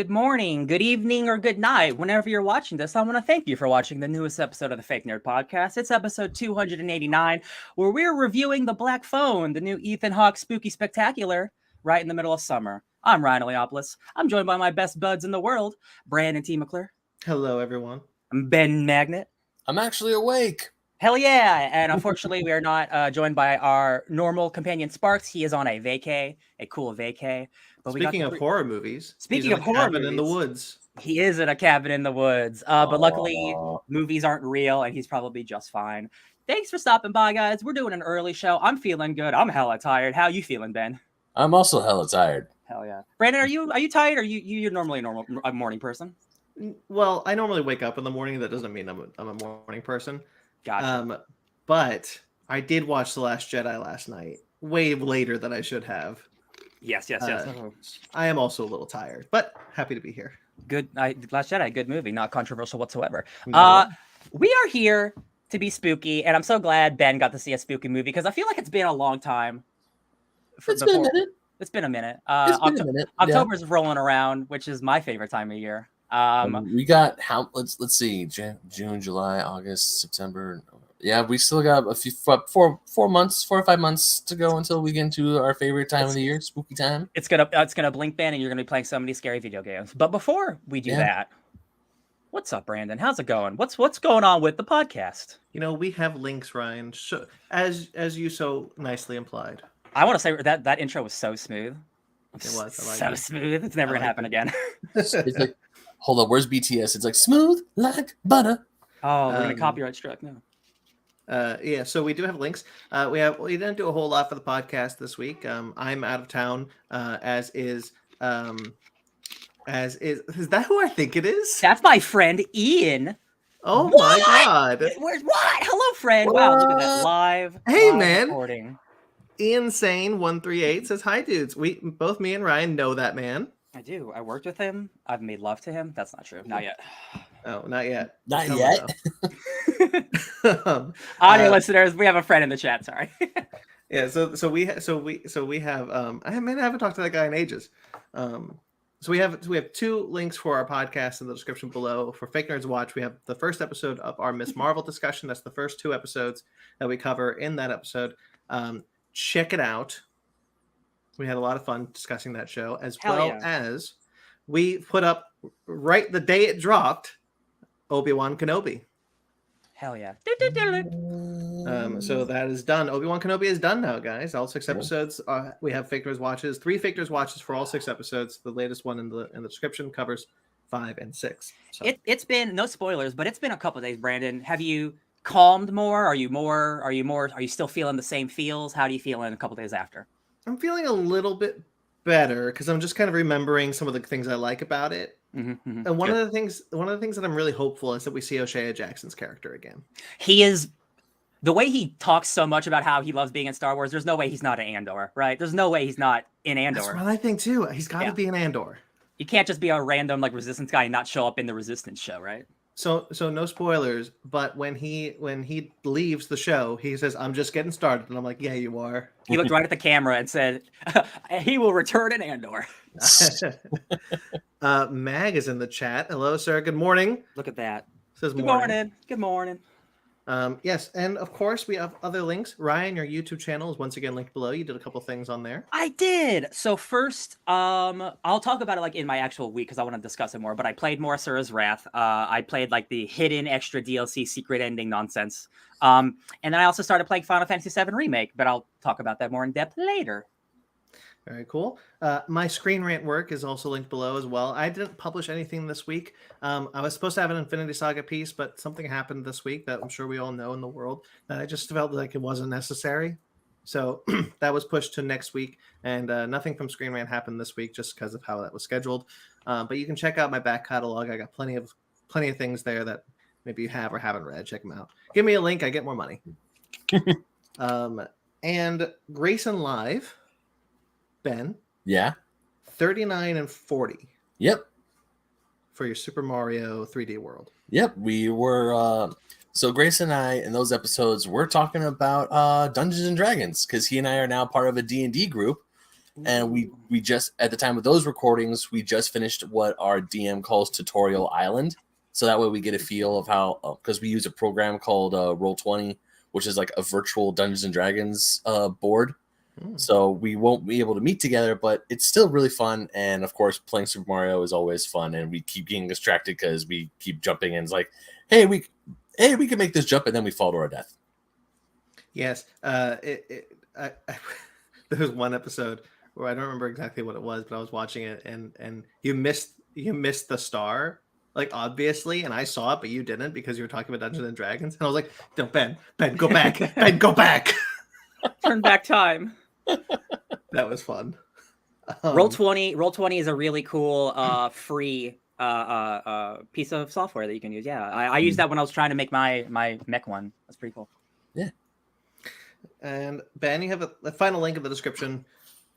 good morning, good evening, or good night. Whenever you're watching this, I want to thank you for watching the newest episode of the Fake Nerd Podcast. It's episode 289, where we're reviewing The Black Phone, the new Ethan Hawke spooky spectacular, right in the middle of summer. I'm Ryan Leopolis. I'm joined by my best buds in the world, Brandon T. McClure. Hello, everyone. I'm Ben Magnet. I'm actually awake. Hell yeah! And unfortunately, we are not joined by our normal companion Sparks. He is on a vacay, a cool vacay. But speaking of horror movies, speaking of horror movies, in the woods. He is in a cabin in the woods. But luckily, movies aren't real, and he's probably just fine. Thanks for stopping by, guys. We're doing an early show. I'm feeling good. I'm hella tired. How you feeling, Ben? I'm also hella tired. Hell yeah, Brandon. Are you tired? Or you're normally a morning person? Well, I normally wake up in the morning. That doesn't mean I'm a morning person. Gotcha. But I did watch The Last Jedi last night, way later than I should have. Yes. I am also a little tired, but happy to be here. Good. Last Jedi, good movie, not controversial whatsoever. No. We are here to be spooky, and I'm so glad Ben got to see a spooky movie because I feel like it's been a long time. It's been a minute. It's been a minute. Yeah. October's rolling around, which is my favorite time of year. We got let's see, June, July, August, September. Yeah, we still got a few 4 or 5 months to go until we get into our favorite time of the year, spooky time. It's gonna blink, Ben, and you're gonna be playing so many scary video games. But before we do that, what's up, Brandon? How's it going? What's going on with the podcast? You know, we have links, Ryan, as you so nicely implied. I want to say that intro was so smooth. It was so smooth. It's never gonna happen again. It's like, hold up, where's BTS? It's like smooth like butter. Oh, we're gonna copyright strike now. Yeah, so we do have links. We didn't do a whole lot for the podcast this week. I'm out of town, as is that who I think it is? That's my friend Ian. Oh what? My god. Where's what? Hello, friend. Wow, look at that live. Hey, man. Recording. Ian Sane 138 says hi, dudes. Both me and Ryan know that man. I do. I worked with him. I've made love to him. That's not true. Not yet. Oh, not yet. Not yet. Audio listeners, we have a friend in the chat. Sorry. Yeah. So we have. I haven't talked to that guy in ages. So we have 2 links for our podcast in the description below. For Fake Nerds Watch, we have the first episode of our Miss Marvel discussion. That's the first 2 episodes that we cover in that episode. Check it out. We had a lot of fun discussing that show, as as we put up right the day it dropped, Obi-Wan Kenobi. Hell yeah. So that is done. Obi-Wan Kenobi is done now, guys. All 6 episodes. We have Fake Nerds Watches. 3 Fake Nerds Watches for all 6 episodes. The latest one in the description covers 5 and 6. So. It's been, no spoilers, but it's been a couple of days, Brandon. Have you calmed more? Are you still feeling the same feels? How do you feel in a couple of days after? I'm feeling a little bit better because I'm just kind of remembering some of the things I like about it. Mm-hmm. And one of the things that I'm really hopeful is that we see O'Shea Jackson's character again. He is, the way he talks so much about how he loves being in Star Wars. There's no way he's not in Andor, right? There's no way he's not in Andor. That's what I think too. He's got to be in Andor. You can't just be a random Resistance guy and not show up in the Resistance show, right? So no spoilers, but when he leaves the show, he says, "I'm just getting started," and I'm like, "Yeah, you are." He looked right at the camera and said, "He will return in Andor." Mag is in the chat. Hello, sir. Good morning. Look at that. Says Good morning. Good morning. Yes, and of course we have other links. Ryan, your YouTube channel is once again linked below. You did a couple things on there. I did. So first, I'll talk about it in my actual week because I want to discuss it more. But I played more Asura's Wrath. I played the hidden extra DLC secret ending nonsense. And then I also started playing Final Fantasy VII Remake. But I'll talk about that more in depth later. Very cool. My Screen Rant work is also linked below as well. I didn't publish anything this week. I was supposed to have an Infinity Saga piece, but something happened this week that I'm sure we all know in the world that I just felt like it wasn't necessary. So that was pushed to next week, and nothing from Screen Rant happened this week just because of how that was scheduled. But you can check out my back catalog. I got plenty of things there that maybe you have or haven't read. Check them out. Give me a link. I get more money. And Grayson Live. Ben. Yeah. 39 and 40. Yep. For your Super Mario 3D World. Yep. We were so Grace and I in those episodes we're talking about Dungeons and Dragons because he and I are now part of a D&D group. And we just, at the time of those recordings, we just finished what our DM calls Tutorial Island. So that way we get a feel of how, because we use a program called Roll20, which is like a virtual Dungeons and Dragons board. So we won't be able to meet together, but it's still really fun. And of course, playing Super Mario is always fun. And we keep getting distracted because we keep jumping. And it's like, hey, we can make this jump, and then we fall to our death. Yes. There was one episode where I don't remember exactly what it was, but I was watching it, and you missed the star, like obviously, and I saw it, but you didn't because you were talking about Dungeons and Dragons. And I was like, no, Ben, go back, Ben, go back. Turn back time. That was fun. Roll20 is a really cool free piece of software that you can use. Yeah, I used that when I was trying to make my mech one. That's pretty cool. Yeah. And Ben, you have a final link in the description,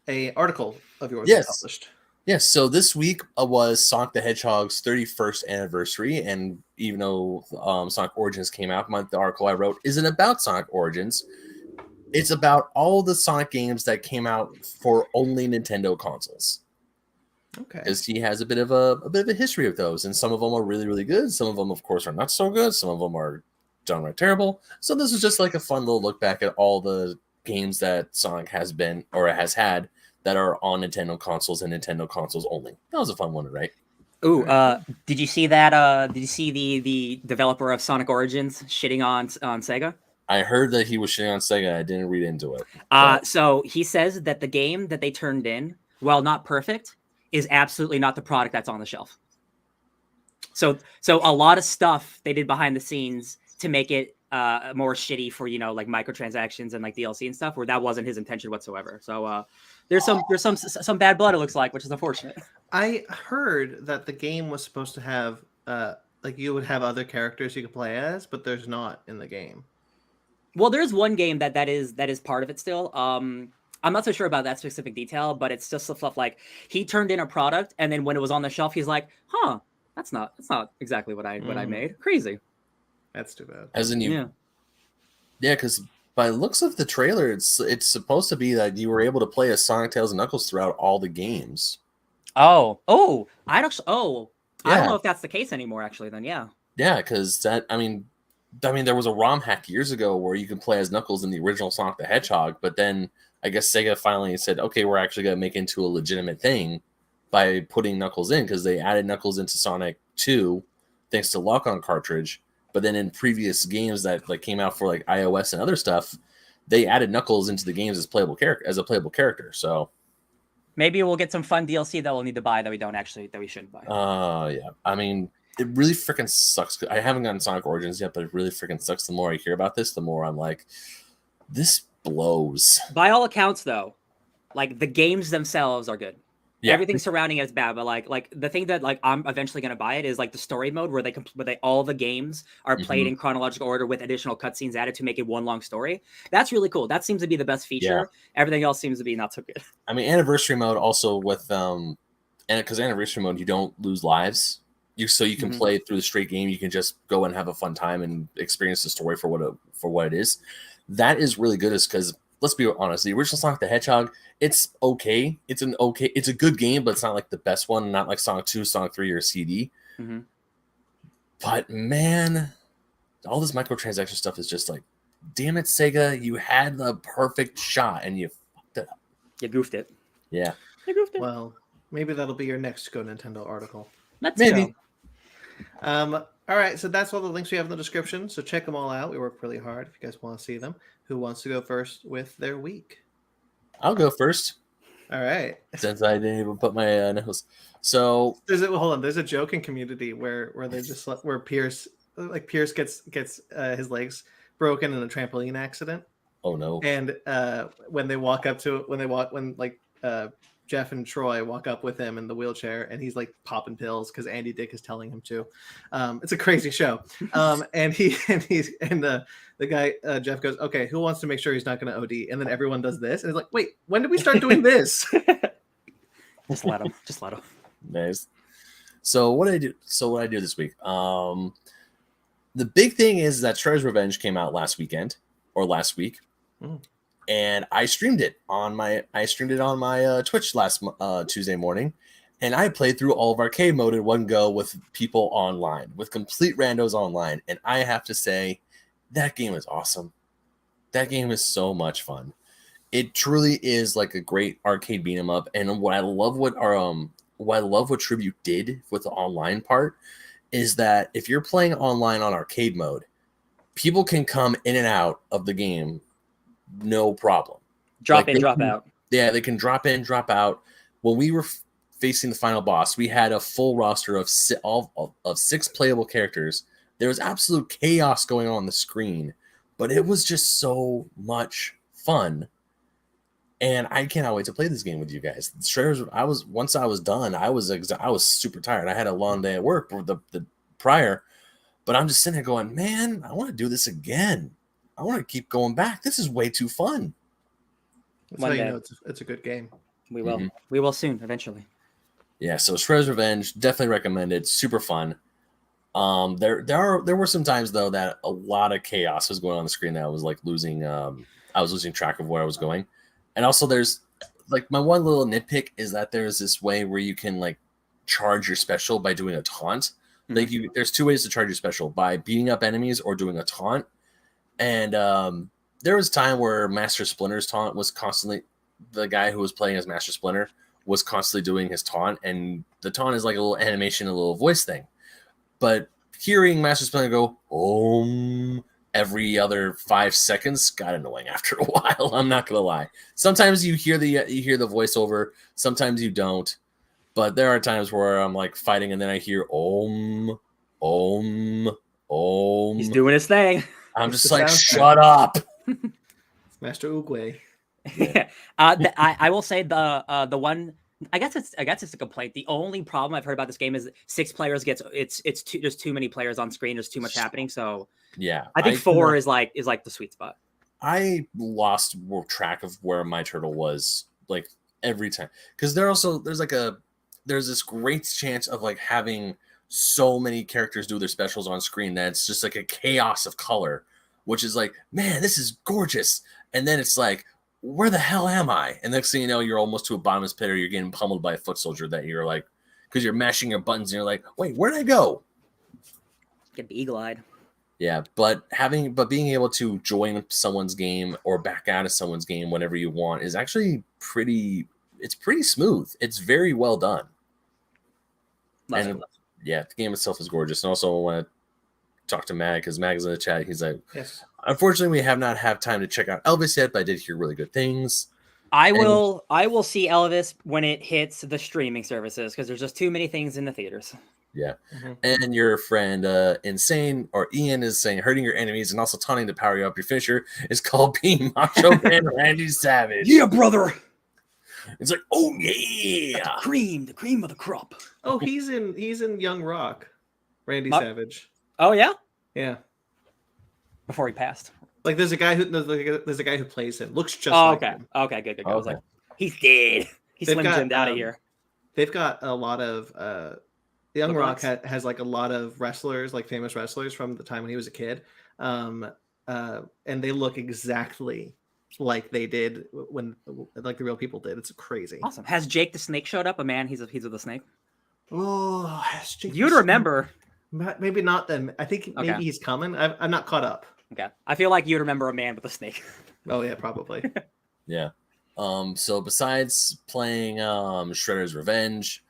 a article of yours published. Yes, so this week was Sonic the Hedgehog's 31st anniversary, and even though Sonic Origins came out, the article I wrote isn't about Sonic Origins. It's about all the Sonic games that came out for only Nintendo consoles. Okay. Because he has a bit of a history of those, and some of them are really, really good. Some of them, of course, are not so good. Some of them are downright terrible. So this is just like a fun little look back at all the games that Sonic has been or has had that are on Nintendo consoles and Nintendo consoles only. That was a fun one to write. Ooh, did you see that? Did you see the developer of Sonic Origins shitting on Sega? I heard that he was shitting on Sega. I didn't read into it. So he says that the game that they turned in, while not perfect, is absolutely not the product that's on the shelf. So a lot of stuff they did behind the scenes to make it more shitty for, like microtransactions and like DLC and stuff, where that wasn't his intention whatsoever. So there's some bad blood, it looks like, which is unfortunate. I heard that the game was supposed to have like you would have other characters you could play as, but there's not in the game. Well, there's one game that is part of it still. I'm not so sure about that specific detail, but it's just stuff like he turned in a product, and then when it was on the shelf, he's like, "Huh, that's not exactly what I made." Crazy. That's too bad. As in you, yeah, because by the looks of the trailer, it's supposed to be that you were able to play as Sonic, Tails, and Knuckles throughout all the games. I don't know if that's the case anymore. Actually, then yeah, because I mean, there was a ROM hack years ago where you can play as Knuckles in the original Sonic the Hedgehog, but then I guess Sega finally said, okay, we're actually going to make it into a legitimate thing by putting Knuckles in, because they added Knuckles into Sonic 2 thanks to lock-on cartridge. But then in previous games that like came out for like iOS and other stuff, they added Knuckles into the games as a playable character. So maybe we'll get some fun DLC that we'll need to buy that we shouldn't buy. Yeah. I mean, it really freaking sucks. I haven't gotten Sonic Origins yet, but it really freaking sucks. The more I hear about this, the more I'm like, this blows. By all accounts, though, like the games themselves are good. Yeah. Everything surrounding it is bad, but like the thing that like I'm eventually gonna buy it is like the story mode where all the games are played in chronological order with additional cutscenes added to make it one long story. That's really cool. That seems to be the best feature. Yeah. Everything else seems to be not so good. I mean, anniversary mode also with and because anniversary mode you don't lose lives. You can play through the straight game. You can just go and have a fun time and experience the story for what it is. That is really good, is because let's be honest, the original Sonic the Hedgehog, it's okay. It's a good game, but it's not like the best one. Not like Sonic 2, Sonic 3, or CD. Mm-hmm. But man, all this microtransaction stuff is just like, damn it, Sega, you had the perfect shot and you fucked it up. You goofed it. Yeah. You goofed it. Well, maybe that'll be your next Go Nintendo article. Maybe. All right, so that's all the links we have in the description. So check them all out. We work really hard if you guys want to see them. Who wants to go first with their week? I'll go first. All right. Since I didn't even put my nose. So there's a joke in Community where they just where Pierce gets his legs broken in a trampoline accident. Oh no. And when Jeff and Troy walk up with him in the wheelchair, and he's like popping pills because Andy Dick is telling him to. It's a crazy show. And the guy Jeff goes, "Okay, who wants to make sure he's not going to OD?" And then everyone does this, and it's like, "Wait, when did we start doing this?" Just let him. Nice. So what I do this week? The big thing is that Shredder's Revenge came out last week. and I streamed it on my Twitch last Tuesday morning, and I played through all of arcade mode in one go with people online, with complete randos online, and I have to say, that game is awesome. That game is so much fun. It truly is like a great arcade beat 'em up, and what I love what Tribute did with the online part is that if you're playing online on arcade mode, people can come in and out of the game no problem. Drop in, drop out. Yeah, they can drop in, drop out. When we were facing the final boss, we had a full roster of 6 playable characters. There was absolute chaos going on the screen, but it was just so much fun. And I cannot wait to play this game with you guys. Once I was done, I was super tired. I had a long day at work the prior, but I'm just sitting there going, man, I want to do this again. I want to keep going back. This is way too fun. That's how you know it's a good game. We will. Mm-hmm. We will soon, eventually. Yeah, so Shredder's Revenge, definitely recommended. Super fun. There were some times though that a lot of chaos was going on the screen that I was like losing track of where I was going. And also there's like my one little nitpick is that there's this way where you can like charge your special by doing a taunt. Mm-hmm. Like there's 2 ways to charge your special, by beating up enemies or doing a taunt. And there was a time where Master Splinter's taunt was constantly, the guy who was playing as Master Splinter was constantly doing his taunt, and the taunt is like a little animation, a little voice thing. But hearing Master Splinter go every other 5 seconds got annoying after a while. I'm not gonna lie. Sometimes you hear the voiceover, sometimes you don't. But there are times where I'm like fighting, and then I hear Om. He's doing his thing. I'm just like, shut up. Master Oogway. Yeah. I will say the one. I guess it's a complaint. The only problem I've heard about this game is 6 players there's too many players on screen. There's too much happening. So yeah, I think 4 is like the sweet spot. I lost track of where my turtle was like every time, because there's this great chance of like having so many characters do their specials on screen that it's just like a chaos of color, which is like, man, this is gorgeous. And then it's like, where the hell am I? And next thing you know, you're almost to a bottomless pit, or you're getting pummeled by a foot soldier that you're like, because you're mashing your buttons and you're like, wait, where'd I go? Get the eagle-eyed. Yeah, but being able to join someone's game or back out of someone's game whenever you want is actually pretty smooth. It's very well done. Yeah, the game itself is gorgeous. And also I want to talk to Mag, because Mag's in the chat. He's like, yes. Unfortunately, we have not had time to check out Elvis yet, but I did hear really good things. I will see Elvis when it hits the streaming services, because there's just too many things in the theaters. Yeah. Mm-hmm. And your friend Insane, or Ian, is saying hurting your enemies and also taunting to power you up your finisher is called being Macho Man Randy Savage. Yeah, brother. It's like, oh yeah, the cream of the crop. Oh, he's in Young Rock, Randy Savage. Oh yeah, yeah. Before he passed, like there's a guy who plays him. Looks just like him. Okay, good. I was like, he's dead. He's Slim Jim'd out of here. They've got a lot of Young Rock has like a lot of wrestlers, like famous wrestlers from the time when he was a kid, and they look exactly like they did when, like, the real people did. It's crazy. Awesome. Has Jake the Snake showed up? A man, he's with the snake. Oh, has Jake you'd remember. Maybe not then. I think maybe he's coming. I'm not caught up. Okay. I feel like you'd remember a man with a snake. Oh yeah, probably. Yeah. So besides playing Shredder's Revenge,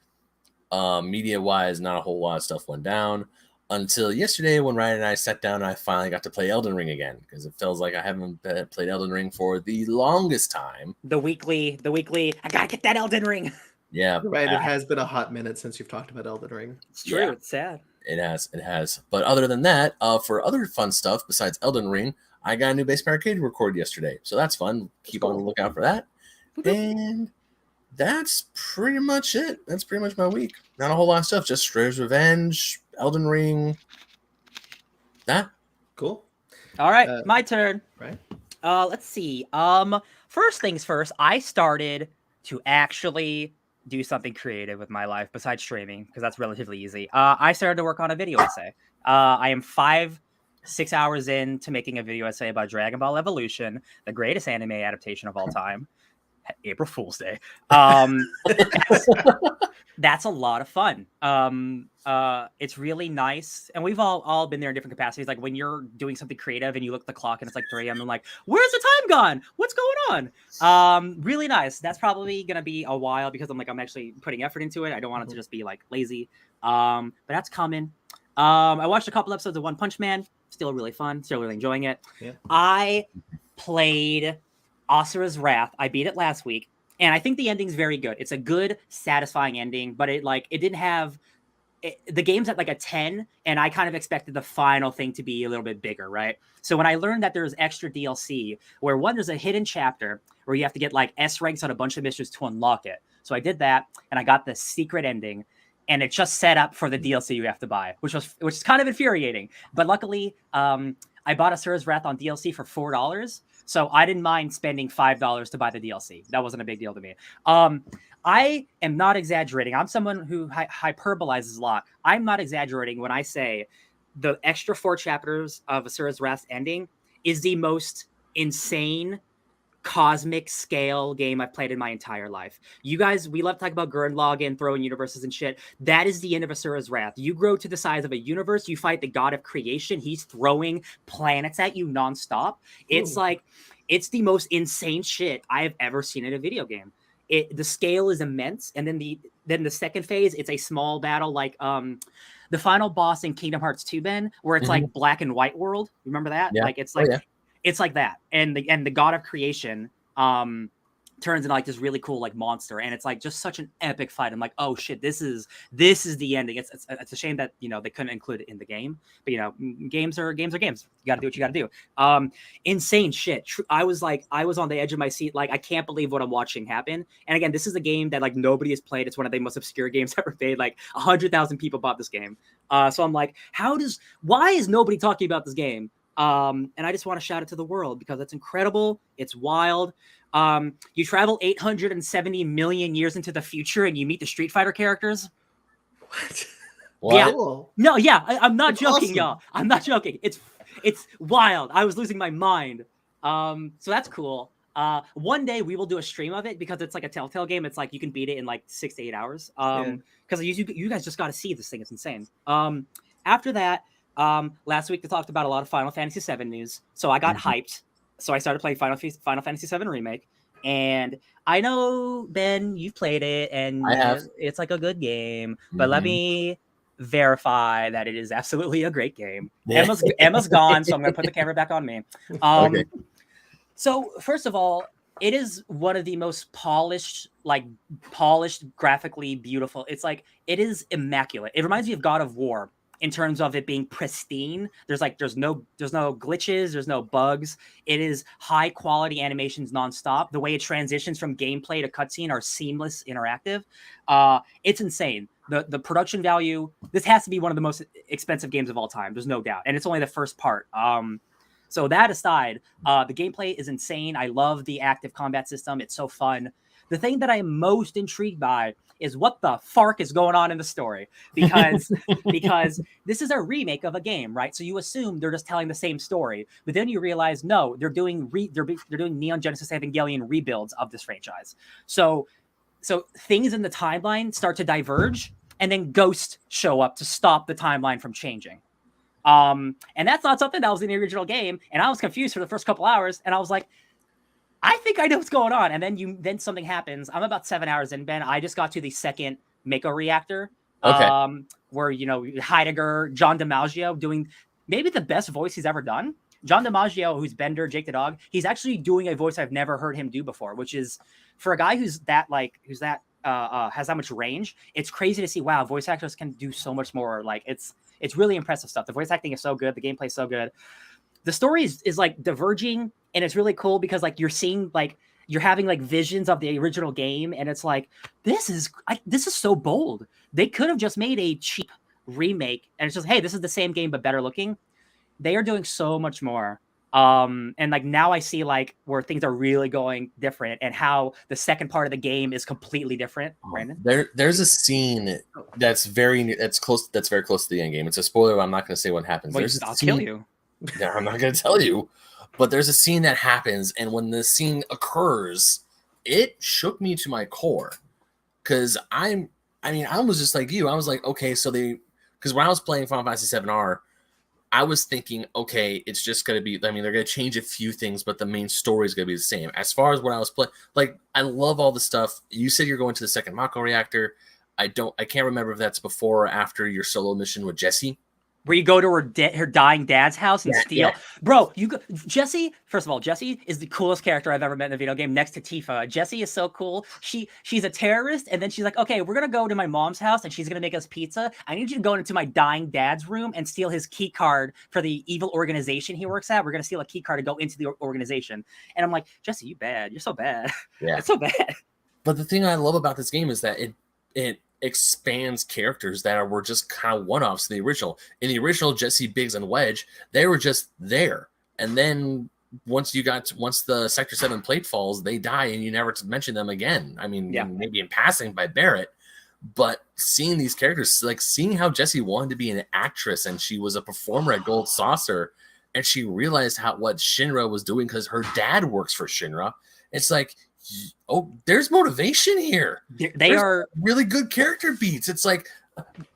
media-wise, not a whole lot of stuff went down until yesterday when Ryan and I sat down and I finally got to play Elden Ring again, because it feels like I haven't played Elden Ring for the longest time. The weekly, I gotta get that Elden Ring. Yeah. Right, it has been a hot minute since you've talked about Elden Ring. It's true, It's sad. It has. But other than that, for other fun stuff besides Elden Ring, I got a new Base Arcade record yesterday. So that's fun. Keep on the lookout for that. And that's pretty much it. That's pretty much my week. Not a whole lot of stuff. Just Shredder's Revenge, Elden Ring. That. Cool. All right, my turn. Right. Let's see. First things first, I started to actually do something creative with my life besides streaming, because that's relatively easy. I started to work on a video essay. I am 5 6 hours into making a video essay about Dragon Ball Evolution, the greatest anime adaptation of all time. April Fool's Day. That's a lot of fun. It's really nice, and we've all been there in different capacities. Like when you're doing something creative and you look at the clock and it's like 3 a.m. I'm like, where's the time gone? What's going on? Really nice. That's probably gonna be a while because I'm actually putting effort into it. I don't want it to just be like lazy. But that's coming. I watched a couple episodes of One Punch Man. Still really fun. Still really enjoying it. Yeah. I played Asura's Wrath. I beat it last week. And I think the ending's very good. It's a good, satisfying ending, but it didn't have the game's at like a 10, and I kind of expected the final thing to be a little bit bigger, right? So when I learned that there's extra DLC, where there's a hidden chapter where you have to get like S ranks on a bunch of missions to unlock it. So I did that, and I got the secret ending, and it just set up for the DLC you have to buy, which is kind of infuriating. But luckily, I bought Asura's Wrath on DLC for $4. So I didn't mind spending $5 to buy the DLC. That wasn't a big deal to me. I am not exaggerating. I'm someone who hyperbolizes a lot. I'm not exaggerating when I say the extra 4 chapters of Asura's Wrath's ending is the most insane cosmic scale game I've played in my entire life. You guys, we love to talk about Gurren Lagann, throwing universes and shit. That is the end of Asura's Wrath. You grow to the size of a universe. You fight the god of creation. He's throwing planets at you nonstop. It's like, it's the most insane shit I have ever seen in a video game. The scale is immense. And then the second phase, it's a small battle like the final boss in Kingdom Hearts 2, Ben, where it's like black and white world. Remember that? Yeah. Like it's like it's like that. And the god of creation turns into like this really cool like monster, and it's like just such an epic fight. I'm like, oh shit, this is the ending. It's a shame that they couldn't include it in the game, but games are games. You got to do what you got to do. Insane shit. I was on the edge of my seat, like I can't believe what I'm watching happen. And again, this is a game that like nobody has played. It's one of the most obscure games ever made. Like 100,000 people bought this game. So I'm like, why is nobody talking about this game? And I just want to shout it to the world because it's incredible. It's wild. You travel 870 million years into the future and you meet the Street Fighter characters. What? Yeah. Cool. No, yeah, I'm not That's joking, awesome. y'all. I'm not joking. It's wild. I was losing my mind. So that's cool. One day we will do a stream of it because it's like a Telltale game. It's like you can beat it in like 6 to 8 hours. Because you guys just got to see this thing. It's insane. After that, last week they talked about a lot of Final Fantasy VII news. So I got hyped. So I started playing Final Fantasy VII Remake. And I know, Ben, you've played it, and I have. it's like a good game. But let me verify that it is absolutely a great game. Emma's gone, so I'm going to put the camera back on me. Okay. So first of all, it is one of the most polished, graphically beautiful. It's like, it is immaculate. It reminds me of God of War in terms of it being pristine. There's no glitches, there's no bugs. It is high quality animations nonstop. The way it transitions from gameplay to cutscene are seamless, interactive. It's insane. The production value, this has to be one of the most expensive games of all time. There's no doubt. And it's only the first part. So that aside, the gameplay is insane. I love the active combat system. It's so fun. The thing that I am most intrigued by is what the fark is going on in the story, because this is a remake of a game, right? So you assume they're just telling the same story, but then you realize no, they're doing Neon Genesis Evangelion rebuilds of this franchise. So things in the timeline start to diverge, and then ghosts show up to stop the timeline from changing. And that's not something that was in the original game, and I was confused for the first couple hours, and I was like, I think I know what's going on. And then something happens. I'm about 7 hours in, Ben. I just got to the second Mako reactor. Okay. Where, Heidegger, John DiMaggio doing maybe the best voice he's ever done. John DiMaggio, who's Bender, Jake the Dog, he's actually doing a voice I've never heard him do before, which is, for a guy has that much range, it's crazy to see, wow, voice actors can do so much more. Like, it's really impressive stuff. The voice acting is so good. The gameplay is so good. The story is like diverging, and it's really cool because like you're seeing, like, you're having like visions of the original game, and it's like, this is so bold. They could have just made a cheap remake, and it's just, hey, this is the same game but better looking. They are doing so much more. And like now I see like where things are really going different, and how the second part of the game is completely different. Brandon, there's a scene that's very close to the end game. It's a spoiler. I'm not going to say what happens. Well, I'll kill you. Yeah, I'm not going to tell you, but there's a scene that happens, and when the scene occurs, it shook me to my core because I was just like you. I was like, okay, so because when I was playing Final Fantasy 7R, I was thinking, okay, it's just going to be, they're going to change a few things, but the main story is going to be the same. As far as what I was playing, like, I love all the stuff. You said you're going to the second Mako reactor. I can't remember if that's before or after your solo mission with Jessie. Where you go to her dying dad's house and steal. Yeah. Bro, Jessie, first of all, Jessie is the coolest character I've ever met in a video game next to Tifa. Jessie is so cool. She's a terrorist, and then she's like, okay, we're going to go to my mom's house, and she's going to make us pizza. I need you to go into my dying dad's room and steal his key card for the evil organization he works at. We're going to steal a key card to go into the organization. And I'm like, Jessie, you bad. You're so bad. Yeah. It's so bad. But the thing I love about this game is that it expands characters that were just kind of one-offs in the original. In the original, Jessie, Biggs, and Wedge, they were just there. And then once the Sector 7 plate falls, they die and you never mention them again. I mean, maybe in passing by Barrett, but seeing these characters, like seeing how Jessie wanted to be an actress and she was a performer at Gold Saucer, and she realized what Shinra was doing because her dad works for Shinra. It's like, oh, there's motivation here. They are really good character beats. It's like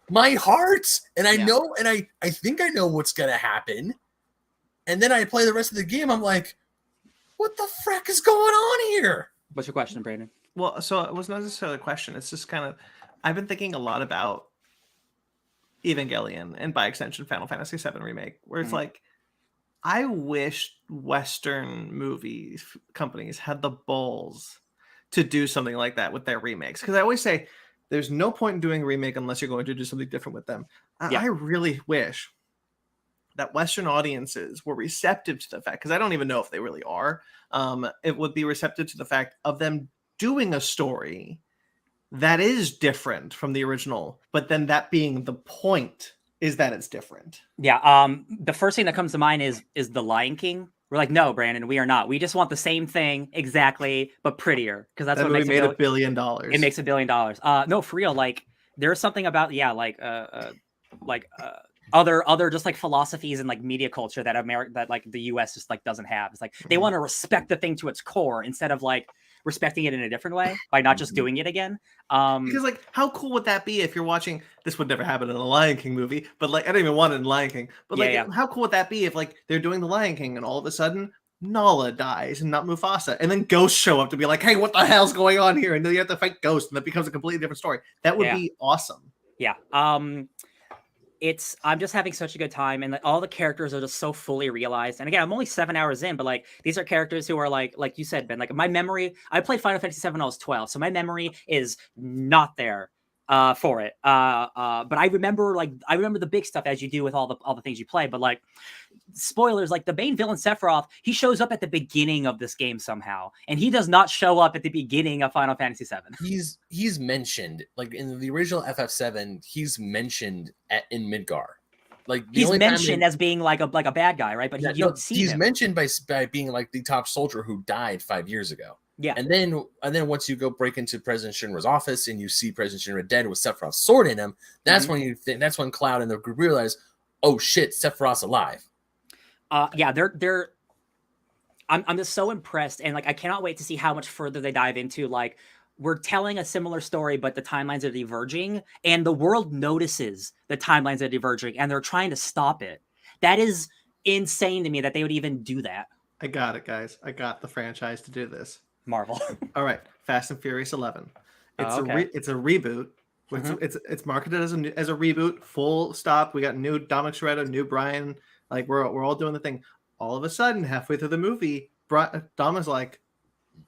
my heart, and I know, and I think I know what's gonna happen. And then I play the rest of the game. I'm like, what the frack is going on here? What's your question, Brandon? Well, so it was not necessarily a question. It's just kind of, I've been thinking a lot about Evangelion and by extension Final Fantasy VII Remake, where it's like, I wish Western movie companies had the balls to do something like that with their remakes. Because I always say there's no point in doing a remake unless you're going to do something different with them. I really wish that Western audiences were receptive to the fact, because I don't even know if they really are, it would be receptive to the fact of them doing a story that is different from the original, but then that being the point is that it's different. Yeah. The first thing that comes to mind is The Lion King. We're like, no, Brandon, we are not. We just want the same thing exactly, but prettier, because that's what makes it $1 billion. It makes $1 billion. No, for real. Like, there's something about other just like philosophies and like media culture that that like the US just like doesn't have. It's like they want to respect the thing to its core instead of like respecting it in a different way by not just doing it again. Because like, how cool would that be if you're watching? This would never happen in a Lion King movie, but like, I don't even want it in Lion King. But like, how cool would that be if like they're doing the Lion King and all of a sudden Nala dies and not Mufasa, and then ghosts show up to be like, hey, what the hell's going on here? And then you have to fight ghosts, and that becomes a completely different story. That would be awesome. Yeah. I'm just having such a good time, and like all the characters are just so fully realized. And again, I'm only 7 hours in, but like these are characters who are like you said, Ben, like my memory, I played Final Fantasy VII when I was 12, so my memory is not there for it. But I remember the big stuff, as you do with all the things you play. But like, spoilers, like the main villain Sephiroth, he shows up at the beginning of this game somehow, and he does not show up at the beginning of Final Fantasy VII. He's mentioned, like in the original FF7, he's mentioned in Midgar. Like he's mentioned as being like a bad guy, right? But you don't see him. He's mentioned by being like the top soldier who died 5 years ago. Yeah. And then once you go break into President Shinra's office and you see President Shinra dead with Sephiroth's sword in him, that's when that's when Cloud and the group realize, oh shit, Sephiroth's alive. They're I'm just so impressed, and like I cannot wait to see how much further they dive into. Like, we're telling a similar story, but the timelines are diverging, and the world notices the timelines are diverging, and they're trying to stop it. That is insane to me that they would even do that. I got it, guys. I got the franchise to do this. Marvel. All right, Fast and Furious 11. It's a reboot. It's marketed as a reboot. Full stop. We got new Dominic Toretto, new Brian. Like we're all doing the thing. All of a sudden, halfway through the movie, Dom is like,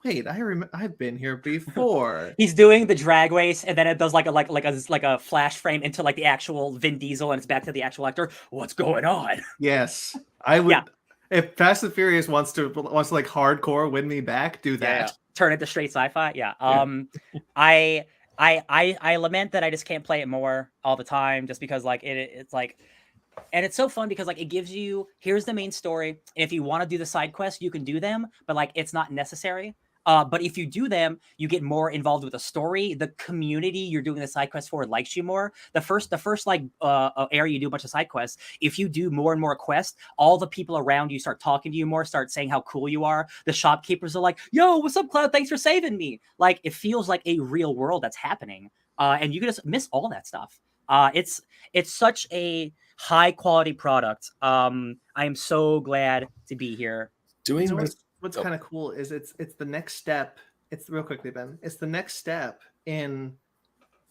"Wait, I've been here before." He's doing the drag race, and then it does like a flash frame into like the actual Vin Diesel, and it's back to the actual actor. What's going on? Yes, I would. Yeah. If Fast and Furious wants to like hardcore win me back, do that. Yeah. Turn it to straight sci-fi. Yeah. I lament that I just can't play it more all the time, just because like it's like, and it's so fun because like it gives you, here's the main story. If you want to do the side quests, you can do them, but like it's not necessary. But if you do them, you get more involved with the story. The community you're doing the side quest for likes you more. The first like area you do a bunch of side quests. If you do more and more quests, all the people around you start talking to you more, start saying how cool you are. The shopkeepers are like, "Yo, what's up, Cloud? Thanks for saving me." Like, it feels like a real world that's happening, and you can just miss all that stuff. It's such a high quality product. I am so glad to be here. Doing You know this. what's Oh. kind of cool is it's the next step. It's real quickly, Ben. It's the next step in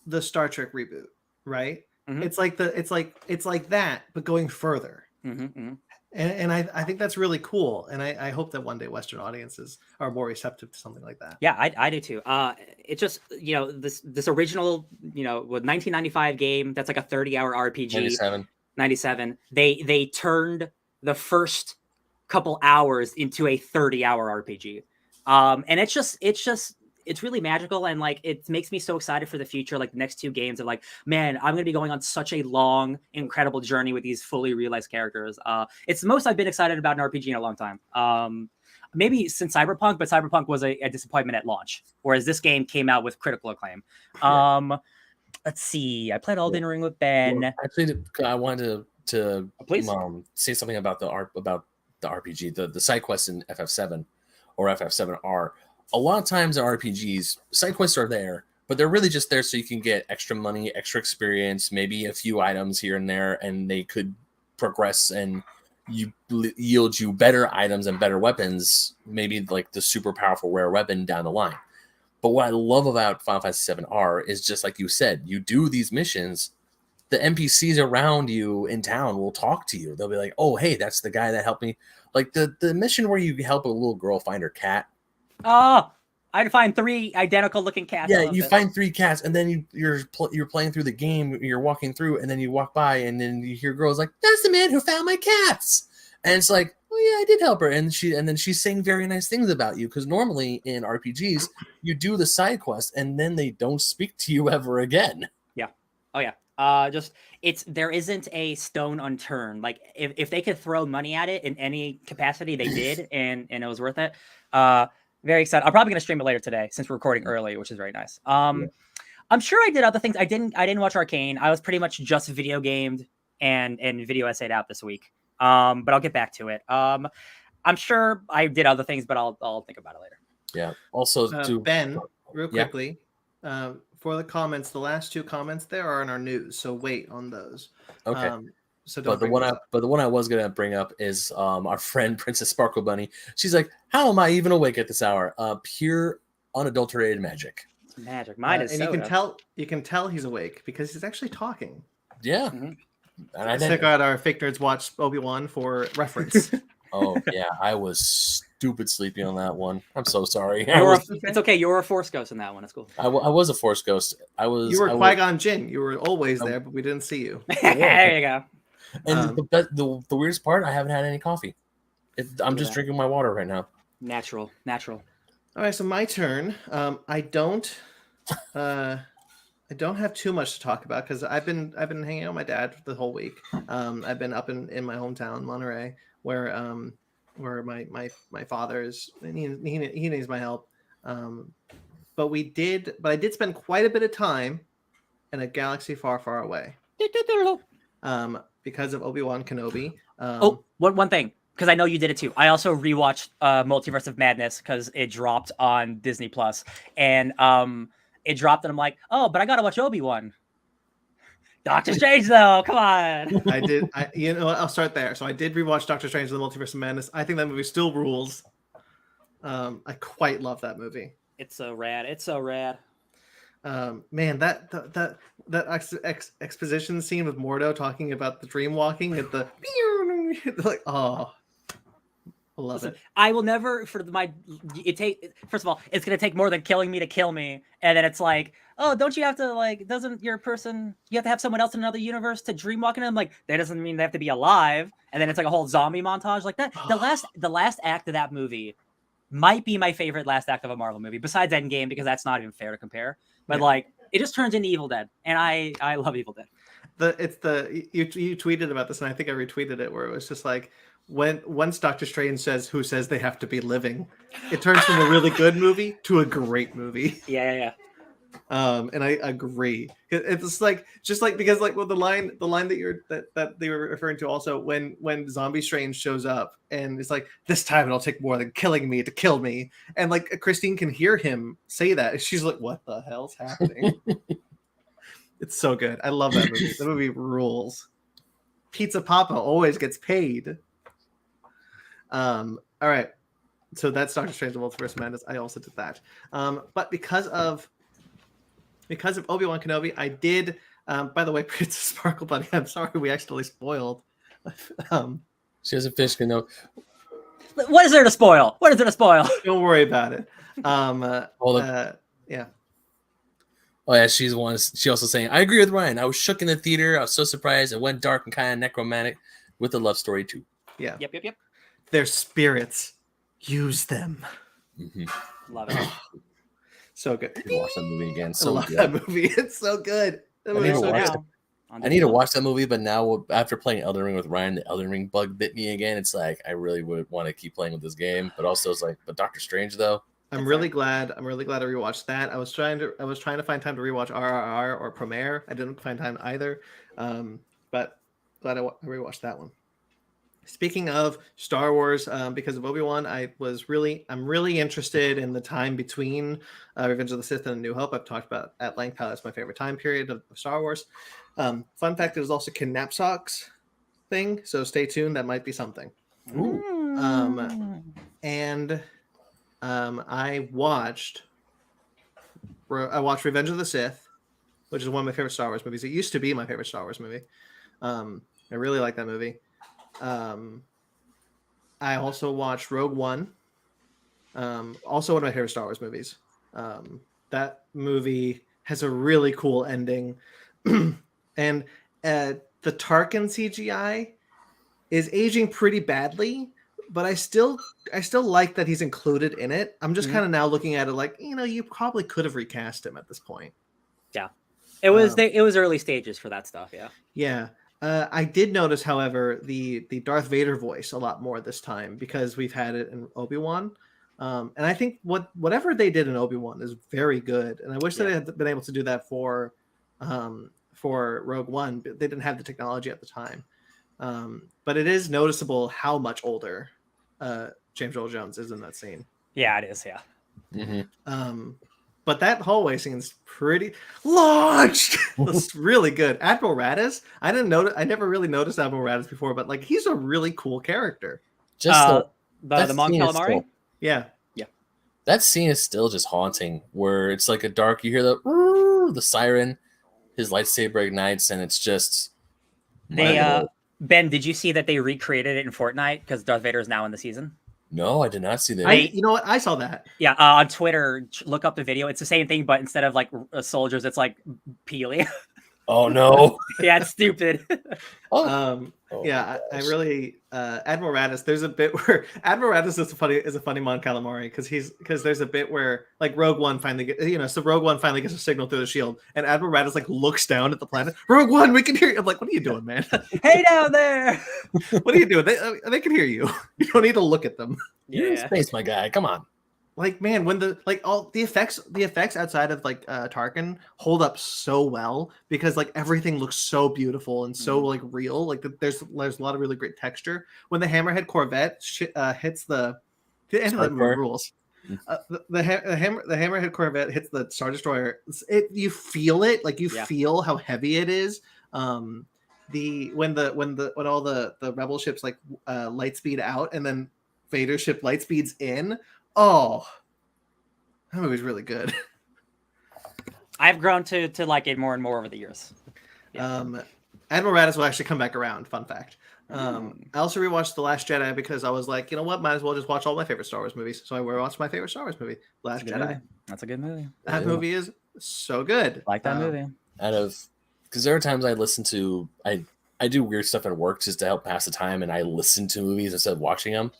the Star Trek reboot, right? Mhm. It's like that, but going further. And I think that's really cool. And I hope that one day Western audiences are more receptive to something like that. Yeah, I do too. It's just, this original, with 1995 game that's like a 30-hour RPG. 97. They turned the first couple hours into a 30-hour RPG. And it's really magical, and like it makes me so excited for the future. Like the next two games are like, man, I'm gonna be going on such a long, incredible journey with these fully realized characters. It's the most I've been excited about an RPG in a long time. Maybe since Cyberpunk, but Cyberpunk was a disappointment at launch, whereas this game came out with critical acclaim. Let's see. I played Elden Ring with Ben. Well, actually, I wanted to Please. say something about the RPG, the side quests in FF7 or FF7R. A lot of times in RPGs, side quests are there, but they're really just there so you can get extra money, extra experience, maybe a few items here and there, and they could progress and yield you better items and better weapons, maybe like the super powerful rare weapon down the line. But what I love about Final Fantasy VII-R is just like you said, you do these missions, the NPCs around you in town will talk to you. They'll be like, "Oh, hey, that's the guy that helped me." Like the mission where you help a little girl find her cat. Oh, I'd find 3 identical looking cats. Yeah, you find 3 cats, and then you're playing through the game. You're walking through, and then you walk by, and then you hear girls like, "That's the man who found my cats," and it's like, "Oh yeah, I did help her," and then she's saying very nice things about you, because normally in RPGs you do the side quest, and then they don't speak to you ever again. Yeah. Oh yeah. There isn't a stone unturned. Like if they could throw money at it in any capacity, they did, and it was worth it. Very excited. I'm probably gonna stream it later today since we're recording early, which is very nice. I'm sure I did other things. I didn't watch Arcane. I was pretty much just video gamed and video essayed out this week. But I'll get back to it. I'm sure I did other things, but I'll think about it later. Yeah. Also, Ben, real quickly, for the comments, the last 2 comments there are in our news, so wait on those. Okay. So but the one I was gonna bring up is our friend Princess Sparkle Bunny. She's like, "How am I even awake at this hour? Pure unadulterated magic." Magic. Mine is and soda. you can tell he's awake because he's actually talking. Yeah. Mhm. And I check out our Fake Nerds Watch Obi-Wan for reference. Oh yeah, I was stupid sleepy on that one. I'm so sorry. It's okay. You're a Force Ghost in that one. It's cool. I was a Force Ghost. You were Qui-Gon Jinn. You were always there, but we didn't see you. There you go. And the weirdest part, I haven't had any coffee. I'm just drinking my water right now. Natural. All right, so my turn. I don't have too much to talk about because I've been hanging out with my dad the whole week. I've been up in my hometown, Monterey, where my father is, and he needs my help. But I did spend quite a bit of time in a galaxy far, far away. Because of Obi-Wan Kenobi. One thing, because I know you did it too. I also rewatched Multiverse of Madness because it dropped on Disney Plus, and it dropped, and I'm like, oh, but I gotta watch Obi-Wan. Doctor Strange, though, come on. I'll start there. So I did rewatch Doctor Strange: The Multiverse of Madness. I think that movie still rules. I quite love that movie. It's so rad. Man, that exposition scene with Mordo talking about the dream walking at the like, oh, I love it. I will never first of all, it's gonna take more than killing me to kill me, and then it's like, oh, don't you have to doesn't your person, you have to have someone else in another universe to dream walk in them? Like, that doesn't mean they have to be alive. And then it's like a whole zombie montage like that. The last act of that movie might be my favorite last act of a Marvel movie, besides Endgame, because that's not even fair to compare. But it just turns into Evil Dead, and I love Evil Dead. You tweeted about this, and I think I retweeted it, where it was just like when once Doctor Strange says who says they have to be living, it turns from a really good movie to a great movie. Yeah. And I agree. It's like just like because like the line that they were referring to also when Zombie Strange shows up and it's like this time it'll take more than killing me to kill me, and like Christine can hear him say that. She's like, "What the hell's happening?" It's so good. I love that movie. The movie rules. Pizza Papa always gets paid. All right. So that's Doctor Strange: The Multiverse of Madness. I also did that. But because of Obi-Wan Kenobi, I did. By the way, Princess Sparkle Bunny, I'm sorry we accidentally spoiled. She has a fish canoe. What is there to spoil? What is there to spoil? Don't worry about it. Yeah. Oh yeah, she also saying, I agree with Ryan. I was shook in the theater. I was so surprised. It went dark and kind of necromantic with a love story too. Yeah. Yep. Their spirits. Use them. Mm-hmm. Love it. So good. I watch that movie again. So I love good. that movie. It's so good. I need to watch that movie, but now after playing Elden Ring with Ryan, the Elden Ring bug bit me again. It's like I really would want to keep playing with this game, but also it's like, but Doctor Strange though. I'm really glad I rewatched that. I was trying to find time to rewatch RRR or Premiere. I didn't find time either. But glad I rewatched that one. Speaking of Star Wars, because of Obi-Wan, I'm really interested in the time between Revenge of the Sith and A New Hope. I've talked about at length how that's my favorite time period of Star Wars. Fun fact: there's also Knapsack's thing, so stay tuned. That might be something. I watched Revenge of the Sith, which is one of my favorite Star Wars movies. It used to be my favorite Star Wars movie. I really like that movie. I also watched Rogue One, also one of my favorite Star Wars movies. That movie has a really cool ending, and the Tarkin CGI is aging pretty badly, but I still like that he's included in it. I'm just kind of now looking at it like, you probably could have recast him at this point. Yeah, it was early stages for that stuff. Yeah. I did notice, however, the Darth Vader voice a lot more this time because we've had it in Obi-Wan. And I think whatever they did in Obi-Wan is very good. And I wish that they had been able to do that for Rogue One, but they didn't have the technology at the time. But it is noticeable how much older James Earl Jones is in that scene. Yeah, it is. Yeah. Mm-hmm. But that hallway scene's pretty launched. It's really good. Admiral Raddus. I never really noticed Admiral Raddus before, but like he's a really cool character. Just the Mon Calamari. Yeah. That scene is still just haunting. Where it's like a dark. You hear the siren, his lightsaber ignites, and it's just. Ben, did you see that they recreated it in Fortnite because Darth Vader is now in the season? No, I did not see that. You know what? I saw that. Yeah, on Twitter, look up the video. It's the same thing, but instead of like soldiers, it's like Peely. Oh no! Yeah, it's stupid. I really Admiral Raddus. There's a bit where Admiral Raddus is a funny Mon Calamari because there's a bit where like Rogue One finally gets a signal through the shield, and Admiral Raddus like looks down at the planet. Rogue One, we can hear you. I'm like, what are you doing, man? Hey down there! What are you doing? They can hear you. You don't need to look at them. You're in space, my guy. Come on. Like, man, when all the effects outside of like Tarkin hold up so well because like everything looks so beautiful and so like real. Like there's a lot of really great texture. When the Hammerhead Corvette hits the end of that movie rules. The Hammerhead Corvette hits the Star Destroyer. You feel it, like you feel how heavy it is. When all the rebel ships like light speed out and then Vader's ship light speeds in. Oh, that movie's really good. I've grown to like it more and more over the years. Yeah. Admiral Raddus will actually come back around. Fun fact. I also rewatched The Last Jedi because I was like, you know what, might as well just watch all my favorite Star Wars movies. So I rewatched my favorite Star Wars movie, Last Jedi. Movie. That's a good movie. That movie is so good. Like that movie. Because there are times I listen to I do weird stuff at work just to help pass the time, and I listen to movies instead of watching them.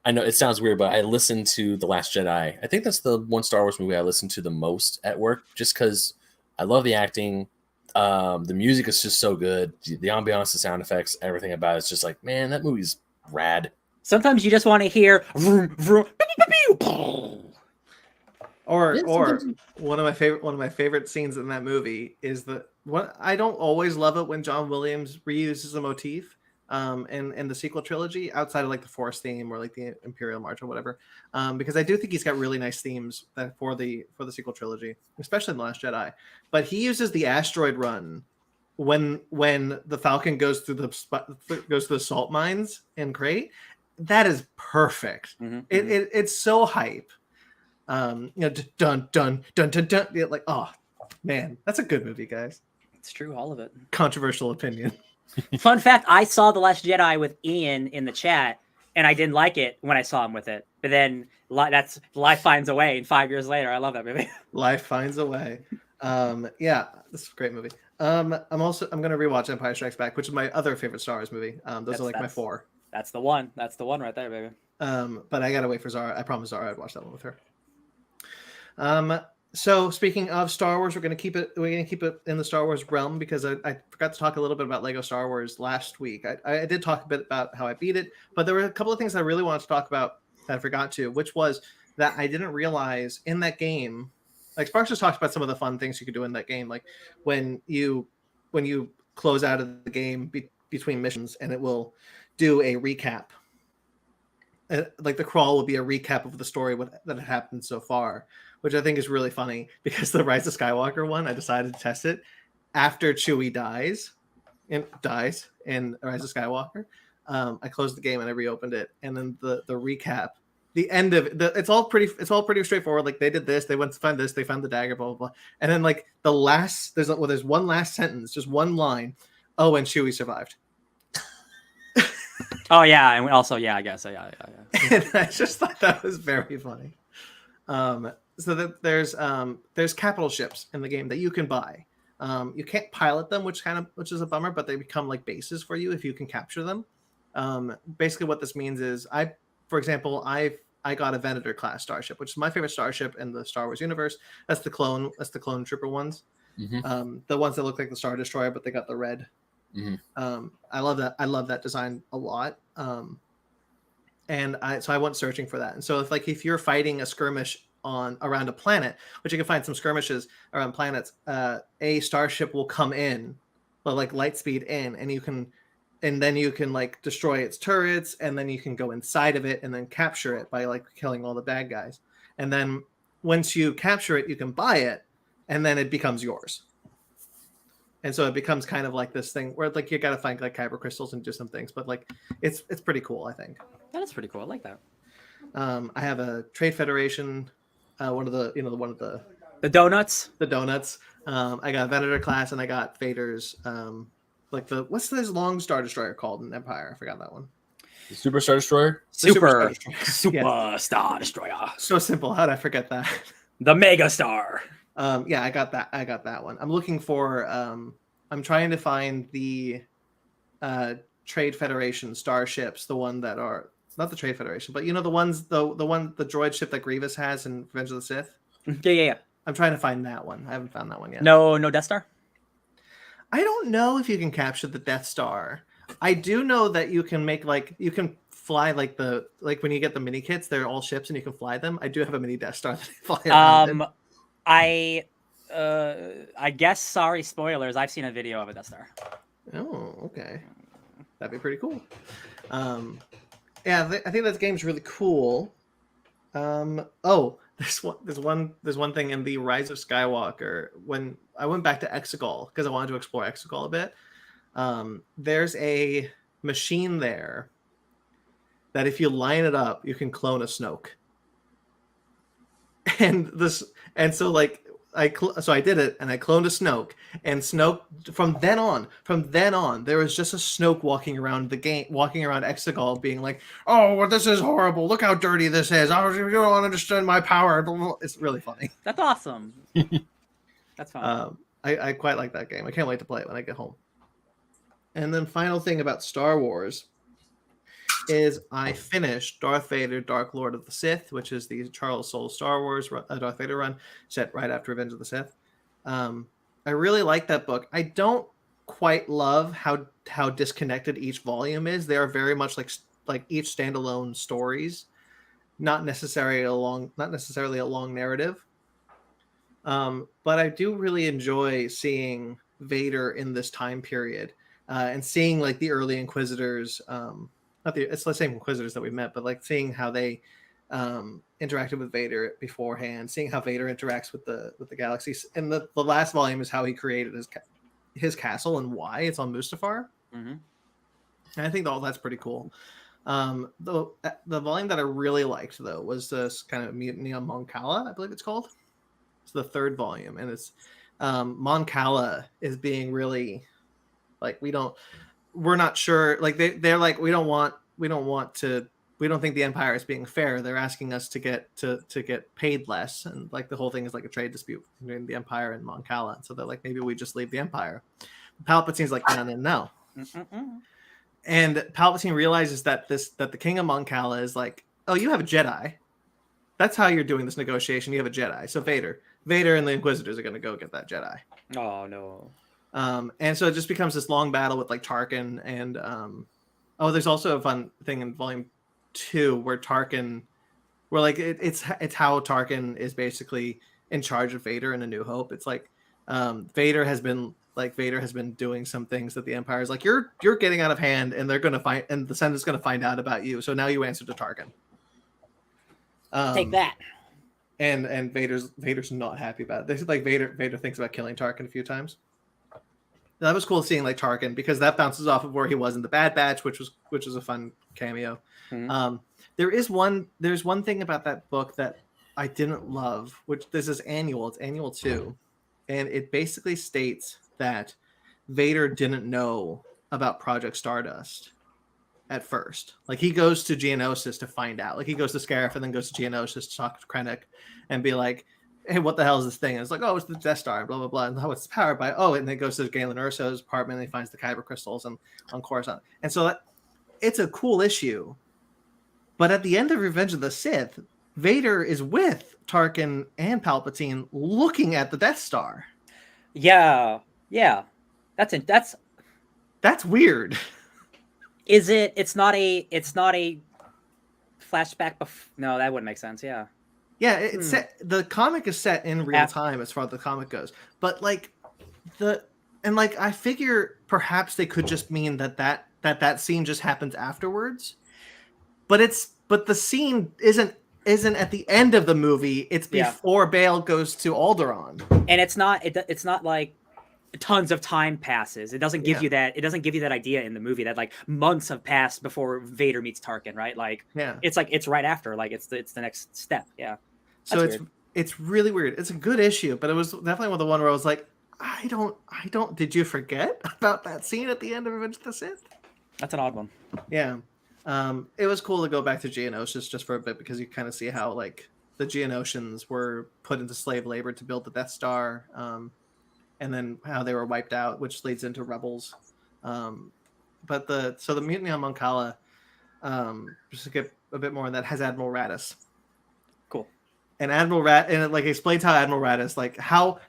I know it sounds weird, but I listened to The Last Jedi. I think that's the one Star Wars movie I listen to the most at work, just because I love the acting. The music is just so good. The ambiance, the sound effects, everything about it's just like, man, that movie's rad. Sometimes you just want to hear vroom, vroom, pew, pew, pew. Or Yeah, or sometimes- one of my favorite scenes in that movie is I don't always love it when John Williams reuses a motif in the sequel trilogy outside of like the Force theme or like the Imperial March or whatever, because I do think he's got really nice themes for the sequel trilogy, especially in The Last Jedi. But he uses the asteroid run when the Falcon goes through the salt mines in Crate. That is perfect. It's so hype. Dun dun dun dun dun. Yeah, like, oh man, that's a good movie, guys. It's true, all of it. Controversial opinion. Fun fact: I saw The Last Jedi with Ian in the chat, and I didn't like it when I saw him with it. But then that's Life Finds a Way, and 5 years later, I love that movie. Life Finds a Way. Yeah, this is a great movie. I'm gonna rewatch Empire Strikes Back, which is my other favorite Star Wars movie. Those are like my 4. That's the one. That's the one right there, baby. But I gotta wait for Zara. I promised Zara I'd watch that one with her. So speaking of Star Wars, we're gonna keep it in the Star Wars realm because I forgot to talk a little bit about Lego Star Wars last week. I did talk a bit about how I beat it, but there were a couple of things I really wanted to talk about that I forgot to, which was that I didn't realize in that game. Like Sparks just talked about some of the fun things you could do in that game, like when you close out of the game between missions, and it will do a recap. Like the crawl will be a recap of the story that had happened so far, which I think is really funny because the Rise of Skywalker one, I decided to test it after Chewie dies in Rise of Skywalker. I closed the game and I reopened it, and then the recap. The end of it's all pretty straightforward. Like they did this, they went to find this, they found the dagger, blah blah blah, and then like the last there's one last sentence, just one line. Oh, and Chewie survived. Oh yeah, and also I guess yeah. And I just thought that was very funny. So that there's capital ships in the game that you can buy. You can't pilot them, which is a bummer, but they become like bases for you if you can capture them. Basically, what this means is for example, I got a Venator class starship, which is my favorite starship in the Star Wars universe. That's the clone trooper ones. Mm-hmm. The ones that look like the Star Destroyer, but they got the red. Mm-hmm. I love that design a lot. And I went searching for that. And so if you're fighting a skirmish around a planet, which you can find some skirmishes around planets, a starship will come in, but like light speed in, and then you can like destroy its turrets, and then you can go inside of it and then capture it by like killing all the bad guys. And then once you capture it, you can buy it, and then it becomes yours. And so it becomes kind of like this thing where like you got to find like kyber crystals and do some things, but like it's pretty cool, I think. That is pretty cool. I like that. I have a Trade Federation, one of the donuts. The donuts. I got Venator class, and I got Vader's like what's this long Star Destroyer called in Empire? I forgot that one. The Super Star Destroyer? Super Yeah. Star Destroyer. So simple. How'd I forget that? The Mega Star. Yeah, I got that one. I'm looking for I'm trying to find the Trade Federation starships, the one that are not the Trade Federation, but the ones the droid ship that Grievous has in Revenge of the Sith. Yeah. I'm trying to find that one. I haven't found that one yet. No Death Star? I don't know if you can capture the Death Star. I do know that you can fly when you get the mini kits, they're all ships and you can fly them. I do have a mini Death Star that I fly around in. I guess, sorry, spoilers, I've seen a video of a Death Star. Oh, okay. That'd be pretty cool. Yeah, I think that game's really cool. There's one thing in the Rise of Skywalker. When I went back to Exegol because I wanted to explore Exegol a bit, there's a machine there that if you line it up, you can clone a Snoke. So I did it, and I cloned a Snoke, and Snoke from then on, there was just a Snoke walking around Exegol, being like, "Oh, well, this is horrible! Look how dirty this is! Oh, you don't understand my power." It's really funny. That's awesome. That's fun. I quite like that game. I can't wait to play it when I get home. And then final thing about Star Wars is I finished Darth Vader, Dark Lord of the Sith, which is the Charles Soule Star Wars Darth Vader run set right after Revenge of the Sith. I really like that book. I don't quite love how disconnected each volume is. They are very much like like each standalone stories, not necessarily a long narrative. But I do really enjoy seeing Vader in this time period, and seeing like the early Inquisitors. It's the same Inquisitors that we met, but like seeing how they interacted with Vader beforehand, seeing how Vader interacts with the galaxies. And the last volume is how he created his castle and why it's on Mustafar. Mm-hmm. And I think all that's pretty cool. The volume that I really liked though was this kind of Mutiny on Mon Cala, I believe it's called. It's the third volume, and it's Mon Cala is being really like we're not sure. Like they're like we don't think the Empire is being fair. They're asking us to get paid less, and like the whole thing is like a trade dispute between the Empire and Mon Cala. So they're like, maybe we just leave the Empire. Palpatine's like, no. And Palpatine realizes that the King of Mon Cala is like, oh, you have a Jedi. That's how you're doing this negotiation. You have a Jedi. So Vader and the Inquisitors are going to go get that Jedi. Oh no. And so it just becomes this long battle with like Tarkin and there's also a fun thing in Volume 2 where Tarkin, where like it's how Tarkin is basically in charge of Vader in A New Hope. It's like Vader has been doing some things that the Empire is like, you're getting out of hand, and they're going to find, and the Senate's going to find out about you. So now you answer to Tarkin. Take that. And Vader's not happy about it. This is like Vader thinks about killing Tarkin a few times. That was cool seeing like Tarkin, because that bounces off of where he was in the Bad Batch, which was a fun cameo. Mm-hmm. There's one thing about that book that I didn't love, which this is annual. It's annual 2, and it basically states that Vader didn't know about Project Stardust at first. Like he goes to Geonosis to find out. Like he goes to Scarif and then goes to Geonosis to talk to Krennic and be like, hey, what the hell is this thing? And it's like, oh, it's the Death Star, blah, blah, blah. And how it's powered by, and then goes to Galen Erso's apartment and he finds the Kyber crystals on Coruscant. And so it's a cool issue. But at the end of Revenge of the Sith, Vader is with Tarkin and Palpatine looking at the Death Star. Yeah. That's weird. Is it? It's not a flashback. No, that wouldn't make sense. Yeah. Yeah, it's set, the comic is set in real time as far as the comic goes. But like I figure perhaps they could just mean that scene just happens afterwards. But the scene isn't at the end of the movie. It's before Bail goes to Alderaan. And it's not like tons of time passes. It doesn't give you that. It doesn't give you that idea in the movie that like months have passed before Vader meets Tarkin, right? Like, it's like it's right after. Like it's the next step. Yeah. That's so it's really weird. It's a good issue, but it was definitely the one where I was like, I don't. Did you forget about that scene at the end of Revenge of the Sith? That's an odd one. Yeah. It was cool to go back to Geonosis just for a bit, because you kind of see how like the Geonosians were put into slave labor to build the Death Star. And then how they were wiped out, which leads into Rebels. But the Mutiny on Mon Cala, just to get a bit more on that, has Admiral Raddus. Cool. And and it like explains how Admiral Raddus, like how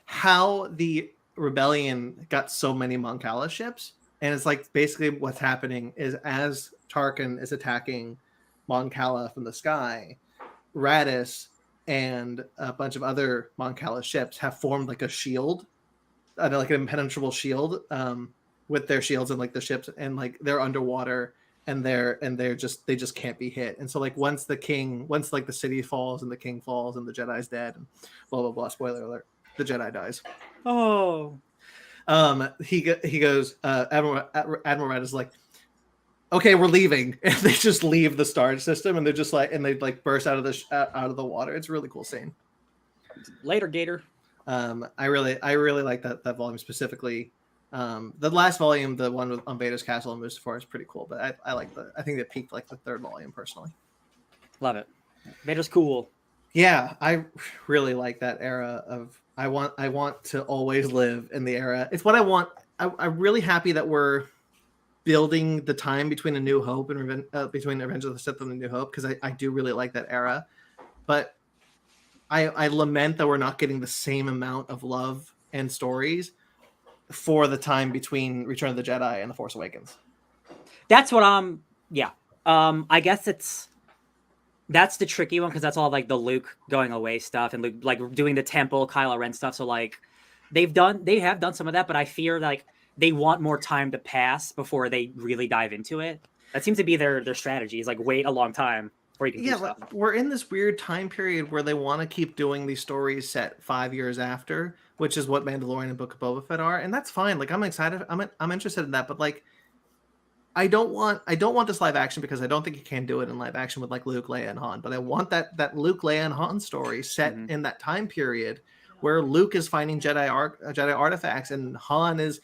the rebellion got so many Mon Cala ships. And it's like basically what's happening is as Tarkin is attacking Mon Cala from the sky, Raddus and a bunch of other Mon Cala ships have formed like a shield, like an impenetrable shield, with their shields and like the ships, and like they're underwater and they just can't be hit. And so like once like the city falls and the king falls and the Jedi's dead and blah blah blah, spoiler alert, the Jedi dies. Oh. He goes, Admiral Raddus is like, okay, we're leaving, and they just leave the star system, and they're just like, and they like burst out of the water. It's a really cool scene. Later, Gator. I really like that volume specifically. The last volume, the one on Vader's castle and Mustafar, is pretty cool, but I think it peaked like the third volume personally. Love it. Vader's cool. Yeah, I really like that era of. I want to always live in the era. It's what I want. I'm really happy that we're building the time between A New Hope and between Revenge of the Sith and A New Hope, because I do really like that era, but I lament that we're not getting the same amount of love and stories for the time between Return of the Jedi and The Force Awakens. That's what I'm. Yeah, I guess that's the tricky one because that's all like the Luke going away stuff and Luke like doing the temple Kylo Ren stuff. So like they have done some of that, but I fear like they want more time to pass before they really dive into it. That seems to be their strategy is like wait a long time before you can do stuff. We're in this weird time period where they want to keep doing these stories set 5 years after, which is what Mandalorian and Book of Boba Fett are, and that's fine. Like I'm excited, I'm interested in that, but like I don't want this live action because I don't think you can do it in live action with like Luke, Leia, and Han. But I want that Luke, Leia, and Han story set in that time period where Luke is finding Jedi artifacts and Han is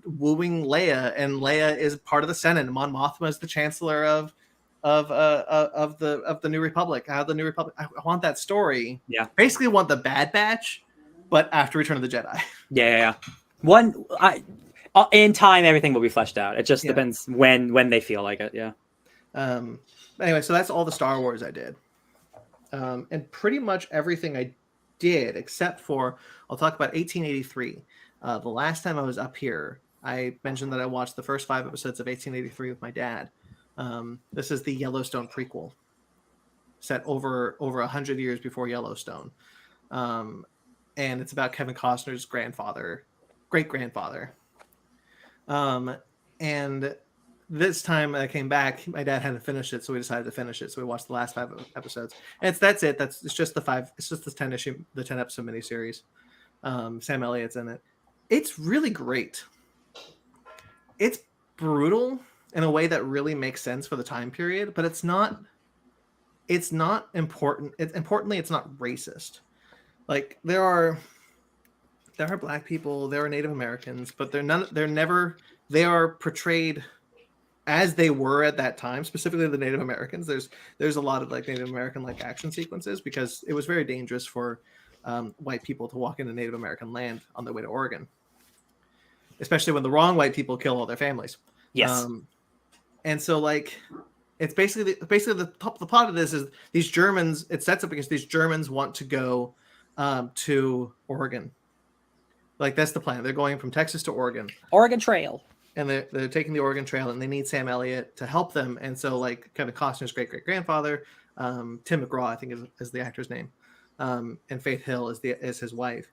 wooing Leia, and Leia is part of the Senate. And Mon Mothma is the Chancellor of the New Republic. The New Republic. I want that story. Yeah. Basically, want the Bad Batch, but after Return of the Jedi. Yeah. In time, everything will be fleshed out. It just depends when they feel like it. Yeah. Anyway, so that's all the Star Wars I did, and pretty much everything I did except for I'll talk about 1883. The last time I was up here, I mentioned that I watched the first 5 episodes of 1883 with my dad. This is the Yellowstone prequel, set over 100 years before Yellowstone, and it's about Kevin Costner's great grandfather. And this time I came back, my dad hadn't finished it, so we decided to finish it. So we watched the last 5 episodes. And that's it. It's just the 10 episode miniseries. Sam Elliott's in it. It's really great. It's brutal in a way that really makes sense for the time period, but it's not important. Importantly, it's not racist. Like there are Black people, there are Native Americans, but they are portrayed as they were at that time, specifically the Native Americans. There's a lot of like Native American like action sequences because it was very dangerous for white people to walk into Native American land on their way to Oregon, especially when the wrong white people kill all their families. Yes. And so like it's basically the plot of this is these Germans. It sets up because these Germans want to go to Oregon. Like that's the plan. They're going from Texas to Oregon. Oregon Trail. And they're taking the Oregon Trail, and they need Sam Elliott to help them. And so, like, Kevin Costner's great-great-grandfather, Tim McGraw, I think is the actor's name, and Faith Hill is his wife.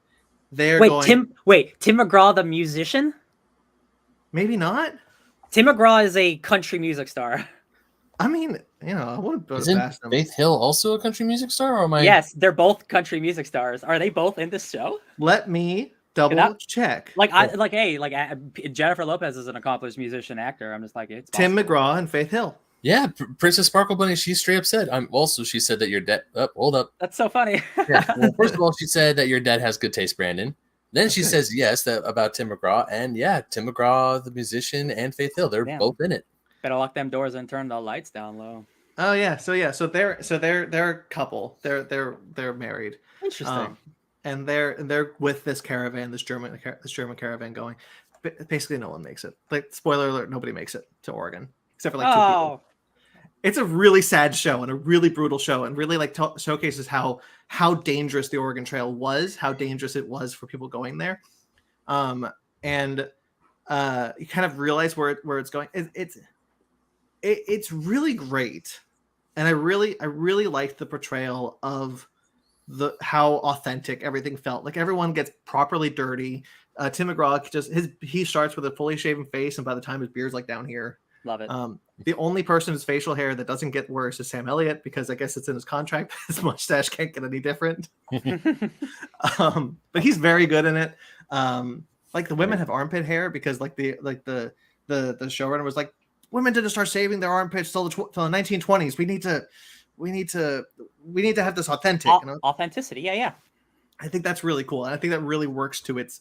Tim McGraw, the musician? Maybe not. Tim McGraw is a country music star. I mean, I wouldn't put Isn't it past them. Faith Hill also a country music star? Or am I? Yes, they're both country music stars. Are they both in this show? Let me double check. Jennifer Lopez is an accomplished musician actor. I'm just like, it's Tim McGraw and Faith Hill. Yeah, Princess Sparkle Bunny. She straight up said. She said that your dad. Hold up. That's so funny. Yeah. Well, first of all, she said that your dad has good taste, Brandon. Then she says yes about Tim McGraw, and Tim McGraw, the musician, and Faith Hill. They're both in it. Better lock them doors and turn the lights down low. Oh yeah, so they're a couple. They're married. Interesting. And they're with this caravan, this German caravan going. Basically, no one makes it. Like spoiler alert, nobody makes it to Oregon except for like 2 people. It's a really sad show and a really brutal show, and really like showcases how dangerous the Oregon Trail was, how dangerous it was for people going there, and you kind of realize where it's going. It's really great, and I really liked the portrayal of how authentic everything felt. Like everyone gets properly dirty. Tim McGraw he starts with a fully shaven face, and by the time his beard's like down here. Love it. The only person whose facial hair that doesn't get worse is Sam Elliott, because I guess it's in his contract. His mustache can't get any different. But he's very good in it. Like the women have armpit hair because like the showrunner was like, women didn't start shaving their armpits till the 1920s. We need to have this authentic authenticity. Yeah. I think that's really cool, and I think that really works to its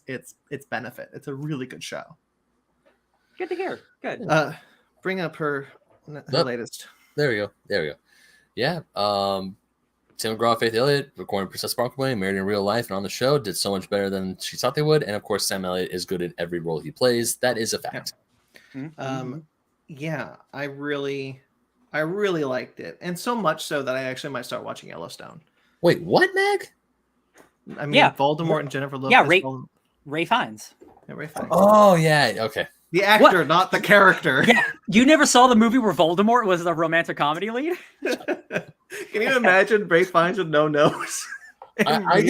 benefit. It's a really good show. Good to hear. Good. Bring up her latest. There we go. Yeah. Tim McGraw, Faith Elliott, recording Princess Sparkle Bunny, married in real life and on the show, did so much better than she thought they would. And of course, Sam Elliott is good at every role he plays. That is a fact. Yeah. I really liked it, and so much so that I actually might start watching Yellowstone. Wait, what, Meg? I mean, Voldemort and Jennifer Lopez. Yeah, Ray Fiennes. Yeah, Ray Fiennes. Oh yeah. Okay. The actor, not the character. Yeah, you never saw the movie where Voldemort was the romantic comedy lead? Can you imagine Ray Fiennes with no nose? I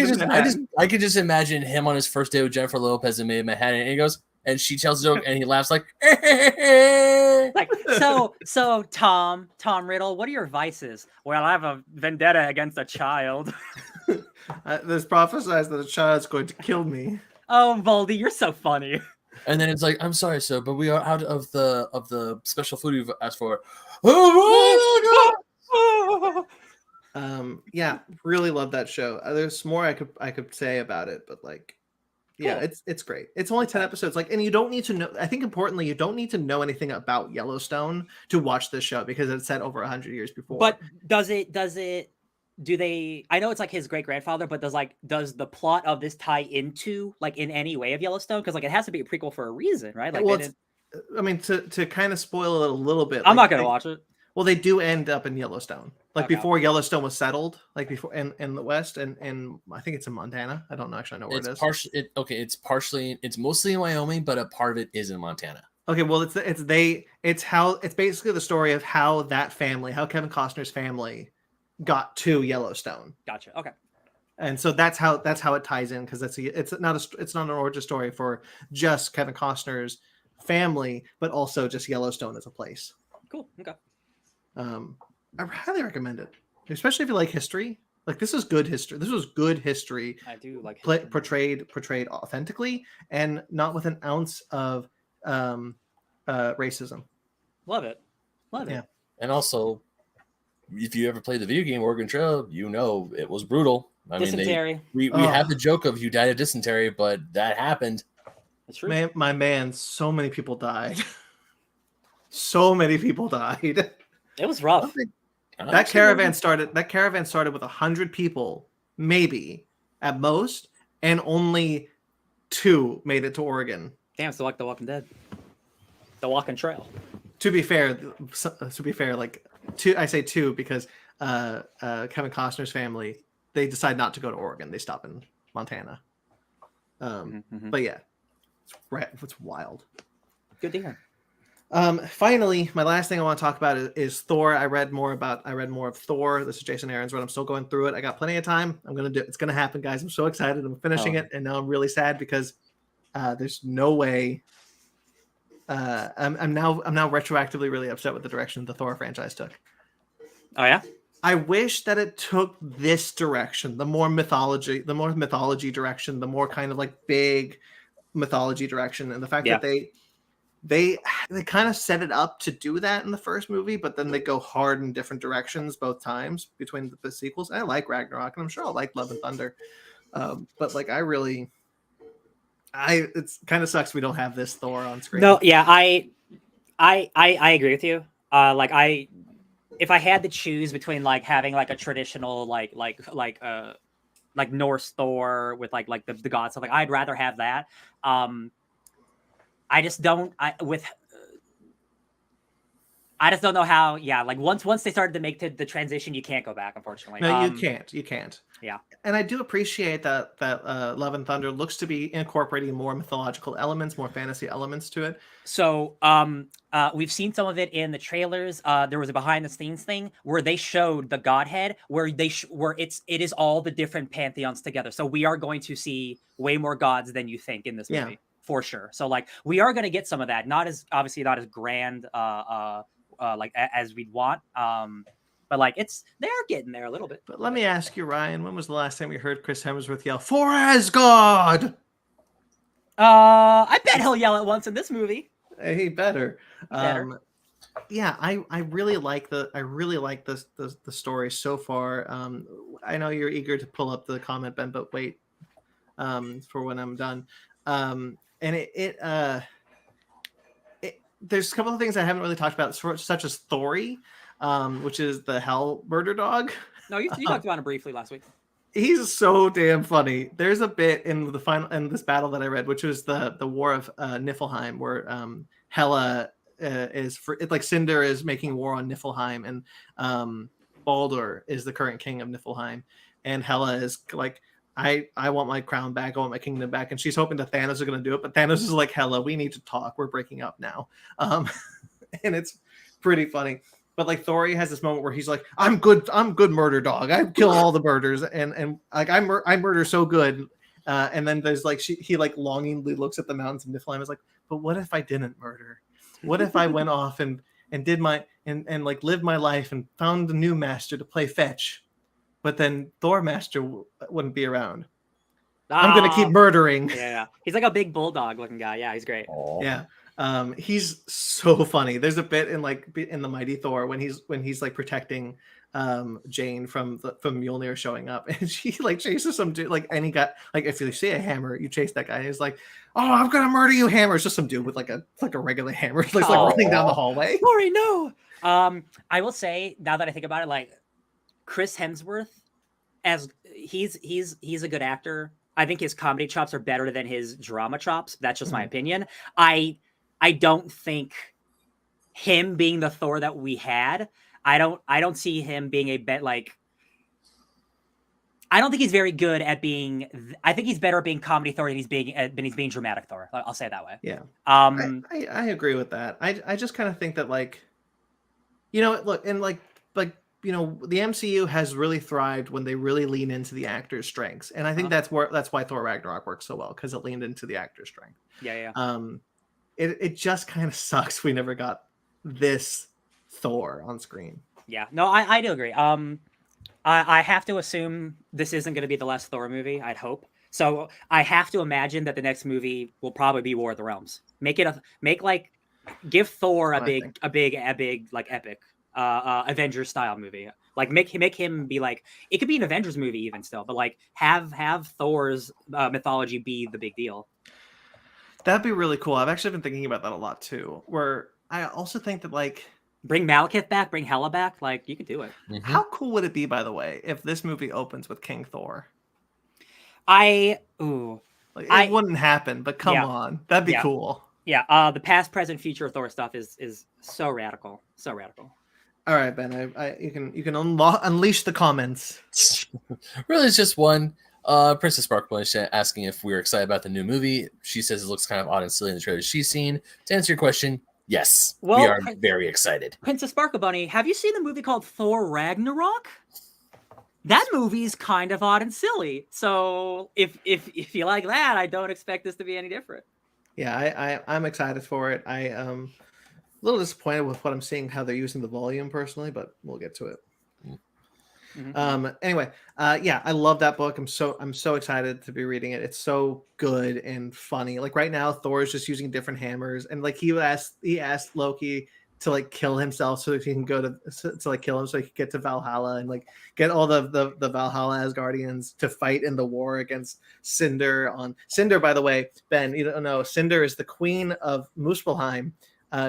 could just imagine him on his first day with Jennifer Lopez in Manhattan, and he goes, and she tells a joke, and he laughs like, like so Tom Riddle, what are your vices? Well, I have a vendetta against a child. There's prophesied that a child's going to kill me. Oh, Voldy, you're so funny. And then it's like, I'm sorry, sir, but we are out of the special food you've asked for. Yeah, really love that show. There's more I could say about it, but like, yeah, Cool. it's great. It's only 10 episodes, like, and you don't need to know. I think importantly, you don't need to know anything about Yellowstone to watch this show because it's set over 100 years before. But do they? I know it's like his great grandfather, but does the plot of this tie into like in any way of Yellowstone? Because like it has to be a prequel for a reason, right? Like, well, I mean, to kind of spoil it a little bit. I'm not gonna watch it. Well, they do end up in Yellowstone, like Okay. before Yellowstone was settled, like before in the West, and I think it's in Montana. I don't know actually know where it is. It's mostly in Wyoming, but a part of it is in Montana. Okay, well, it's basically the story of how Kevin Costner's family got to Yellowstone. Gotcha. Okay. And so that's how it ties in, because it's not an origin story for just Kevin Costner's family, but also just Yellowstone as a place. Cool. Okay. I highly recommend it, especially if you like history. Like, this is good history. This was good history. I do like portrayed authentically and not with an ounce of racism. Love it. Yeah. And also, if you ever played the video game Oregon Trail, you know it was brutal. Dysentery. We have the joke of you died of dysentery, but that happened. That's true. My man, so many people died. So many people died. It was rough. That caravan started with 100 people, maybe at most, and only 2 made it to Oregon. Damn, so like The Walking Dead, The Walking Trail. To be fair, like 2. I say 2 because Kevin Costner's family, they decide not to go to Oregon. They stop in Montana. But yeah, it's wild. Good to hear. Finally, my last thing I want to talk about is Thor. I read more of Thor. This is Jason Aaron's run. I'm still going through it. I got plenty of time. It's gonna happen, guys. I'm so excited. I'm finishing it, and now I'm really sad because there's no way. I'm now retroactively really upset with the direction the Thor franchise took. Oh yeah. I wish that it took this direction, the more mythology direction, the more kind of like big mythology direction, and the fact that they kind of set it up to do that in the first movie, but then they go hard in different directions both times between the sequels. I like Ragnarok, and I'm sure I'll like Love and Thunder, but like it kind of sucks we don't have this Thor on screen. No, yeah, I agree with you. If I had to choose between like having like a traditional like Norse Thor with like the gods stuff, like I'd rather have that. I just don't know how. Yeah, like once they started to make the transition, you can't go back, unfortunately. No, you can't. Yeah, and I do appreciate that Love and Thunder looks to be incorporating more mythological elements, more fantasy elements to it. So we've seen some of it in the trailers. There was a behind the scenes thing where they showed the Godhead, where it is all the different pantheons together. So we are going to see way more gods than you think in this movie. Yeah. For sure. So like we are going to get some of that, not as grand like as we'd want, but like they are getting there a little bit. But let me ask you, Ryan, when was the last time we heard Chris Hemsworth yell "For Asgard"? I bet he'll yell it once in this movie. He better. Yeah, I really like the story so far. I know you're eager to pull up the comment, Ben, but wait for when I'm done. And there's a couple of things I haven't really talked about, such as Thori, which is the Hell murder dog. No, you talked about him briefly last week. He's so damn funny. There's a bit in this battle that I read, which was the War of Niflheim, where Hela Cinder is making war on Niflheim, and Baldur is the current king of Niflheim, and Hela is like I want my crown back. I want my kingdom back. And she's hoping that Thanos is going to do it. But Thanos is like, hello, we need to talk. We're breaking up now. And it's pretty funny. But like Thor has this moment where he's like, I'm good murder dog. I kill all the murders. And like I murder so good. And then there's like, he like longingly looks at the mountains of Niflheim. Is like, but what if I didn't murder? What if I went off and did my and like lived my life and found a new master to play fetch, but then Thor master wouldn't be around. I'm gonna keep murdering. Yeah, he's like a big bulldog looking guy. Yeah, he's great. Aww. Yeah, he's so funny. There's a bit in the Mighty Thor when he's like protecting Jane from Mjolnir showing up, and she like chases some dude, like, and he got like, if you see a hammer, you chase that guy. And he's like, oh, I'm gonna murder you, hammer. It's just some dude with like a regular hammer, like running down the hallway. Sorry, no. I will say, now that I think about it, like Chris Hemsworth, as he's a good actor. I think his comedy chops are better than his drama chops. That's just my opinion. I don't think him being the Thor that we had. I don't see him being a bet like. I don't think he's very good at being. I think he's better at being comedy Thor than he's being dramatic Thor. I'll say it that way. Yeah. I agree with that. I just kind of think that, like, you know, look, and like you know, the MCU has really thrived when they really lean into the actor's strengths, and I think that's why Thor Ragnarok works so well, because it leaned into the actor's strength. Yeah. It just kind of sucks we never got this Thor on screen. Yeah. No, I do agree. I have to assume this isn't going to be the last Thor movie. I'd hope. So I have to imagine that the next movie will probably be War of the Realms. Give Thor a big like epic Avengers style movie. Like make him be like, it could be an Avengers movie even still, but like have Thor's mythology be the big deal. That'd be really cool. I've actually been thinking about that a lot too. Where I also think that, like, bring Malekith back, bring Hela back. Like, you could do it. Mm-hmm. How cool would it be, by the way, if this movie opens with King Thor? It wouldn't happen, but come on, that'd be cool. Yeah. The past, present, future Thor stuff is so radical, so radical. All right, Ben. You can unleash the comments. Really, it's just one. Princess Sparkle asking if we're excited about the new movie. She says it looks kind of odd and silly in the trailers she's seen. To answer your question, yes, we are very excited. Princess Sparkle Bunny, have you seen the movie called Thor Ragnarok? That movie's kind of odd and silly. So if you like that, I don't expect this to be any different. Yeah, I'm excited for it. I'm a little disappointed with what I'm seeing, how they're using the volume personally, but we'll get to it. Mm-hmm. Anyway, I love that book. I'm so excited to be reading it. It's so good and funny. Like right now, Thor is just using different hammers, and like he asked Loki to like kill himself so that he can go to like kill him so he can get to Valhalla and like get all the Valhalla Asgardians to fight in the war against Cinder. Cinder, by the way, Ben, you don't know, Cinder is the queen of Muspelheim.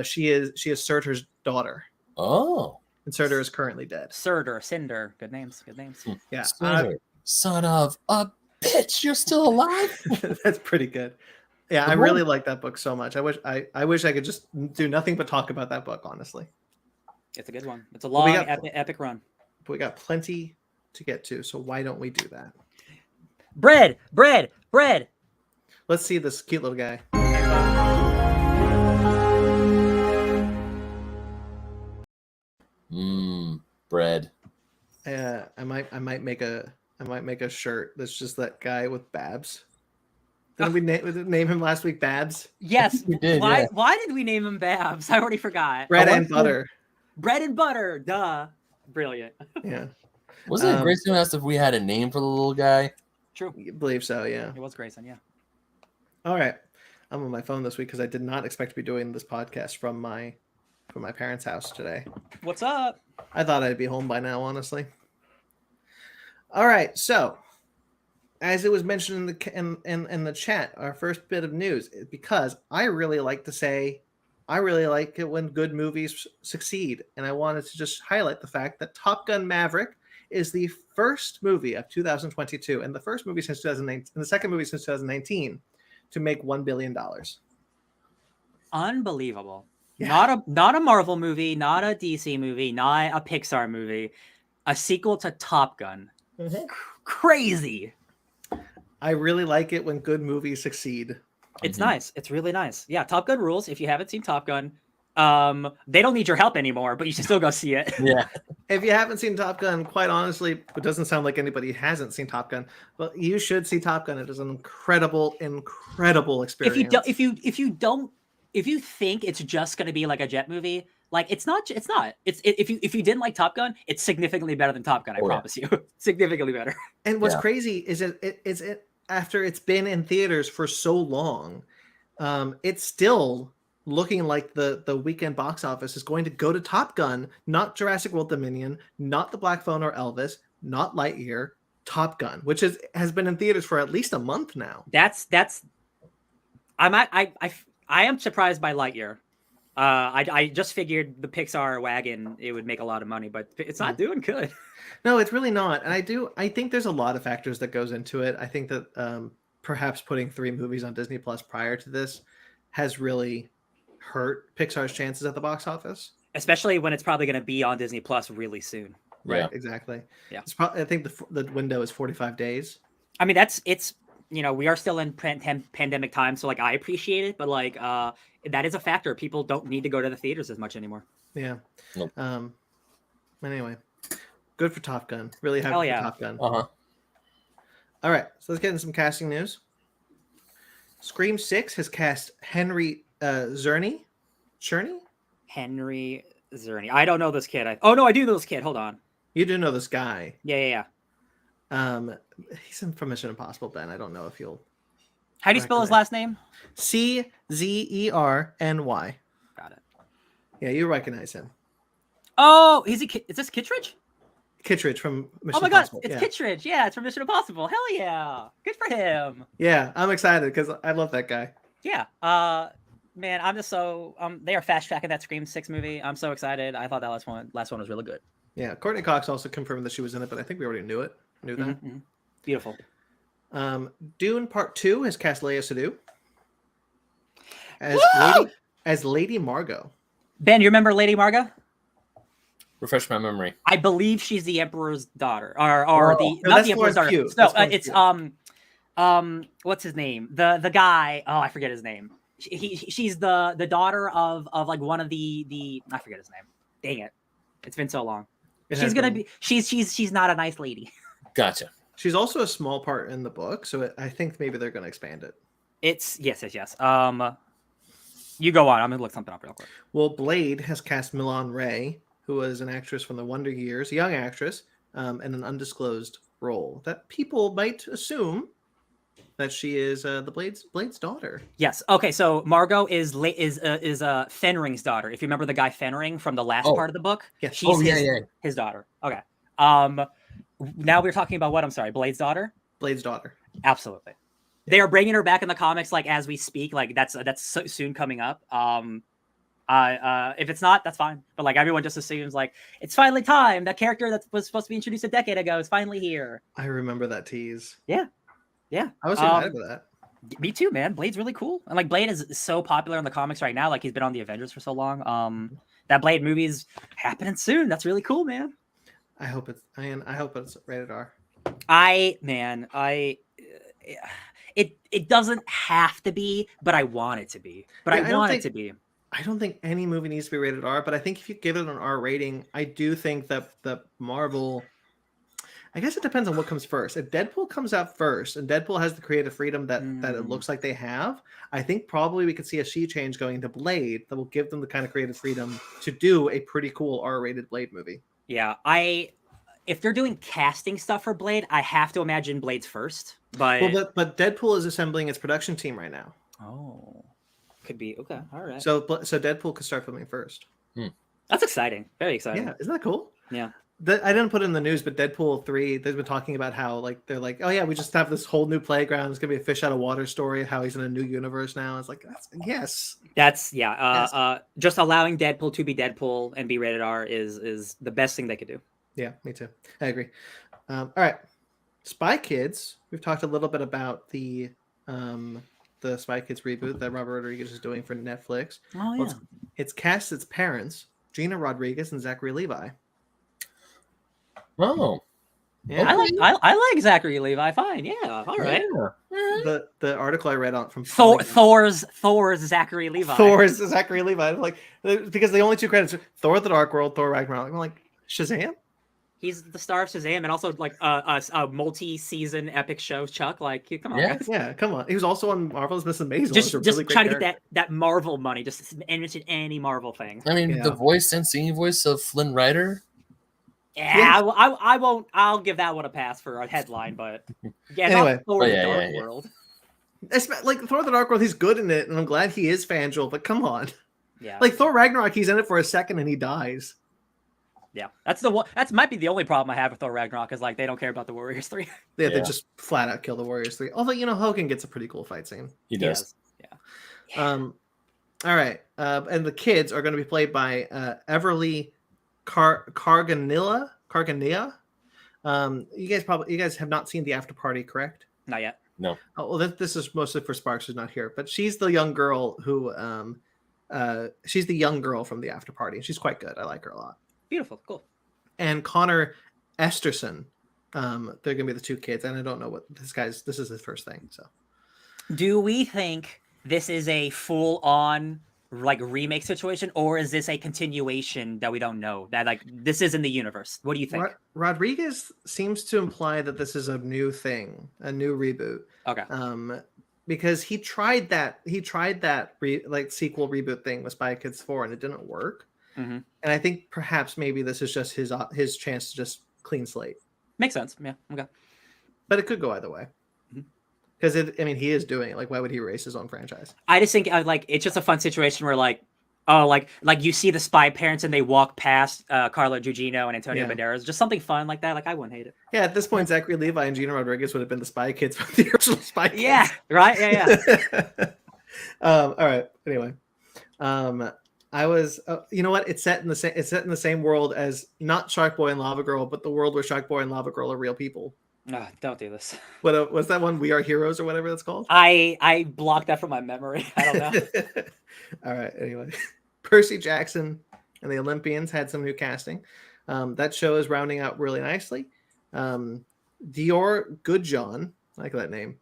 She is Surtur's daughter. Oh. And Surtur is currently dead. Cinder. Good names. Yeah. Surtur, son of a bitch, you're still alive? That's pretty good. Yeah, I really like that book so much. I wish I could just do nothing but talk about that book, honestly. It's a good one. It's a long, epic run. But we got plenty to get to, so why don't we do that? Bread! Let's see this cute little guy. Bread. I might make a shirt that's just that guy with Babs. Didn't we name him last week Babs? Yes. We did. Why did we name him Babs? I already forgot. Bread and butter. Bread and butter. Duh. Brilliant. Yeah. Wasn't it Grayson asked if we had a name for the little guy? True. I believe so. Yeah. It was Grayson. Yeah. All right. I'm on my phone this week because I did not expect to be doing this podcast from my parents' house today. What's up? I thought I'd be home by now, honestly. All right, so as it was mentioned in the chat, our first bit of news, because I really like to say, I really like it when good movies succeed, and I wanted to just highlight the fact that Top Gun: Maverick is the first movie of 2022 and the first movie since 2019, and the second movie since 2019 to make $1 billion. Unbelievable. Yeah. Not a Marvel movie, not a DC movie, not a Pixar movie, a sequel to Top Gun. Mm-hmm. Crazy. I really like it when good movies succeed. It's nice. It's really nice. Yeah, Top Gun rules. If you haven't seen Top Gun, they don't need your help anymore, but you should still go see it. Yeah. If you haven't seen Top Gun, quite honestly, it doesn't sound like anybody hasn't seen Top Gun, but you should see Top Gun. It is an incredible, incredible experience. If you think it's just going to be like a jet movie, like it's not. If you didn't like Top Gun, it's significantly better than Top Gun. I promise you, significantly better. And what's crazy is it after it's been in theaters for so long, it's still looking like the weekend box office is going to go to Top Gun, not Jurassic World Dominion, not The Black Phone or Elvis, not Lightyear, Top Gun, which has been in theaters for at least a month now. I am surprised by Lightyear. I just figured the Pixar wagon, it would make a lot of money, but it's not doing good. No, it's really not. And I think there's a lot of factors that goes into it. I think that perhaps putting 3 movies on Disney Plus prior to this has really hurt Pixar's chances at the box office. Especially when it's probably going to be on Disney Plus really soon. Right, exactly. Yeah. I think the window is 45 days. I mean, it's we are still in pandemic time, so like I appreciate it, but like that is a factor. People don't need to go to the theaters as much anymore. Yeah. Nope. Anyway, good for Top Gun. Really happy for Top Gun. Uh-huh. All right, so let's get into some casting news. Scream 6 has cast Henry Czerny. Henry Czerny. I don't know this kid. Oh no, I do know this kid. Hold on. You do know this guy. Yeah. He's in from Mission Impossible, Ben. I don't know if you'll. How do you spell his last name? Czerny. Got it. Yeah, you recognize him. Oh, is this Kittredge? Kittredge from Mission Impossible. Oh my God, it's Kittredge. Yeah, it's from Mission Impossible. Hell yeah. Good for him. Yeah, I'm excited because I love that guy. Yeah. Man, I'm just so they are fast tracking that Scream 6 movie. I'm so excited. I thought that last one was really good. Yeah, Courtney Cox also confirmed that she was in it, but I think we already knew that. Mm-hmm. Beautiful. Dune Part 2 has cast Léa Seydoux as Lady Margot. Ben, you remember Lady Margot? Refresh my memory. I believe she's the Emperor's daughter, not the Emperor's daughter. Pugh. No, it's what's his name? The guy. Oh, I forget his name. She's the daughter of like one of the I forget his name. Dang it, it's been so long. She's not a nice lady. Gotcha. She's also a small part in the book, so I think maybe they're going to expand it. It's yes. You go on. I'm gonna look something up real quick. Well, Blade has cast Milan Ray, who was an actress from the Wonder Years, a young actress, in an undisclosed role that people might assume that she is the Blade's daughter. Yes. Okay. So Margot is Fenring's daughter. If you remember the guy Fenring from the last part of the book, she's his daughter. Okay. Now we're talking about what? I'm sorry, Blade's daughter. Blade's daughter. Absolutely. They are bringing her back in the comics, like as we speak. Like that's so soon coming up. If it's not, that's fine. But like everyone just assumes like it's finally time. That character that was supposed to be introduced a decade ago is finally here. I remember that tease. Yeah. I was excited for that. Me too, man. Blade's really cool, and like Blade is so popular in the comics right now. Like he's been on the Avengers for so long. That Blade movie's happening soon. That's really cool, man. I hope it's rated R. It doesn't have to be, but I want it to be. But I want it to be. I don't think any movie needs to be rated R, but I think if you give it an R rating, I do think that Marvel. I guess it depends on what comes first. If Deadpool comes out first, and Deadpool has the creative freedom that it looks like they have, I think probably we could see a sea change going to Blade that will give them the kind of creative freedom to do a pretty cool R-rated Blade movie. Yeah, if they're doing casting stuff for Blade, I have to imagine Blade's first. But Deadpool is assembling its production team right now. Oh, could be okay. All right. So Deadpool could start filming first. That's exciting. Very exciting. Yeah, isn't that cool? Yeah. I didn't put it in the news, but Deadpool 3, they've been talking about how like they're like, oh yeah, we just have this whole new playground. It's gonna be a fish out of water story. How he's in a new universe now. It's like yes. Just allowing Deadpool to be Deadpool and be rated R is the best thing they could do. Yeah, me too. I agree. All right, Spy Kids. We've talked a little bit about the Spy Kids reboot that Robert Rodriguez is doing for Netflix. Oh yeah. It's cast its parents, Gina Rodriguez and Zachary Levi. Oh, Yeah. I like Zachary Levi. Fine, yeah, all right. Yeah. The article I read on from Thor's Zachary Levi. Thor's Zachary Levi, like because the only two credits are Thor: The Dark World, Thor: Ragnarok. I'm like Shazam. He's the star of Shazam, and also like a multi-season epic show. Chuck, like, come on, guys. Yeah, come on. He was also on Marvelous Miss Amazing. Just really trying to get that Marvel money. Just mention any Marvel thing. I mean, the voice and singing voice of Flynn Rider. Yeah, I won't. I'll give that one a pass for a headline, but yeah, anyway, not Thor: The Dark World. It's like Thor: The Dark World. He's good in it, and I'm glad he is FanJoel. But come on, yeah, like Thor Ragnarok, he's in it for a second and he dies. Yeah, that's the one. That might be the only problem I have with Thor Ragnarok is like they don't care about the Warriors 3. Yeah, they just flat out kill the Warriors 3. Although Hogan gets a pretty cool fight scene. He does. Yeah. All right, and the kids are going to be played by Everly Carganilla. You guys have not seen the after party, correct? Not yet. No. Oh, well, this is mostly for Sparks, who's not here. But she's the young girl who, she's the young girl from the after party. She's quite good. I like her a lot. Beautiful, cool. And Connor Esterson, they're gonna be the two kids, and I don't know what this is his first thing. So, do we think this is a full-on like remake situation, or is this a continuation that we don't know? That like this is in the universe. What do you think? Rodriguez seems to imply that this is a new thing, a new reboot. Okay. Because he tried that sequel reboot thing with Spy Kids 4, and it didn't work. Mm-hmm. And I think perhaps maybe this is just his chance to just clean slate. Makes sense. Yeah. Okay. But it could go either way. Because he is doing it. Like, why would he erase his own franchise? I just think like it's just a fun situation where like you see the Spy parents and they walk past Carla Gugino and Antonio Banderas, just something fun like that. Like I wouldn't hate it. Yeah, at this point, Zachary Levi and Gina Rodriguez would have been the Spy Kids from the original Spy Kids. Yeah. Right. Yeah. All right. Anyway, I was, you know what? It's set in the same world as not Shark Boy and Lava Girl, but the world where Shark Boy and Lava Girl are real people. No, don't do this. What was that one? We Are Heroes or whatever that's called. I blocked that from my memory. I don't know. All right. Anyway, Percy Jackson and the Olympians had some new casting. That show is rounding out really nicely. Dior Goodjohn, I like that name,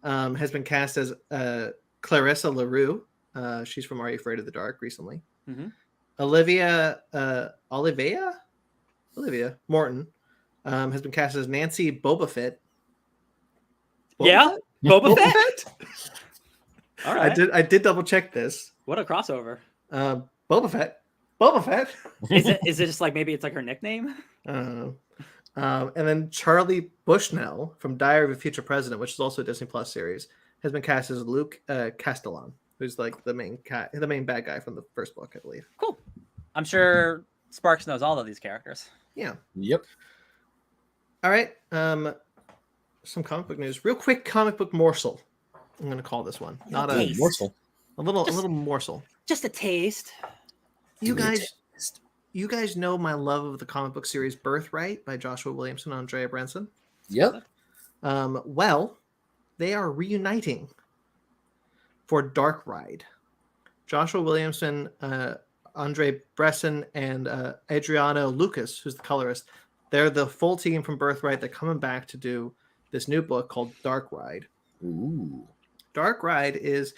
has been cast as Clarissa LaRue. She's from Are You Afraid of the Dark recently. Mm-hmm. Olivia Morton has been cast as Nancy Boba Fett. Boba Fett. All right. I did double check this. What a crossover. Boba Fett. Is it just like maybe it's like her nickname? I don't know. And then Charlie Bushnell from Diary of a Future President, which is also a Disney Plus series, has been cast as Luke Castellan, who's like the main bad guy from the first book, I believe. Cool. I'm sure Sparks knows all of these characters. Yeah. Yep. All right. Some comic book news. Real quick comic book morsel. I'm going to call this one. Not a morsel. A little morsel. Just a taste. You guys know my love of the comic book series Birthright by Joshua Williamson and Andrea Branson. Yep. Well, they are reuniting for Dark Ride. Joshua Williamson, Andre Bresson, and Adriano Lucas, who's the colorist, they're the full team from Birthright. They're coming back to do this new book called Dark Ride. Ooh. Dark Ride is,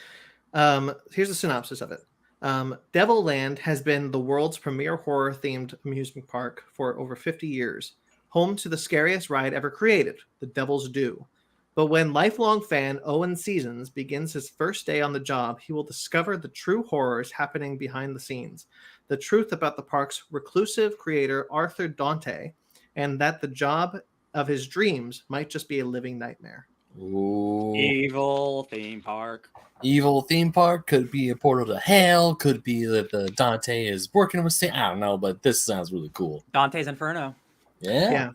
here's a synopsis of it. Devil Land has been the world's premier horror-themed amusement park for over 50 years, home to the scariest ride ever created, the Devil's Due. But when lifelong fan Owen Seasons begins his first day on the job, he will discover the true horrors happening behind the scenes, the truth about the park's reclusive creator Arthur Dante, and that the job of his dreams might just be a living nightmare. Ooh. Evil theme park. Evil theme park could be a portal to hell. Could be that the Dante is working with Satan. I don't know, but this sounds really cool. Dante's Inferno. Yeah.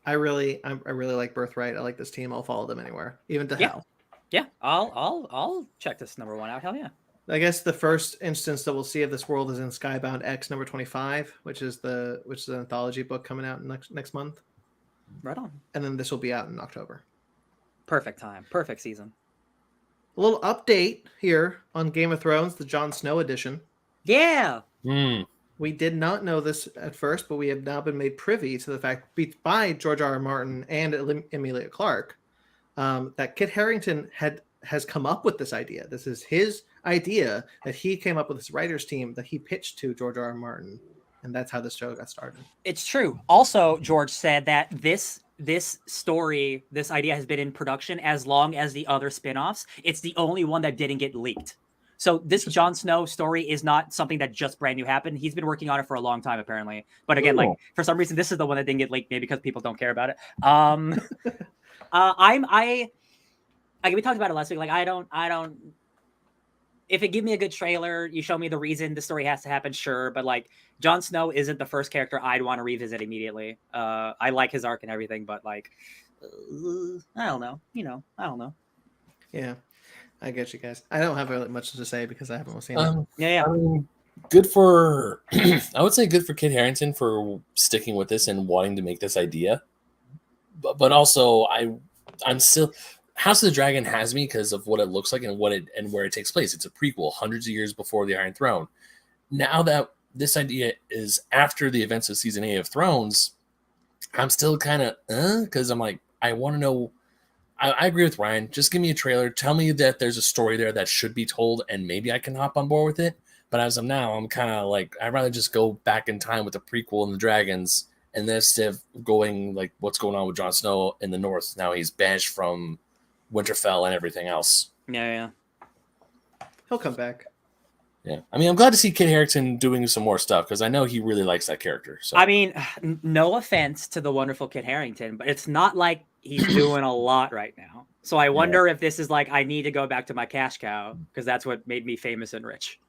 I really like Birthright. I like this team. I'll follow them anywhere, even to hell. Yeah, I'll check this number one out. Hell yeah. I guess the first instance that we'll see of this world is in Skybound X number 25, which is an anthology book coming out next month. Right on. And then this will be out in October. Perfect time. Perfect season. A little update here on Game of Thrones, the Jon Snow edition. Yeah. We're we did not know this at first, but we have now been made privy to the fact by George R. R. Martin and Emilia Clarke that Kit Harington has come up with this idea. This is his idea that he came up with this writers team that he pitched to George R. R. Martin, and that's how this show got started. It's true. Also, George said that this story, this idea has been in production as long as the other spin-offs. It's the only one that didn't get leaked. So this Jon Snow story is not something that just brand new happened. He's been working on it for a long time, apparently. But again, like for some reason, this is the one that didn't get leaked, maybe because people don't care about it. We talked about it last week. Like I don't. If it give me a good trailer, you show me the reason the story has to happen, sure. But like Jon Snow isn't the first character I'd want to revisit immediately. I like his arc and everything, but like, I don't know. I don't know. Yeah. I get you guys. I don't have really much to say because I haven't seen it. Yeah. I mean, good for I would say good for Kit Harington for sticking with this and wanting to make this idea. But also I'm still House of the Dragon has me because of what it looks like and where it takes place. It's a prequel, hundreds of years before the Iron Throne. Now that this idea is after the events of season 8 of Thrones, I'm still kind of because I'm like, I want to know. I agree with Ryan. Just give me a trailer. Tell me that there's a story there that should be told, and maybe I can hop on board with it. But as of now, I'm kind of like, I'd rather just go back in time with the prequel and the dragons, and then instead of going like what's going on with Jon Snow in the North. Now he's banished from Winterfell and everything else. Yeah. He'll come back. Yeah. I mean, I'm glad to see Kit Harington doing some more stuff because I know he really likes that character. So I mean, no offense to the wonderful Kit Harington, but it's not like he's doing a lot right now. So I wonder if this is like, I need to go back to my cash cow because that's what made me famous and rich.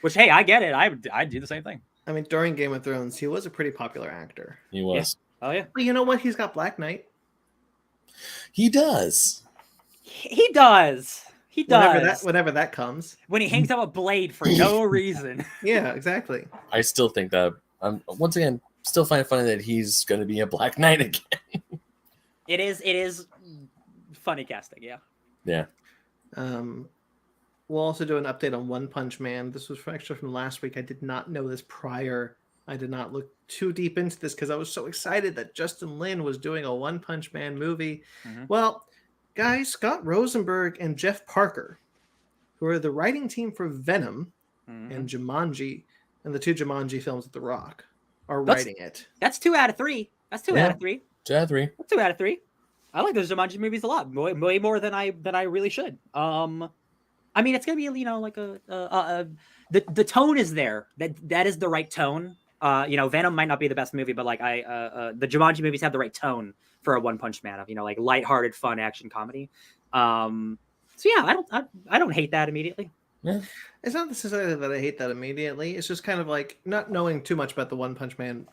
Which, hey, I get it. I'd do the same thing. I mean, during Game of Thrones, he was a pretty popular actor. He was. Yeah. Oh, yeah. But you know what? He's got Black Knight. He does. He does. He does. Whenever that comes. When he hangs up a blade for no reason. Yeah, exactly. I still think that, once again, still find it funny that he's going to be a Black Knight again. It is funny casting, yeah. Yeah. We'll also do an update on One Punch Man. This was actually from last week. I did not know this prior. I did not look too deep into this because I was so excited that Justin Lin was doing a One Punch Man movie. Mm-hmm. Well, guys, Scott Rosenberg and Jeff Parker, who are the writing team for Venom and Jumanji, and the 2 Jumanji films with The Rock, are writing it. That's 2 out of 3. That's 2 out of 3. 2 out of 3. That's 2 out of 3. I like those Jumanji movies a lot, way more than I really should. I mean, it's gonna be like the tone is there. That is the right tone. Venom might not be the best movie, but like the Jumanji movies have the right tone for a One Punch Man of like lighthearted, fun action comedy. So yeah, I don't hate that immediately. Yeah. It's not necessarily that I hate that immediately. It's just kind of like not knowing too much about the One Punch Man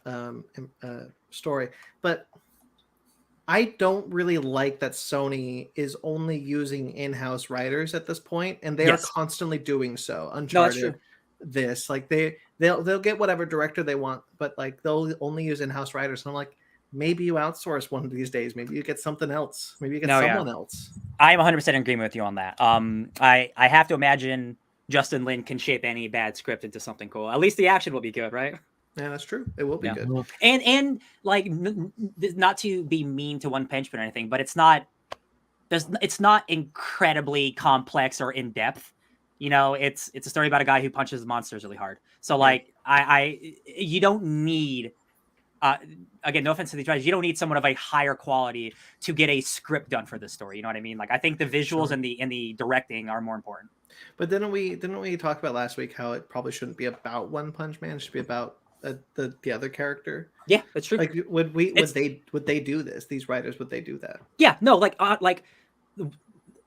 story, but I don't really like that Sony is only using in-house writers at this point, and they are constantly doing so. Uncharted, this like they'll get whatever director they want, but like they'll only use in-house writers. And I'm like, maybe you outsource one of these days. Maybe you get something else. Maybe you get someone else. I'm 100% in agreement with you on that. I have to imagine Justin Lin can shape any bad script into something cool. At least the action will be good, right? Yeah, that's true. It will be good. And like, not to be mean to One Punch Man or anything, but it's not incredibly complex or in depth. It's a story about a guy who punches monsters really hard. So like, you don't need. Again, no offense to these writers, you don't need someone of a higher quality to get a script done for this story. You know what I mean? Like, I think the visuals and the directing are more important. But didn't we talk about last week how it probably shouldn't be about One Punch Man? It should be about the other character. Yeah, that's true. Like, would they do this? These writers, would they do that? Yeah, no, like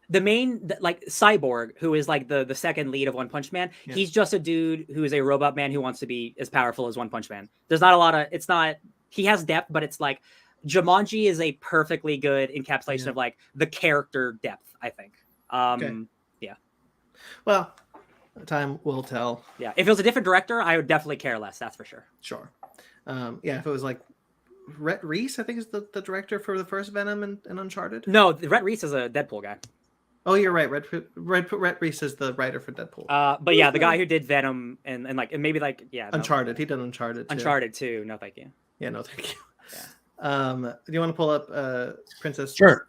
the main like Cyborg, who is like the second lead of One Punch Man. Yeah. He's just a dude who is a robot man who wants to be as powerful as One Punch Man. There's not a lot of. It's not. He has depth, but it's like Jumanji is a perfectly good encapsulation of like the character depth. I think. Yeah. Well. Time will tell. Yeah, if it was a different director, I would definitely care less. That's for sure. Sure. If it was like Rhett Reese, I think is the director for the first Venom and Uncharted. No, Rhett Reese is a Deadpool guy. Oh, you're right. Rhett Reese is the writer for Deadpool. But yeah, the guy who did Venom and maybe like Uncharted. He did Uncharted too. Uncharted too. No, thank you. Yeah, no, thank you. Yeah. Do you want to pull up Princess? Sure.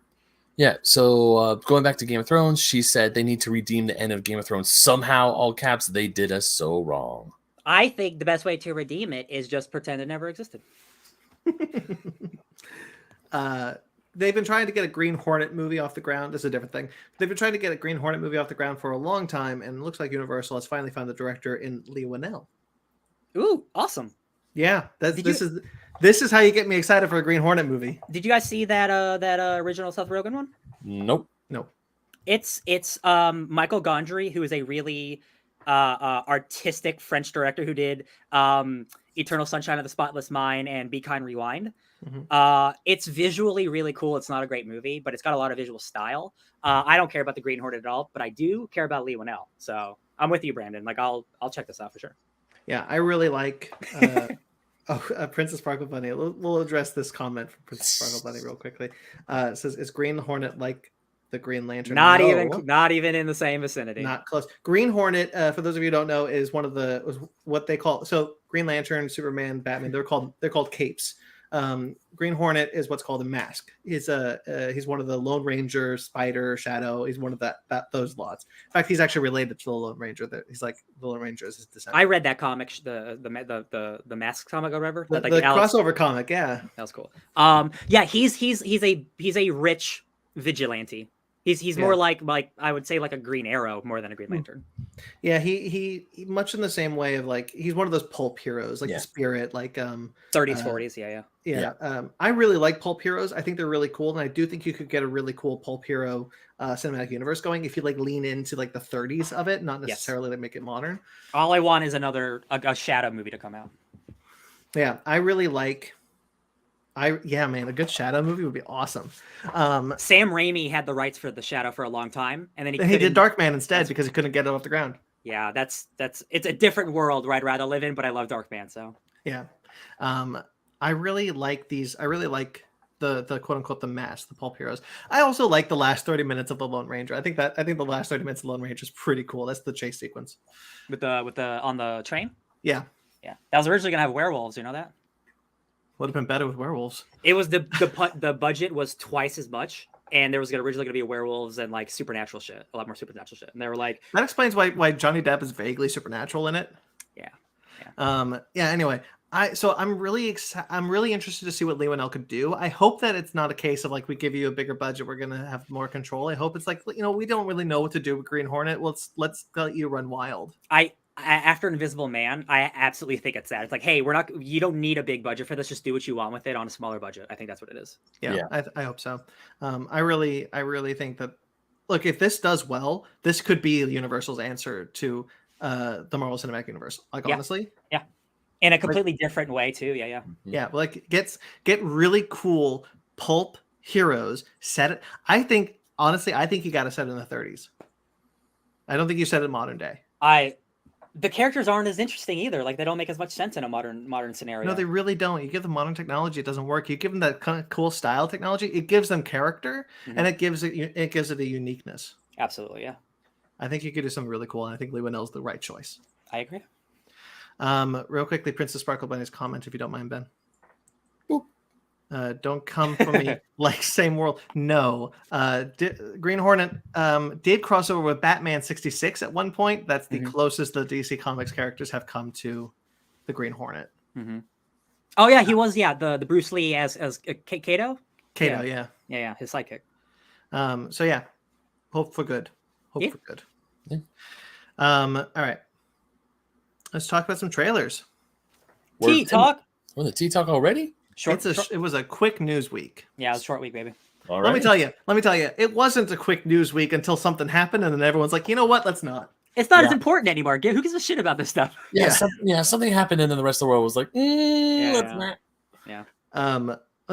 Yeah, so going back to Game of Thrones, she said they need to redeem the end of Game of Thrones somehow, all caps. They did us so wrong. I think the best way to redeem it is just pretend it never existed. They've been trying to get a Green Hornet movie off the ground. This is a different thing. They've been trying to get a Green Hornet movie off the ground for a long time, and it looks like Universal has finally found the director in Lee Winnell. Ooh, awesome. Yeah, this is how you get me excited for a Green Hornet movie. Did you guys see that original Seth Rogen one? Nope. It's Michael Gondry, who is a really artistic French director who did Eternal Sunshine of the Spotless Mind and Be Kind Rewind. Mm-hmm. It's visually really cool. It's not a great movie, but it's got a lot of visual style. I don't care about the Green Hornet at all, but I do care about Lee Winnell. So I'm with you, Brandon. Like I'll check this out for sure. Yeah, I really like Princess Sparkle Bunny. We'll address this comment from Princess Sparkle Bunny real quickly. It says, "Is Green Hornet like the Green Lantern?" Not even in the same vicinity. Not close. Green Hornet, for those of you who don't know, is what they call. So Green Lantern, Superman, Batman. They're called capes. Green Hornet is what's called a mask. He's one of the Lone Ranger, Spider, Shadow. He's one of those lots. In fact, he's actually related to the Lone Ranger. He's like the Lone Ranger is his descendant. I read that comic, the Mask comic or whatever. The crossover comic, yeah. That was cool. Yeah, he's a rich vigilante. He's more like I would say like a Green Arrow more than a Green Lantern. Yeah, he much in the same way of like he's one of those pulp heroes, like the Spirit, like 30s, 40s, yeah. I really like pulp heroes. I think they're really cool, and I do think you could get a really cool pulp hero cinematic universe going if you like lean into like the 30s of it, not necessarily like make it modern. All I want is a Shadow movie to come out. Yeah, I really like. A good Shadow movie would be awesome. Sam Raimi had the rights for the Shadow for a long time, and then he did Darkman instead because he couldn't get it off the ground. Yeah, it's a different world where I'd rather live in, but I love Darkman. So yeah, I really like these. I really like the quote unquote the mask, the pulp heroes. I also like the last 30 minutes of the Lone Ranger. I think the last 30 minutes of the Lone Ranger is pretty cool. That's the chase sequence with the on the train. Yeah. That was originally gonna have werewolves. You know that. Would have been better with werewolves. It was the budget was twice as much, and there was originally going to be werewolves and like supernatural shit, a lot more supernatural shit. And they were like, that explains why Johnny Depp is vaguely supernatural in it. Yeah. Anyway, I'm really interested to see what Lee Winnell could do. I hope that it's not a case of like we give you a bigger budget, we're gonna have more control. I hope it's like we don't really know what to do with Green Hornet. Let's let you run wild. After Invisible Man, I absolutely think it's that. It's like, hey, you don't need a big budget for this. Just do what you want with it on a smaller budget. I think that's what it is. Yeah. I hope so. I really think that, look, if this does well, this could be Universal's answer to the Marvel Cinematic Universe. Like, honestly. Yeah. In a completely different way too. Yeah. Yeah. Like get really cool pulp heroes, set it. I think you got to set it in the 30s. I don't think you set it in modern day. The characters aren't as interesting either. Like they don't make as much sense in a modern scenario. No, they really don't. You give them modern technology, it doesn't work. You give them that kind of cool style technology, it gives them character, and it gives it a uniqueness. Absolutely, yeah. I think you could do something really cool, and I think Lee Winnell's the right choice. I agree. Real quickly, Princess Sparkle Bunny's comment, if you don't mind, Ben. Don't come for me like same world. No. Green Hornet did cross over with Batman 66 at one point. That's the closest the DC Comics characters have come to the Green Hornet. Mm-hmm. Oh yeah, he was the Bruce Lee as Kato. Kato, yeah, his sidekick. So yeah, hope for good. For good. Yeah. All right. Let's talk about some trailers. Tea talk. We're in the tea talk already. It was a quick news week. Yeah, it was a short week, baby. All right. Let me tell you, it wasn't a quick news week until something happened, and then everyone's like, you know what? Let's not. It's not as important anymore. Who gives a shit about this stuff? Something happened, and then the rest of the world was like, let's not. Yeah.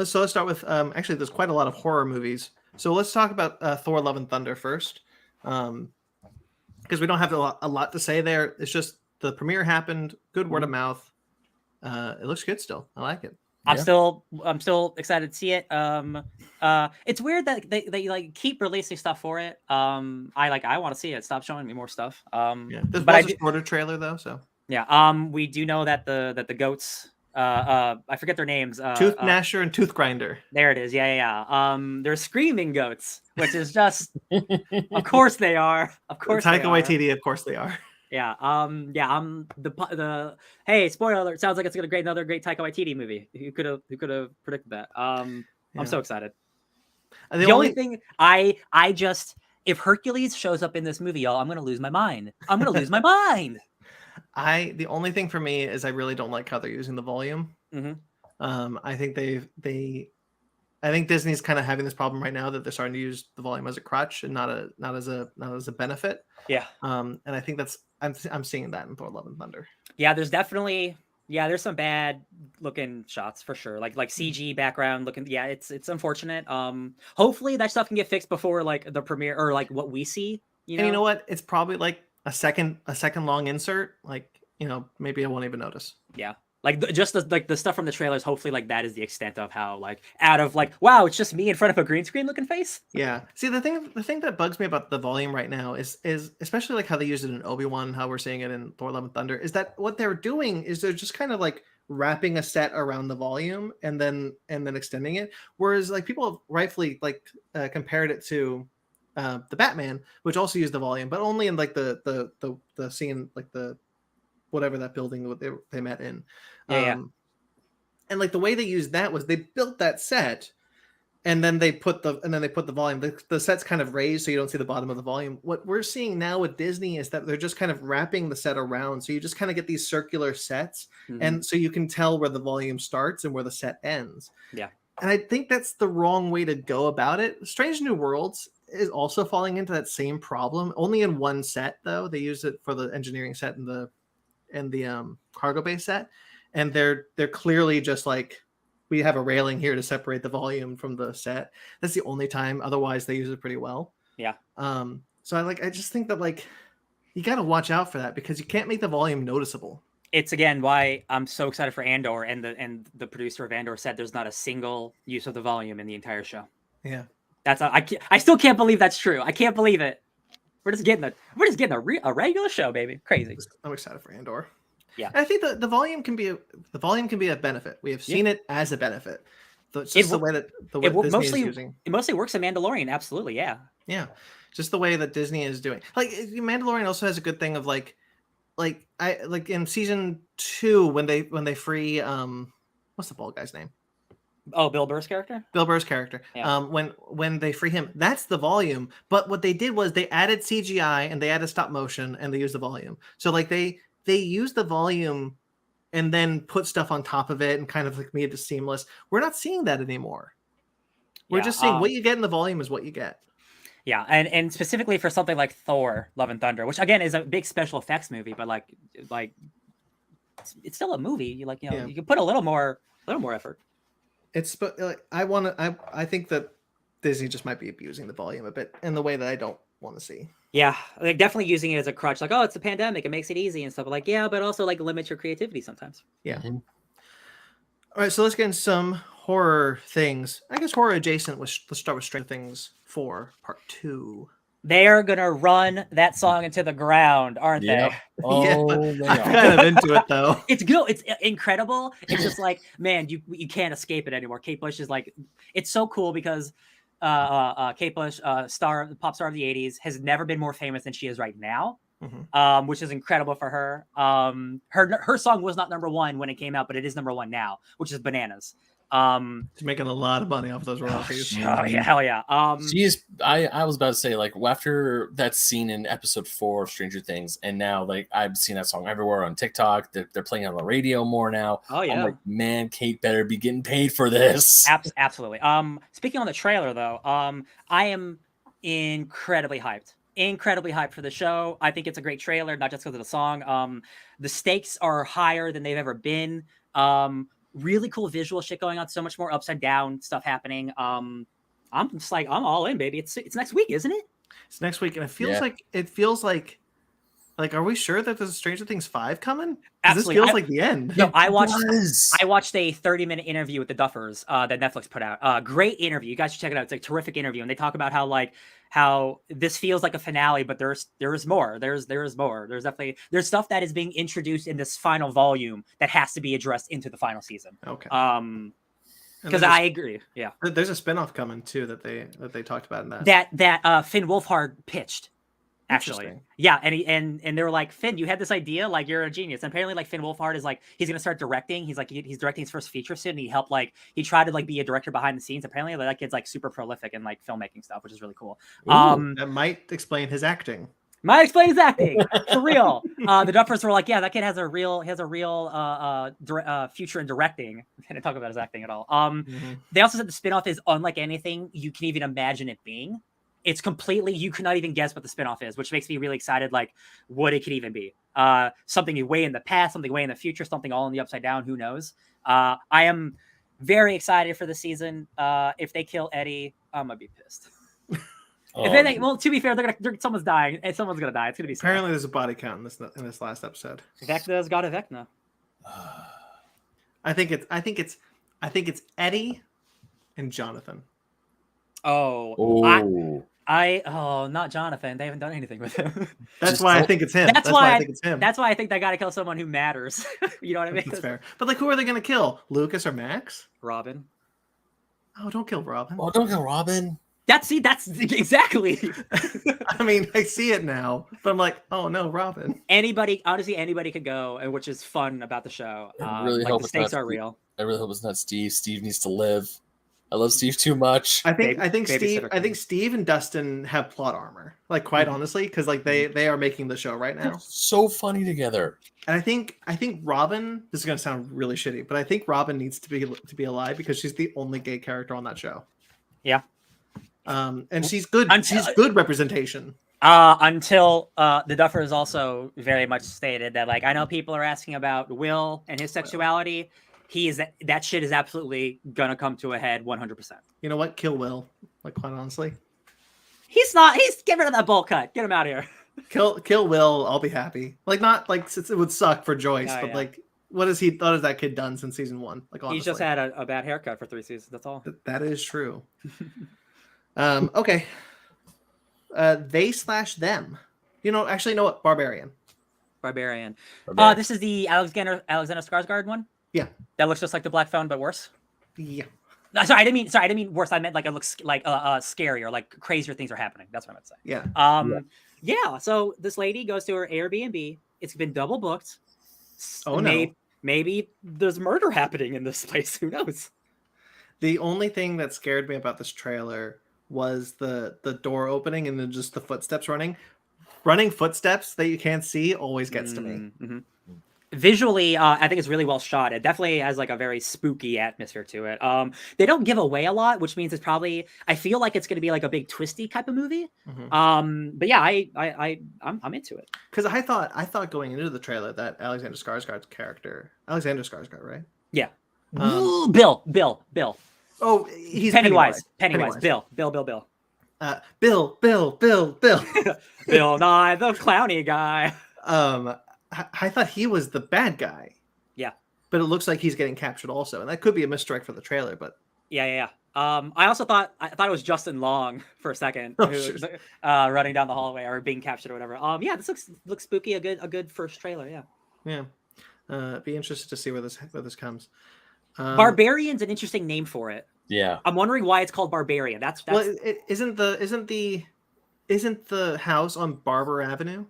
So let's start with actually, there's quite a lot of horror movies. So let's talk about Thor: Love and Thunder first, because we don't have a lot to say there. It's just the premiere happened. Good word of mouth. It looks good still. I like it. I'm still excited to see it. It's weird that they like keep releasing stuff for it. I want to see it. Stop showing me more stuff. This but was a shorter trailer though, so yeah. We do know that the goats. I forget their names. Tooth Gnasher and Tooth Grinder. There it is. Yeah. They're screaming goats, which is just, of course they are. Of course, Taika they are. Waititi, of course they are. Yeah. I'm the hey, spoiler alert, sounds like it's gonna another great Taika Waititi movie. Who could have predicted that? I'm so excited. The only thing I just, if Hercules shows up in this movie, y'all, I'm gonna lose my mind. I'm gonna lose my mind. The only thing for me is I really don't like how they're using the volume. I think I think Disney's kind of having this problem right now that they're starting to use the volume as a crutch and not as a benefit. Yeah. And I think I'm seeing that in Thor: Love and Thunder. Yeah, there's some bad looking shots for sure. Like CG background looking. Yeah, it's unfortunate. Hopefully that stuff can get fixed before like the premiere or like what we see. And you know what? It's probably like a second long insert. Like, maybe I won't even notice. Yeah. Like just the stuff from the trailers, hopefully like that is the extent of how like out of like, wow, it's just me in front of a green screen looking face. Yeah. See, the thing that bugs me about the volume right now is especially like how they used it in Obi-Wan, how we're seeing it in Thor: Love and Thunder, is that what they're doing is they're just kind of like wrapping a set around the volume and then extending it. Whereas like people have rightfully like compared it to the Batman, which also used the volume, but only in like the scene, like the whatever that building they met in. Yeah. And like the way they used that was they built that set and then they put the volume. The set's kind of raised so you don't see the bottom of the volume. What we're seeing now with Disney is that they're just kind of wrapping the set around, so you just kind of get these circular sets, and so you can tell where the volume starts and where the set ends. Yeah. And I think that's the wrong way to go about it. Strange New Worlds is also falling into that same problem, only in one set though. They use it for the engineering set and the cargo bay set, and they're clearly just like, we have a railing here to separate the volume from the set. That's the only time. Otherwise they use it pretty well. Yeah. So I just think that like you got to watch out for that because you can't make the volume noticeable. It's again why I'm so excited for Andor, and the producer of Andor said there's not a single use of the volume in the entire show. Yeah. I still can't believe that's true. I can't believe it. We're just getting a regular show, baby. Crazy. I'm excited for Andor. Yeah. And I think the volume can be a benefit. We have seen it as a benefit. It's just the way that Disney is using. It mostly works in Mandalorian. Absolutely, yeah. Yeah, just the way that Disney is doing. Like Mandalorian also has a good thing of like in season 2 when they free what's the bald guy's name? Oh, Bill Burr's character. Bill Burr's character. Yeah. When they free him, that's the volume. But what they did was they added CGI and they added stop motion and they used the volume. So like they use the volume and then put stuff on top of it and kind of like made it seamless. We're not seeing that anymore. We're just seeing what you get in the volume is what you get. Yeah, and specifically for something like Thor: Love and Thunder, which again is a big special effects movie, but like it's still a movie. You can put a little more effort. It's I think that Disney just might be abusing the volume a bit in the way that I don't want to see. Yeah, like definitely using it as a crutch. Like, oh, it's a pandemic; it makes it easy and stuff. But like, yeah, but also like limits your creativity sometimes. Yeah. All right, so let's get into some horror things. I guess horror adjacent. Let's start with Stranger Things 4 Part 2. They're gonna run that song into the ground, aren't they? Oh, I'm kind of into it though. It's good. It's incredible. It's just like, man, you can't escape it anymore. Kate Bush is like, it's so cool because Kate Bush, pop star of the 80s, has never been more famous than she is right now. Which is incredible for her. Her song was not number 1 when it came out, but it is number 1 now, which is bananas. She's making a lot of money off those royalties. Oh yeah, hell yeah. She is. I was about to say, like, after that scene in episode 4 of Stranger Things, and now like I've seen that song everywhere on TikTok. They're playing it on the radio more now. Oh yeah. I'm like, man, Kate better be getting paid for this. Absolutely. Speaking on the trailer though, I am incredibly hyped for the show. I think it's a great trailer, not just because of the song. The stakes are higher than they've ever been. Really cool visual shit going on. So much more upside down stuff happening. I'm just like, I'm all in, baby. It's next week, isn't it? It's next week, and it feels like Like, are we sure that there's a Stranger Things 5 coming? Absolutely. This feels like the end. No, I watched Yes. a 30-minute interview with the Duffers that Netflix put out. Great interview. You guys should check it out. It's a terrific interview, and they talk about how this feels like a finale, but there is more. There's more. There's stuff that is being introduced in this final volume that has to be addressed into the final season. Okay. Because I agree. Yeah. There's a spinoff coming too that they talked about in that. That Finn Wolfhard pitched. Actually, Interesting. yeah, and they were like, Finn, you had this idea, like you're a genius. And apparently, like Finn Wolfhard is like he's gonna start directing. He's directing his first feature soon. And he tried to be a director behind the scenes. Apparently, that kid's like super prolific in like filmmaking stuff, which is really cool. Ooh, that might explain his acting. Might explain his acting for real. The Duffers were like, yeah, that kid has a real future in directing. They didn't talk about his acting at all. They also said the spinoff is unlike anything you can even imagine it being. It's completely, you could not even guess what the spinoff is, which makes me really excited, like what it could even be. Something way in the past, something way in the future, something all in the upside down, who knows? I am very excited for the season. If they kill Eddie, I'm going to be pissed. Well, to be fair, someone's dying, and someone's going to die. It's going to be sad. Apparently there's a body count in this last episode. Vecna's got a Vecna. I think it's Eddie and Jonathan. Not Jonathan. They haven't done anything with him. That's why I think it's him. That's why I think it's him. That's why I think they got to kill someone who matters. You know what I mean? That's fair. But like, who are they going to kill? Lucas or Max? Robin. Oh, don't kill Robin. Oh, don't kill Robin. That's exactly. I mean, I see it now, but I'm like, oh no, Robin. Honestly, anybody could go, and which is fun about the show. I really hope the stakes are real. I really hope it's not Steve. Steve needs to live. I love Steve too much. I think Steve and Dustin have plot armor. Like, quite honestly, because like they are making the show right now. They're so funny together. And I think Robin. This is gonna sound really shitty, but I think Robin needs to be alive because she's the only gay character on that show. Yeah. And she's good. She's good representation. Until the Duffers also very much stated that, like, I know people are asking about Will and his sexuality. That shit is absolutely gonna come to a head 100%. You know what? Kill Will. Like, quite honestly, he's get rid of that bowl cut. Get him out of here. Kill Will. I'll be happy. Like, not like it would suck for Joyce, but like, what has that kid done since season 1? Like, honestly, he's just had a bad haircut for 3 seasons. That's all. That is true. Okay. They/them. Actually, you know what? Barbarian. This is the Alexander Skarsgård one. Yeah. That looks just like the Black Phone, but worse. Yeah. Sorry, I didn't mean worse. I meant like it looks like scarier, like crazier things are happening. That's what I meant to say. Yeah. Yeah. So this lady goes to her Airbnb. It's been double booked. Oh no. Maybe there's murder happening in this place. Who knows? The only thing that scared me about this trailer was the door opening and then just the footsteps running. Running footsteps that you can't see always gets to me. Mm-hmm. Visually, I think it's really well shot. It definitely has like a very spooky atmosphere to it. They don't give away a lot, which means it's probably, I feel like it's going to be like a big twisty type of movie. Mm-hmm. But yeah, I'm into it. Because I thought going into the trailer that Alexander Skarsgård's character, Alexander Skarsgård, right? Yeah. Bill. Oh, he's Pennywise. Bill. Bill. Bill. Bill Nye, the clowny guy. I thought he was the bad guy. Yeah. But it looks like he's getting captured also. And that could be a misdirect for the trailer, but yeah. I also thought it was Justin Long for a second, running down the hallway or being captured or whatever. Yeah, this looks spooky, a good first trailer, yeah. Yeah. Be interested to see where this comes. Barbarian's an interesting name for it. Yeah. I'm wondering why it's called Barbarian. That's well, isn't the house on Barber Avenue?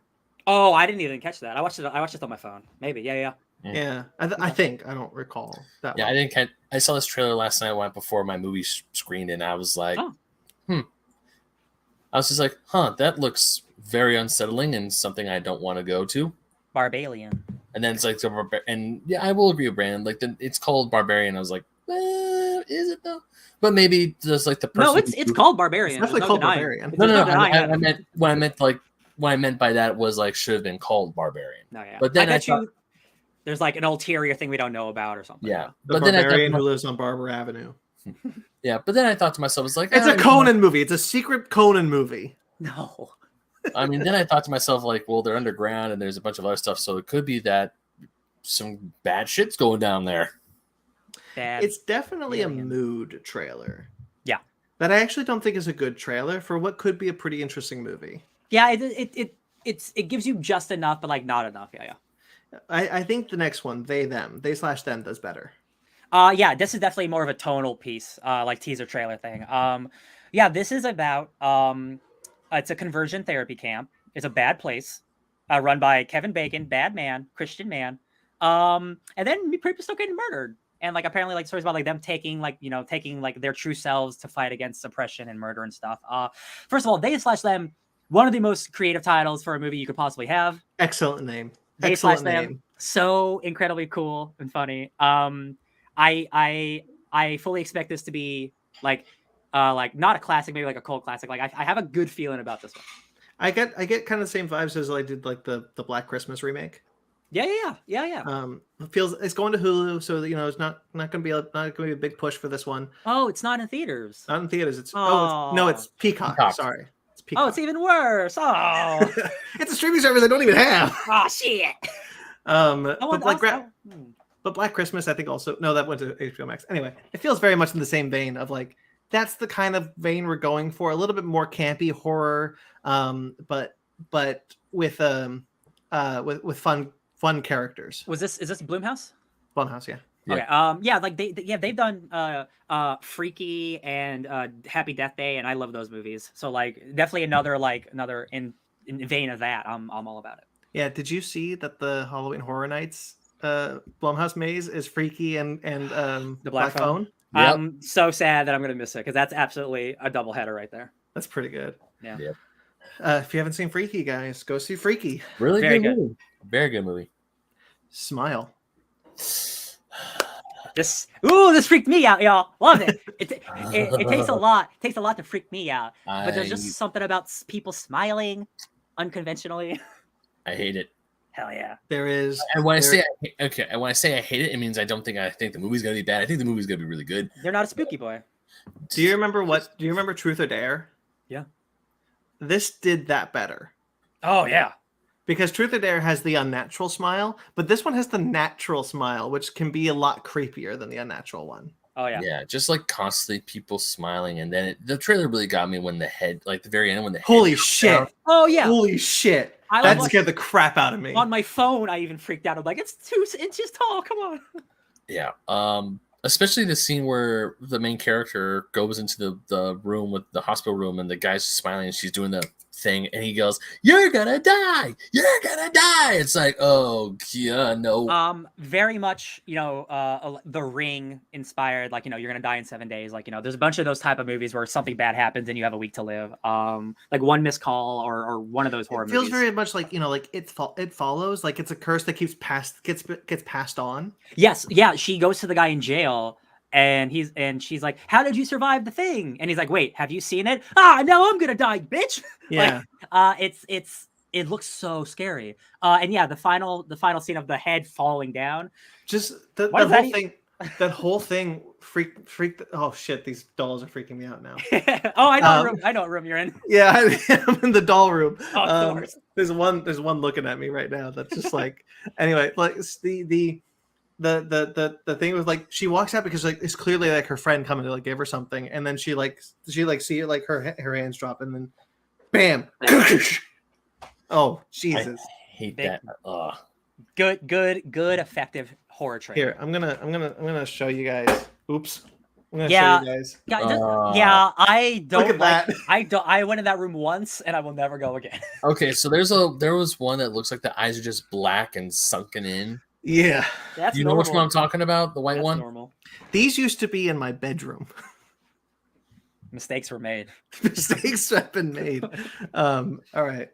Oh, I didn't even catch that. I watched it on my phone. Maybe. Yeah. I think I don't recall that. Yeah, one. I saw this trailer last night before my movie screened, and I was like, I was just like, that looks very unsettling and something I don't want to go to. Barbarian. And then it's like, and yeah, I will agree with Brandon. Like, it's called Barbarian. I was like, is it though? But maybe there's like the person. No, it's called Barbarian. It's definitely called Barbarian. No. What I meant by that was like should have been called Barbarian. No, yeah. But then there's like an ulterior thing we don't know about or something. Yeah. But Barbarian who lives on Barber Avenue. Yeah, but then I thought to myself, it's like it's a Conan movie. It's a secret Conan movie. No. I mean, then I thought to myself, like, well, they're underground and there's a bunch of other stuff, so it could be that some bad shit's going down there. It's definitely a alien. mood trailer. Yeah. That I actually don't think is a good trailer for what could be a pretty interesting movie. Yeah, it gives you just enough, but like not enough. Yeah. I think the next one, they/them does better. Yeah, this is definitely more of a tonal piece, like teaser trailer thing. Yeah, this is about it's a conversion therapy camp. It's a bad place, run by Kevin Bacon, bad man, Christian man. And then people start getting murdered, and like apparently like stories about like them taking like their true selves to fight against suppression and murder and stuff. First of all, they/them, one of the most creative titles for a movie you could possibly have. Excellent name. They/them, so incredibly cool and funny. I fully expect this to be like not a classic, maybe like a cult classic. Like I have a good feeling about this one. I get kind of the same vibes as I did like the Black Christmas remake. Yeah. It feels it's going to Hulu, so it's not gonna be a big push for this one. Oh, it's not in theaters. Not in theaters. It's Peacock. Peacock. Sorry, it's Peacock. Oh, it's even worse. Oh, it's a streaming service I don't even have. oh shit. But Black Christmas, I think also that went to HBO Max. Anyway, it feels very much in the same vein of like that's the kind of vein we're going for, a little bit more campy horror, but with fun characters. Is this Blumhouse? Blumhouse, yeah. Okay. Yeah, like they've done Freaky and Happy Death Day, and I love those movies. So like definitely another in vein of that. I'm all about it. Yeah. Did you see that the Halloween Horror Nights Blumhouse maze is Freaky and the Black Phone? Yep. I'm so sad that I'm gonna miss it because that's absolutely a doubleheader right there. That's pretty good. Yeah. Yep. If you haven't seen Freaky, guys, go see Freaky. Really Very good good. movie. Very good movie. Smile. This freaked me out, y'all. Love it. It takes a lot. It takes a lot to freak me out. But there's just something about people smiling unconventionally. I hate it. Hell yeah. There is. And when I say I hate it, it means I think the movie's gonna be bad. I think the movie's gonna be really good. They're not a spooky boy. Do you remember Truth or Dare? Yeah. This did that better. Oh yeah. Because Truth or Dare has the unnatural smile, but this one has the natural smile, which can be a lot creepier than the unnatural one. Oh yeah. Yeah, just like constantly people smiling, and then the trailer really got me when the head, like the very end, when the Holy head shit! down. Oh yeah. Holy shit! That scared the crap out of me. On my phone, I even freaked out. I'm like, it's 2 inches tall. Come on. Yeah. Especially the scene where the main character goes into the room with the hospital room, and the guy's smiling, and she's doing the thing, and he goes, "You're gonna die! You're gonna die!" It's like, oh yeah, no. Very much, The Ring inspired. Like, you're gonna die in 7 days. Like, there's a bunch of those type of movies where something bad happens and you have a week to live. Like One Missed Call or one of those horror movies. It feels very much like like it follows. Like it's a curse that gets passed on. Yes, yeah. She goes to the guy in jail. And she's like, "How did you survive the thing?" And he's like, "Wait, have you seen it?" No, I'm gonna die, bitch. Yeah. It looks so scary. And yeah, the final scene of the head falling down. Just the whole thing. That whole thing freaked. Oh shit! These dolls are freaking me out now. Oh, I know what room you're in. Yeah, I'm in the doll room. Oh, of course. There's one looking at me right now. That's just like. Anyway, like the thing was like she walks out because like it's clearly like her friend coming to like give her something, and then she see it like her hands drop, and then bam. Oh Jesus! I hate that. Good effective horror trailer. Here, I'm gonna show you guys. Oops. I'm gonna Yeah. show you guys. Yeah, I don't Look at like. that. I went in that room once, and I will never go again. Okay, so there was one that looks like the eyes are just black and sunken in. Yeah. That's You know which one I'm talking about? The white That's one? normal. These used to be in my bedroom. Mistakes were made. Mistakes have been made. All right.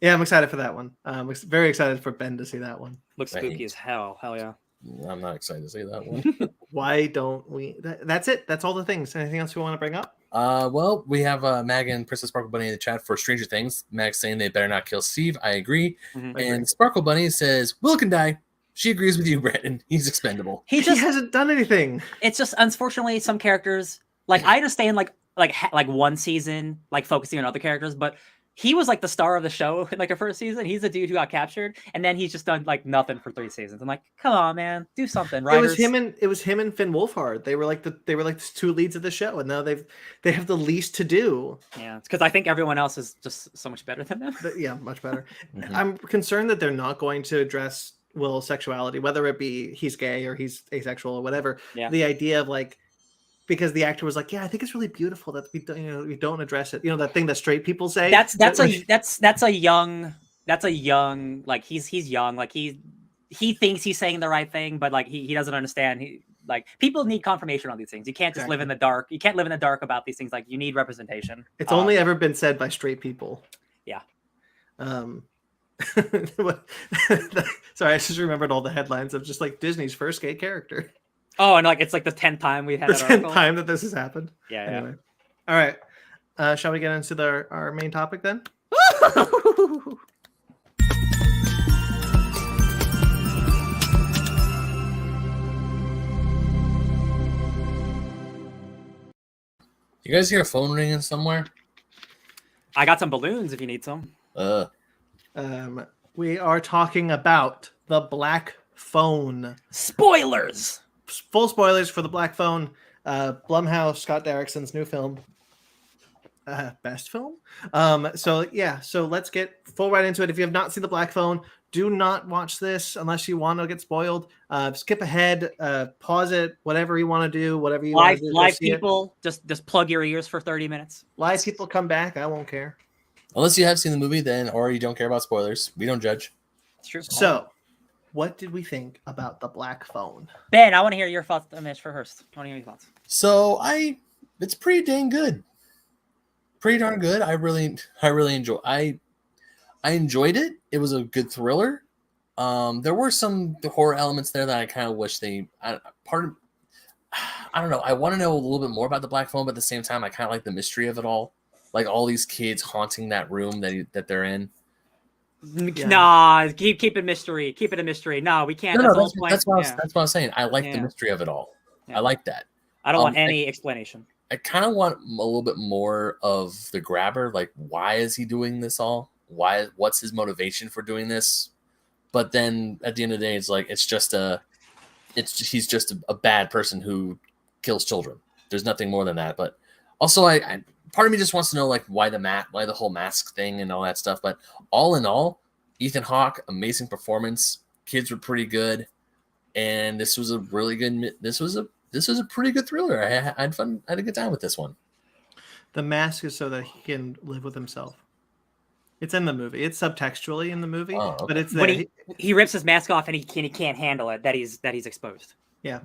Yeah, I'm excited for that one. I'm very excited for Ben to see that one. Looks spooky as hell. Hell yeah. I'm not excited to see that one. Why don't we? That's it. That's all the things. Anything else you want to bring up? Well, we have Mag and Princess Sparkle Bunny in the chat for Stranger Things. Mag saying they better not kill Steve. I agree. Mm-hmm. And Sparkle Bunny says Will can die. She agrees with you, Brandon. He's expendable. He hasn't done anything. It's just unfortunately some characters. Like I understand like one season like focusing on other characters, but he was like the star of the show in like the first season. He's the dude who got captured, and then he's just done like nothing for 3 seasons. I'm like, come on, man, do something, writers. It was him and Finn Wolfhard. They were like the 2 leads of the show, and now they have the least to do. Yeah, it's because I think everyone else is just so much better than them. Yeah, much better. I'm concerned that they're not going to address Will's sexuality, whether it be he's gay or he's asexual or whatever. Yeah. The idea of like, because the actor was like, yeah, I think it's really beautiful that we don't address it. You know, that thing that straight people say. That's a young like he's young, like he thinks he's saying the right thing, but like he doesn't understand. Like people need confirmation on these things. You can't just live in the dark. You can't live in the dark about these things. Like you need representation. It's only ever been said by straight people. Yeah. Sorry, I just remembered all the headlines of just like Disney's first gay character. Oh, and like it's like the 10th time we had the 10th time that this has happened. Yeah. Anyway. All right. Shall we get into our main topic then? You guys hear a phone ringing somewhere? I got some balloons if you need some. We are talking about the Black Phone. Spoilers! Full spoilers for the Black Phone. Blumhouse, Scott Derrickson's new film. Best film? So let's get full right into it. If you have not seen the Black Phone, do not watch this unless you want to get spoiled. Skip ahead, pause it, whatever you want to do, whatever you want to do. Live people, just plug your ears for 30 minutes. Live people come back. I won't care. Unless you have seen the movie, then, or you don't care about spoilers. We don't judge. It's true. So, what did we think about the Black Phone? Ben, I want to hear your thoughts on this first. I want to hear your thoughts. So it's pretty dang good. Pretty darn good. I really I enjoyed it. It was a good thriller. There were some horror elements there that I kind of wish I don't know. I want to know a little bit more about the Black Phone, but at the same time, I kind of like the mystery of it all. Like all these kids haunting that room that they're in. Yeah. Nah, keep it mystery. Keep it a mystery. No, we can't. That's what I was saying. I like the mystery of it all. Yeah. I like that. I don't want any explanation. I kind of want a little bit more of the grabber. Like, why is he doing this all? What's his motivation for doing this? But then at the end of the day, it's like he's just a bad person who kills children. There's nothing more than that. But also, part of me just wants to know like why the whole mask thing and all that stuff. But all in all, Ethan Hawke, amazing performance. Kids were pretty good, and this was a really good. This was a pretty good thriller. I had fun. I had a good time with this one. The mask is so that he can live with himself. It's in the movie. It's subtextually in the movie, but it's there. When he rips his mask off and he can't handle it that he's exposed. Yeah.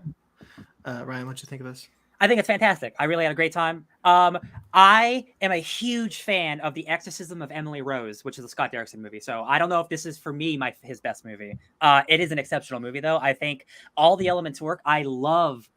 Ryan, what'd you think of this? I think it's fantastic. I really had a great time. I am a huge fan of The Exorcism of Emily Rose, which is a Scott Derrickson movie. So I don't know if this is for me his best movie. It is an exceptional movie, though. I think all the elements work. I love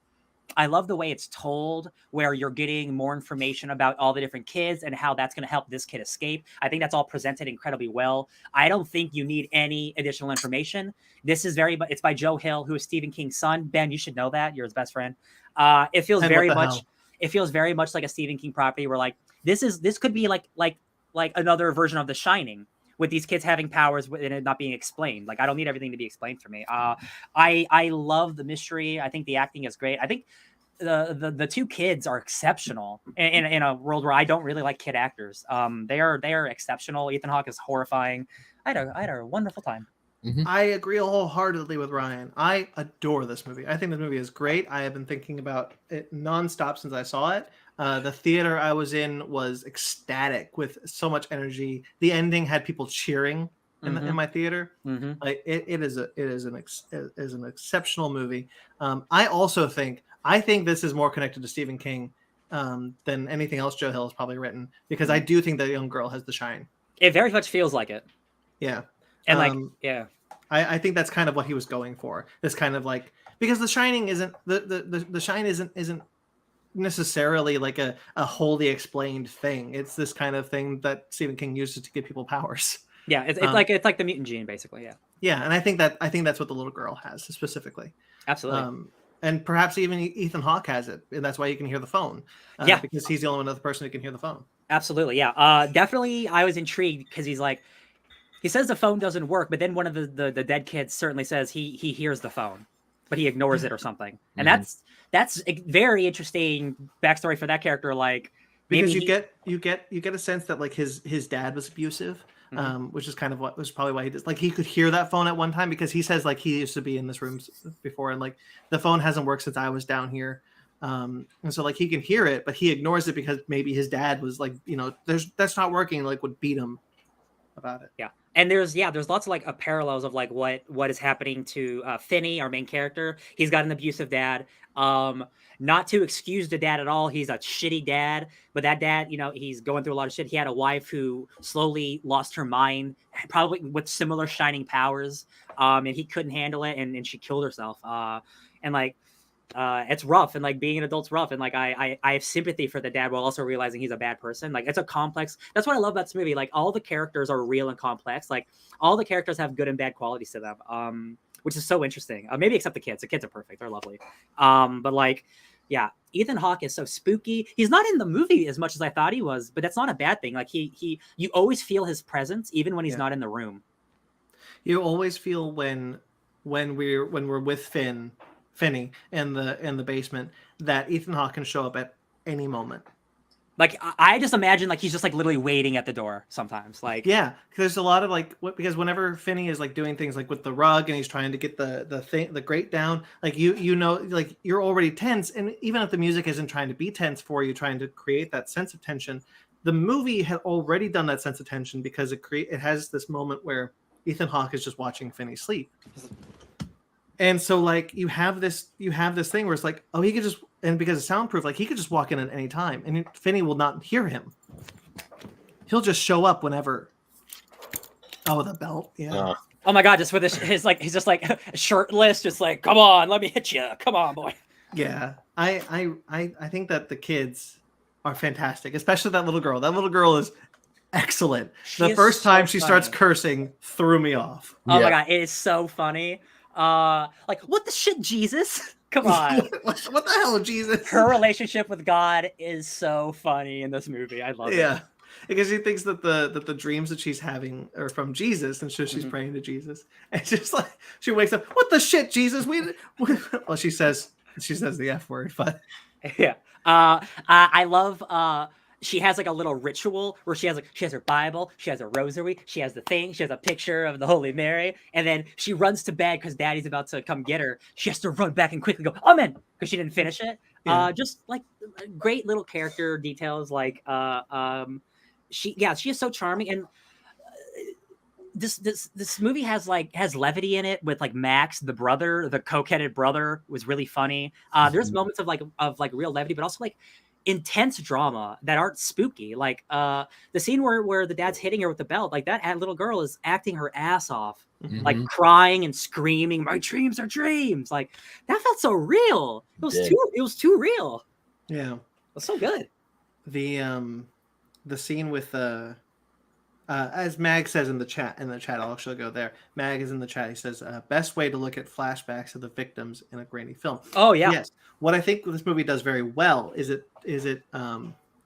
the way it's told, where you're getting more information about all the different kids and how that's going to help this kid escape. I think that's all presented incredibly well. I don't think you need any additional information. This is it's by Joe Hill, who is Stephen King's son. Ben, you should know that. You're his best friend. It feels very much like a Stephen King property where like this could be like another version of The Shining, with these kids having powers and it not being explained. Like I don't need everything to be explained for me. I love the mystery. I think the acting is great. I think the two kids are exceptional in a world where I don't really like kid actors. They are exceptional. Ethan Hawke is horrifying. I had a wonderful time. Mm-hmm. I agree wholeheartedly with Ryan. I adore this movie. I think the movie is great. I have been thinking about it nonstop since I saw it. The theater I was in was ecstatic with so much energy. The ending had people cheering in my theater. Mm-hmm. Like it is an exceptional movie. I think this is more connected to Stephen King than anything else Joe Hill has probably written, because I do think that young girl has the shine. It very much feels like it. Yeah. And I think that's kind of what he was going for. This kind of like, because The Shining isn't the Shine isn't necessarily like a wholly explained thing. It's this kind of thing that Stephen King uses to give people powers. Yeah, it's like the mutant gene, basically. Yeah. Yeah, and I think that's what the little girl has specifically. Absolutely. And perhaps even Ethan Hawke has it, and that's why you can hear the phone. Yeah, because he's the only other person who can hear the phone. Absolutely, yeah. Definitely, I was intrigued because he says the phone doesn't work, but then one of the dead kids certainly says he hears the phone, but he ignores it or something, and that's a very interesting backstory for that character. Like because maybe you get a sense that like his dad was abusive, which is kind of what was probably why he did. Like he could hear that phone at one time because he says like he used to be in this room before, and like the phone hasn't worked since I was down here. And so like he can hear it, but he ignores it because maybe his dad was like, that's not working, like would beat him about it. Yeah. And there's lots of like parallels of like what is happening to Finney, our main character. He's got an abusive dad. Not to excuse the dad at all. He's a shitty dad, but that dad, he's going through a lot of shit. He had a wife who slowly lost her mind, probably with similar shining powers. And he couldn't handle it, and she killed herself. And like it's rough, and like being an adult's rough, and like I have sympathy for the dad while also realizing he's a bad person. Like it's a complex. That's what I love about this movie. Like all the characters are real and complex. Like all the characters have good and bad qualities to them, which is so interesting. Maybe except the kids. The kids are perfect. They're lovely. But like, yeah, Ethan Hawke is so spooky. He's not in the movie as much as I thought he was, but that's not a bad thing. Like you always feel his presence even when he's not in the room. You always feel when we're with Finney in the basement that Ethan Hawke can show up at any moment. Like I just imagine like he's just like literally waiting at the door sometimes. Like yeah, there's a lot of like because whenever Finney is like doing things like with the rug and he's trying to get the grate down, like like you're already tense, and even if the music isn't trying to be tense for you, trying to create that sense of tension, the movie had already done that sense of tension because it has this moment where Ethan Hawke is just watching Finney sleep. And so like you have this thing where it's like, oh, he could just, and because it's soundproof, like he could just walk in at any time and Finney will not hear him. He'll just show up whenever. Oh, the belt. Yeah. Oh my God. Just with his like, he's just like shirtless, just like, come on, let me hit you. Come on, boy. Yeah. I think that the kids are fantastic, especially that little girl. That little girl is excellent. The first time she starts cursing threw me off. Oh my God. It is so funny. Like what the shit, Jesus? Come on. What the hell, Jesus? Her relationship with God is so funny in this movie. I love it. Yeah, because she thinks that the dreams that she's having are from Jesus, and so she's praying to Jesus. And just like she wakes up, what the shit, Jesus? Well, she says the F word, but yeah. I love she has like a little ritual where she has her Bible, she has a rosary, she has the thing, she has a picture of the Holy Mary, and then she runs to bed because Daddy's about to come get her. She has to run back and quickly go, Amen, because she didn't finish it. Yeah. Just like great little character details. Like she is so charming, and this movie has levity in it with like Max, the brother, the coke-headed brother, was really funny. There's moments of real levity, but also like intense drama that aren't spooky. Like the scene where the dad's hitting her with the belt, like that little girl is acting her ass off, like crying and screaming, my dreams are dreams. Like that felt so real. It was too real. Yeah. It was so good. The scene with as Mag says in the chat, I'll actually go there. Mag is in the chat. He says, best way to look at flashbacks of the victims in a grainy film. Oh yeah. Yes. What I think this movie does very well is it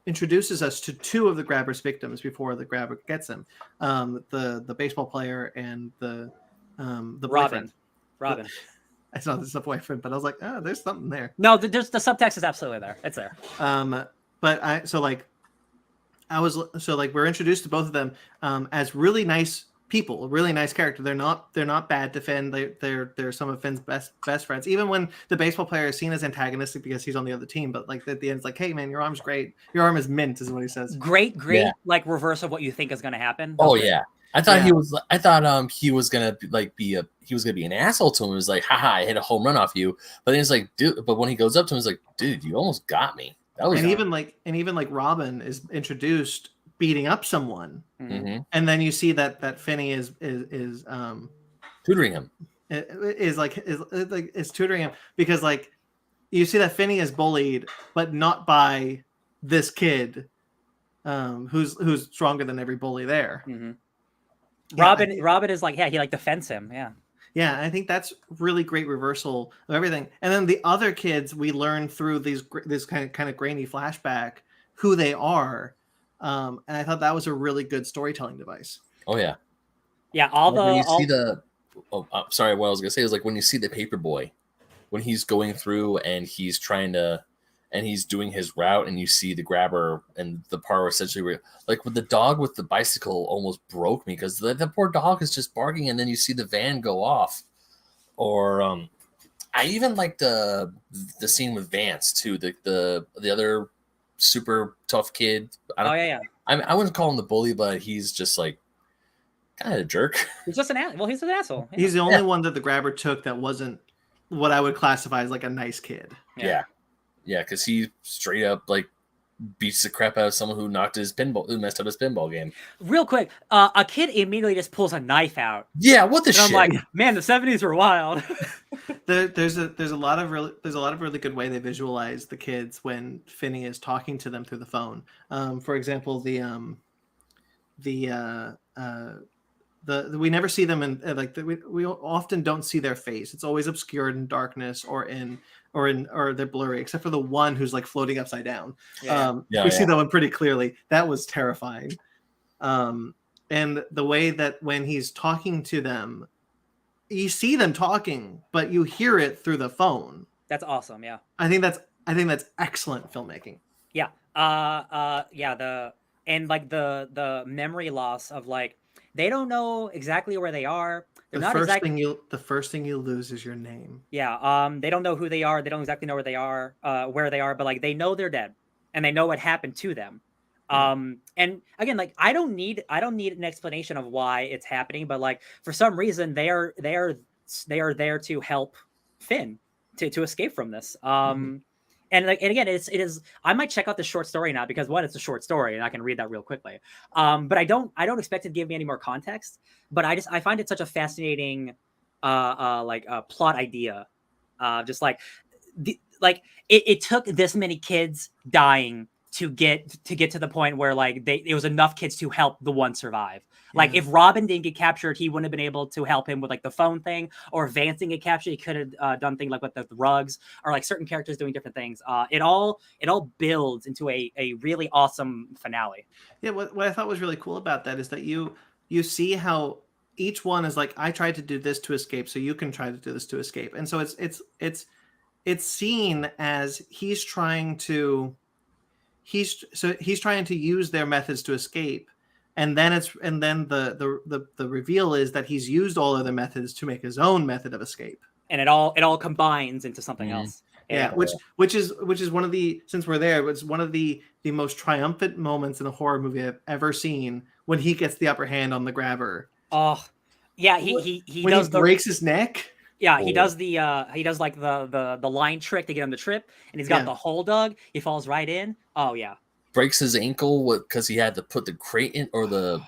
introduces us to two of the grabber's victims before the grabber gets him. The baseball player and the boyfriend. Robin. It's not the boyfriend, but I was like, oh, there's something there. No, there's the subtext is absolutely there. It's there. We're introduced to both of them as really nice people, really nice character. They're not bad to Finn. They're some of Finn's best friends. Even when the baseball player is seen as antagonistic because he's on the other team, but like at the end, it's like, hey man, your arm's great. Your arm is mint, is what he says. Great, like reverse of what you think is going to happen. Oh yeah, I thought he was gonna be an asshole to him. It was like, haha, I hit a home run off you. But then it's like, dude. But when he goes up to him, it's like, dude, you almost got me. That was even Robin is introduced beating up someone, and then you see that Finney is tutoring him. Is tutoring him because like you see that Finney is bullied, but not by this kid, who's stronger than every bully there. Mm-hmm. Robin is like, he like defends him. Yeah, I think that's really great reversal of everything. And then the other kids, we learn through this kind of grainy flashback who they are. And I thought that was a really good storytelling device. Oh yeah. Yeah, all Like the when you all, see the sorry, what I was gonna say is like when you see the paper boy, when he's going through and he's trying to and he's doing his route and you see the grabber and the part where essentially like with the dog with the bicycle almost broke me because the poor dog is just barking and then you see the van go off. Or I even like the scene with Vance too, the other super tough kid. oh yeah. I wouldn't call him the bully, but he's just like kind of a jerk. He's just an asshole. Well, he's an asshole. Yeah. He's the only one that the grabber took that wasn't what I would classify as like a nice kid. Yeah, because he straight up like beats the crap out of someone who messed up his pinball game. Real quick, a kid immediately just pulls a knife out. Yeah, what the shit? I'm like, man, the 70s were wild. There's a lot of really good way they visualize the kids when Finney is talking to them through the phone. For example, we never see them in we often don't see their face. It's always obscured in darkness or they're blurry, except for the one who's like floating upside down. We see that one pretty clearly. That was terrifying. And the way that when he's talking to them, you see them talking, but you hear it through the phone. That's awesome. Yeah. I think that's excellent filmmaking. Yeah. The memory loss of like, they don't know exactly where they are. They're the first thing you lose is your name. Yeah. They don't know who they are. They don't exactly know where they are, but like they know they're dead and they know what happened to them. And again, like I don't need an explanation of why it's happening, but like for some reason they are there to help Finn to escape from this. And again, it is. I might check out the short story now because one, it's a short story and I can read that real quickly. But I don't expect it to give me any more context. But I find it such a fascinating, plot idea. Just like it took this many kids dying to get to the point where like it was enough kids to help the one survive. Like if Robin didn't get captured, he wouldn't have been able to help him with like the phone thing, or if Vance didn't get captured, he could have done things like with the rugs, or like certain characters doing different things. It all builds into a really awesome finale. Yeah, what I thought was really cool about that is that you see how each one is like, I tried to do this to escape, so you can try to do this to escape. And so it's seen as he's trying to use their methods to escape. And then the reveal is that he's used all of the methods to make his own method of escape. And it all combines into something else. Yeah, which is one of the, since we're there, it's one of the most triumphant moments in a horror movie I've ever seen, when he gets the upper hand on the grabber. Oh, yeah, he breaks his neck. Yeah, he does like the line trick to get him to trip, and he's got the hole dug. He falls right in. Oh yeah. Breaks his ankle because he had to put the crate in, or the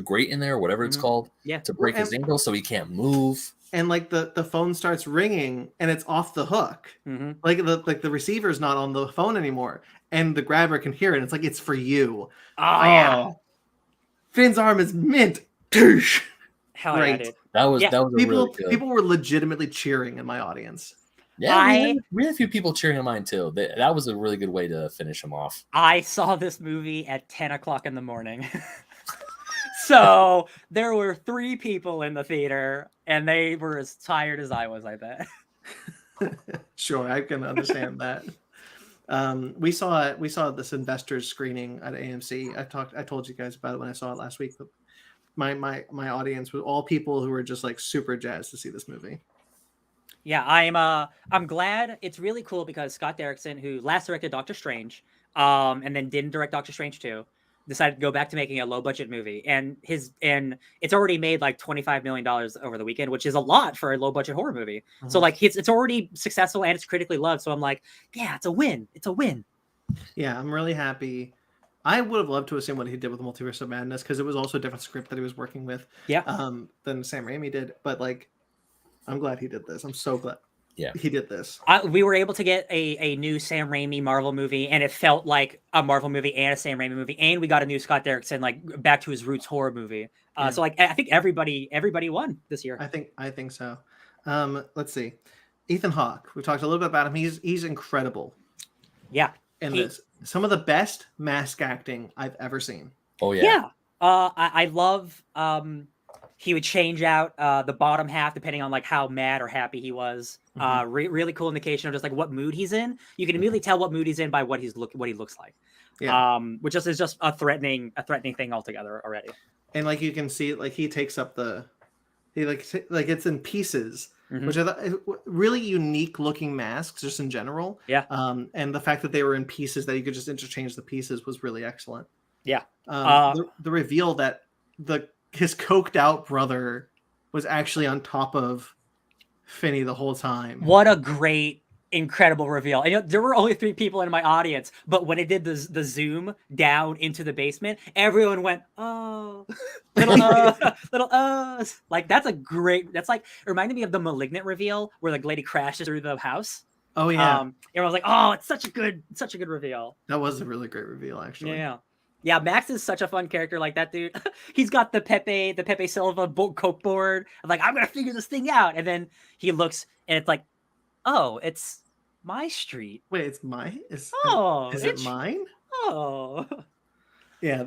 grate in there, or whatever it's called, to break his ankle so he can't move. And like the phone starts ringing and it's off the hook. Like the receiver's not on the phone anymore, and the grabber can hear it. It's like, it's for you. Oh yeah. Finn's arm is mint. Hell yeah, dude. That was really good. People were legitimately cheering in my audience. Yeah, we had a few people cheering on mine too. That was a really good way to finish him off. I saw this movie at 10 o'clock in the morning. So there were 3 people in the theater, and they were as tired as I was, I bet. Sure, I can understand that. We saw this investors screening at AMC. I told you guys about it when I saw it last week. But my audience was all people who were just like super jazzed to see this movie. Yeah, I'm glad. It's really cool because Scott Derrickson, who last directed Doctor Strange, and then didn't direct Doctor Strange 2, decided to go back to making a low budget movie, and it's already made like $25 million over the weekend, which is a lot for a low budget horror movie. So like it's already successful and it's critically loved. So I'm like, yeah, it's a win. It's a win. Yeah, I'm really happy. I would have loved to have seen what he did with Multiverse of Madness, because it was also a different script that he was working with. Yeah. Than Sam Raimi did, but like, I'm glad he did this. I'm so glad. Yeah, he did this. We were able to get a new Sam Raimi Marvel movie, and it felt like a Marvel movie and a Sam Raimi movie, and we got a new Scott Derrickson, like back to his roots horror movie. So like, I think everybody won this year. I think so. Let's see, Ethan Hawke. We talked a little bit about him. He's incredible. Yeah, in this. some of the best mask acting I've ever seen. Oh yeah. Yeah. I love he would change out the bottom half depending on like how mad or happy he was. Really cool indication of just like what mood he's in. You can immediately tell what mood he's in by what he looks like. Yeah. Which is just a threatening thing altogether already. And like you can see, like he takes up he like it's in pieces, which I thought really unique looking masks just in general. Yeah. And the fact that they were in pieces that you could just interchange the pieces was really excellent. Yeah. The reveal that his coked out brother was actually on top of Finney the whole time. What a great, incredible reveal. And there were only 3 people in my audience, but when it did the zoom down into the basement, everyone went, oh, little like that's like it reminded me of the Malignant reveal where the lady crashes through the house. Oh yeah. Everyone's like, oh, it's such a good reveal. That was a really great reveal, actually. Yeah, Max is such a fun character, like that dude. He's got the Pepe Silva coke board. I'm like, I'm gonna figure this thing out, and then he looks, and it's like, oh, it's my street. Wait, it's mine? Is it mine? Oh, yeah.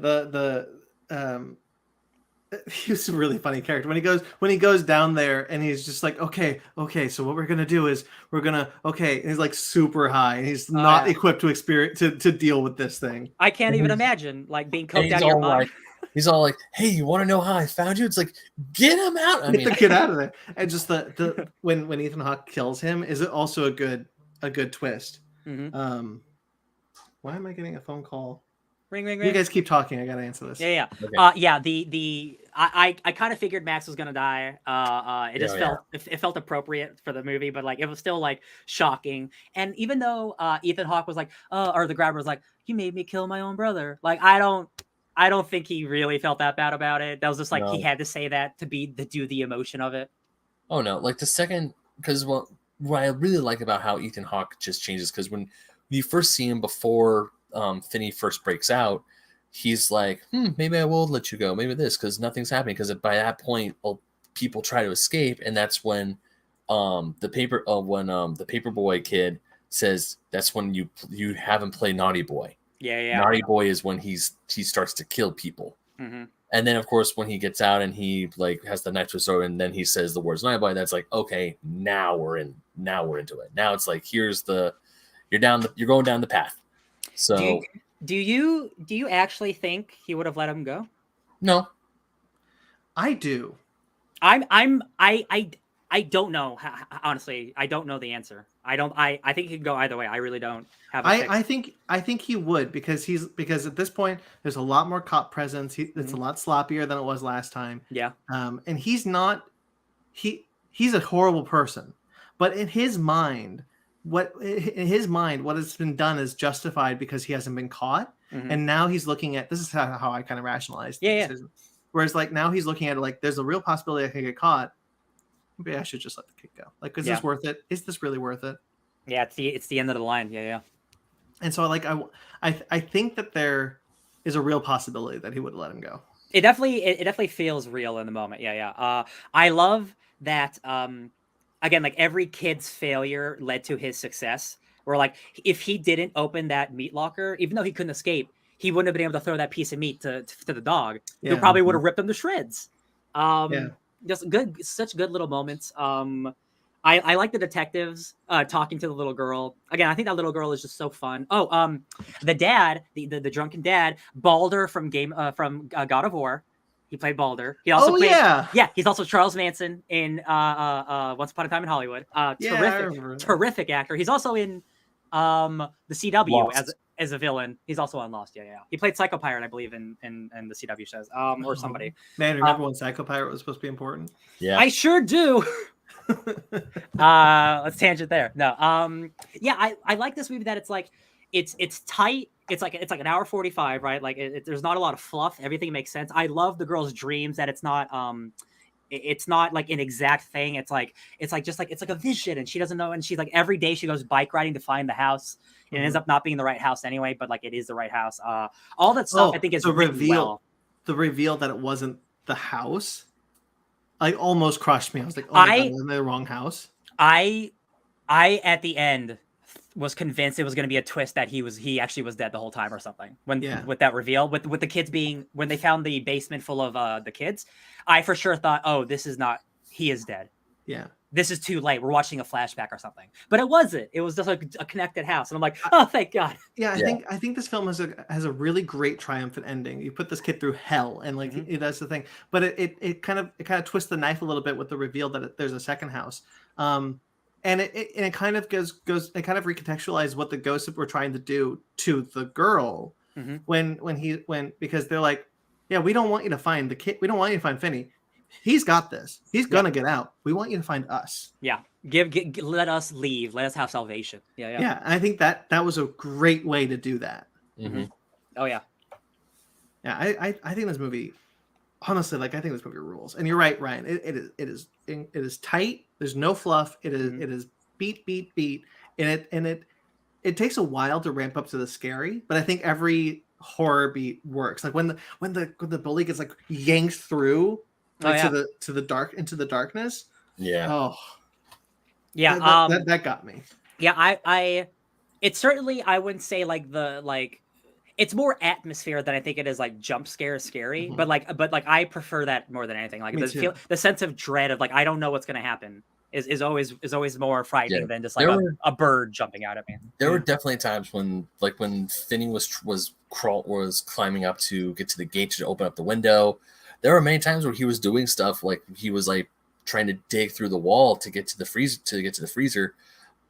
He was a really funny character when he goes down there and he's just like, okay, so what we're gonna do is and he's like super high and he's not equipped to deal with this thing. I can't even imagine like being coked out of your mind. He's all like, hey, you want to know how I found you? It's like, get him out. Get the kid out of there. And just the when Ethan Hawke kills him is also a good twist. Why am I getting a phone call? Ring. You guys keep talking. I gotta answer this. Yeah. Okay. I kind of figured Max was gonna die. It felt appropriate for the movie, but like it was still like shocking. And even though Ethan Hawke was like, or the grabber was like, you made me kill my own brother. Like I don't think he really felt that bad about it. That was just like he had to say that to do the emotion of it. Oh no, like the second, because what I really like about how Ethan Hawke just changes, because when you first see him before Finney first breaks out, he's like, maybe I will let you go, maybe this, because nothing's happening, because by that point people try to escape, and that's when the paperboy kid says that's when you have him play Naughty Boy. Naughty Boy is when he starts to kill people. And then of course when he gets out and he like has the knife to his throat and then he says the words Naughty Boy, that's like, okay, now we're into it. Now it's like, you're going down the path. So do you actually think he would have let him go? No. I do. I don't know. Honestly, I don't know the answer. I think he could go either way. I really don't have I think he would, because at this point there's a lot more cop presence. It's a lot sloppier than it was last time. Yeah. And he's a horrible person, but in his mind what has been done is justified because he hasn't been caught. And now he's looking at, this is how I kind of rationalized the decision. Whereas like now he's looking at it like, there's a real possibility I can get caught. Maybe I should just let the kid go. Like, is this worth it? Is this really worth it? Yeah, it's the end of the line. Yeah. And so like I think that there is a real possibility that he would let him go. It definitely feels real in the moment. Yeah. I love that. Again, like every kid's failure led to his success. Where like if he didn't open that meat locker, even though he couldn't escape, he wouldn't have been able to throw that piece of meat to the dog. He probably would have ripped him to shreds. Just such good little moments. I like the detectives talking to the little girl. Again, I think that little girl is just so fun. Oh, the dad, the drunken dad, Balder from God of War. He played Balder. He also he's also Charles Manson in Once Upon a Time in Hollywood. Terrific actor. He's also in the CW Lost. as a villain. He's also on Lost. Yeah. He played Psycho Pirate, I believe, in the CW shows. Or somebody. Man, remember when Psycho Pirate was supposed to be important? Yeah, I sure do. Let's tangent there. No. I like this movie that it's like it's tight. It's like an hour 45, right? Like there's not a lot of fluff. Everything makes sense. I love the girl's dreams that it's not like an exact thing. It's like a vision, and she doesn't know. And she's like every day she goes bike riding to find the house. And it ends up not being the right house anyway, but like it is the right house. All that stuff I think is written well. The reveal that it wasn't the house, like almost crushed me. I was like, oh my God, in the wrong house. I at the end was convinced it was going to be a twist that he actually was dead the whole time or something. When Yeah. with that reveal, with the kids being, when they found the basement full of the kids, I for sure thought, oh, this is not, he is dead. Yeah. This is too late. We're watching a flashback or something. But it wasn't. It was just like a connected house, and I'm like, oh, thank God. Yeah, I think this film has a really great triumphant ending. You put this kid through hell, and like that's the thing. But it kind of twists the knife a little bit with the reveal that there's a second house. And it kind of goes it kind of recontextualizes what the ghosts were trying to do to the girl when because they're like, yeah, we don't want you to find the kid. We don't want you to find Finney. He's got this. He's gonna get out. We want you to find us. Yeah. Let us leave. Let us have salvation. Yeah. Yeah. I think that was a great way to do that. Oh yeah. Yeah. I think this movie, honestly, like I think this movie rules. And you're right, Ryan. It is tight. There's no fluff. It is beat. And it takes a while to ramp up to the scary, but I think every horror beat works. Like when the bully gets like yanked through. To the dark, into the darkness. Yeah. Oh, yeah. That got me. Yeah. I it's certainly, I wouldn't say it's more atmosphere than I think it is like jump scary. But I prefer that more than anything. Like the sense of dread of like, I don't know what's going to happen is always more frightening than just like a bird jumping out at me. There were definitely times when Finney was climbing up to get to the gate to open up the window. There were many times where he was doing stuff like he was like trying to dig through the wall to get to the freezer.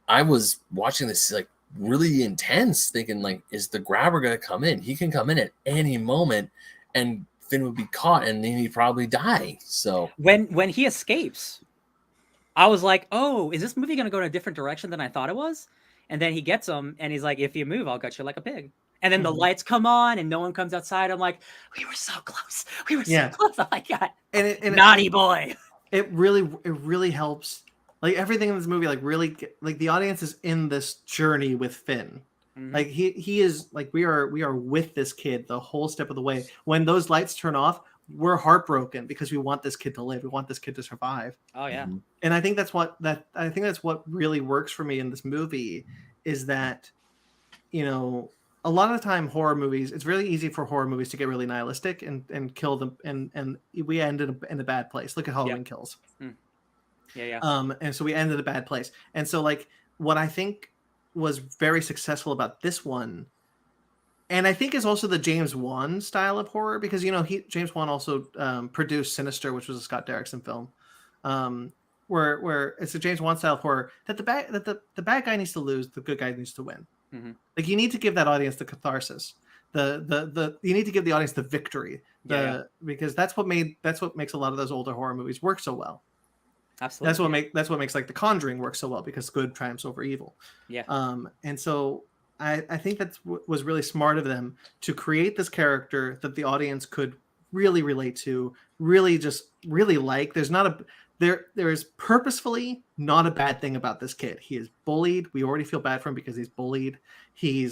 I was watching this like really intense, thinking like, is the grabber going to come in? He can come in at any moment, and Finn would be caught, and then he'd probably die. So when he escapes, I was like, oh, is this movie going to go in a different direction than I thought it was? And then he gets him, and he's like, if you move, I'll gut you like a pig. And then the lights come on and no one comes outside. I'm like, we were so close. We were so close. Oh my God. And naughty boy. It really helps. Like everything in this movie, like really, like the audience is in this journey with Finn. Like he is like, we are with this kid the whole step of the way. When those lights turn off, we're heartbroken because we want this kid to live. We want this kid to survive. Oh yeah. And I think that's what really works for me in this movie is that, you know, a lot of the time horror movies, it's really easy for horror movies to get really nihilistic and kill them. And we end in a bad place. Look at Halloween Kills. Yeah. And so we end in a bad place. And so like what I think was very successful about this one, and I think is also the James Wan style of horror, because, you know, James Wan also produced Sinister, which was a Scott Derrickson film, where it's a James Wan style of horror that the bad guy needs to lose, the good guy needs to win. Like you need to give that audience the catharsis. You need to give the audience the victory. Because that's what makes a lot of those older horror movies work so well. Absolutely. That's what makes like The Conjuring work so well, because good triumphs over evil. Yeah. And so I think that was really smart of them to create this character that the audience could really relate to, really like. There is purposefully not a bad thing about this kid. He is bullied. We already feel bad for him because he's bullied. He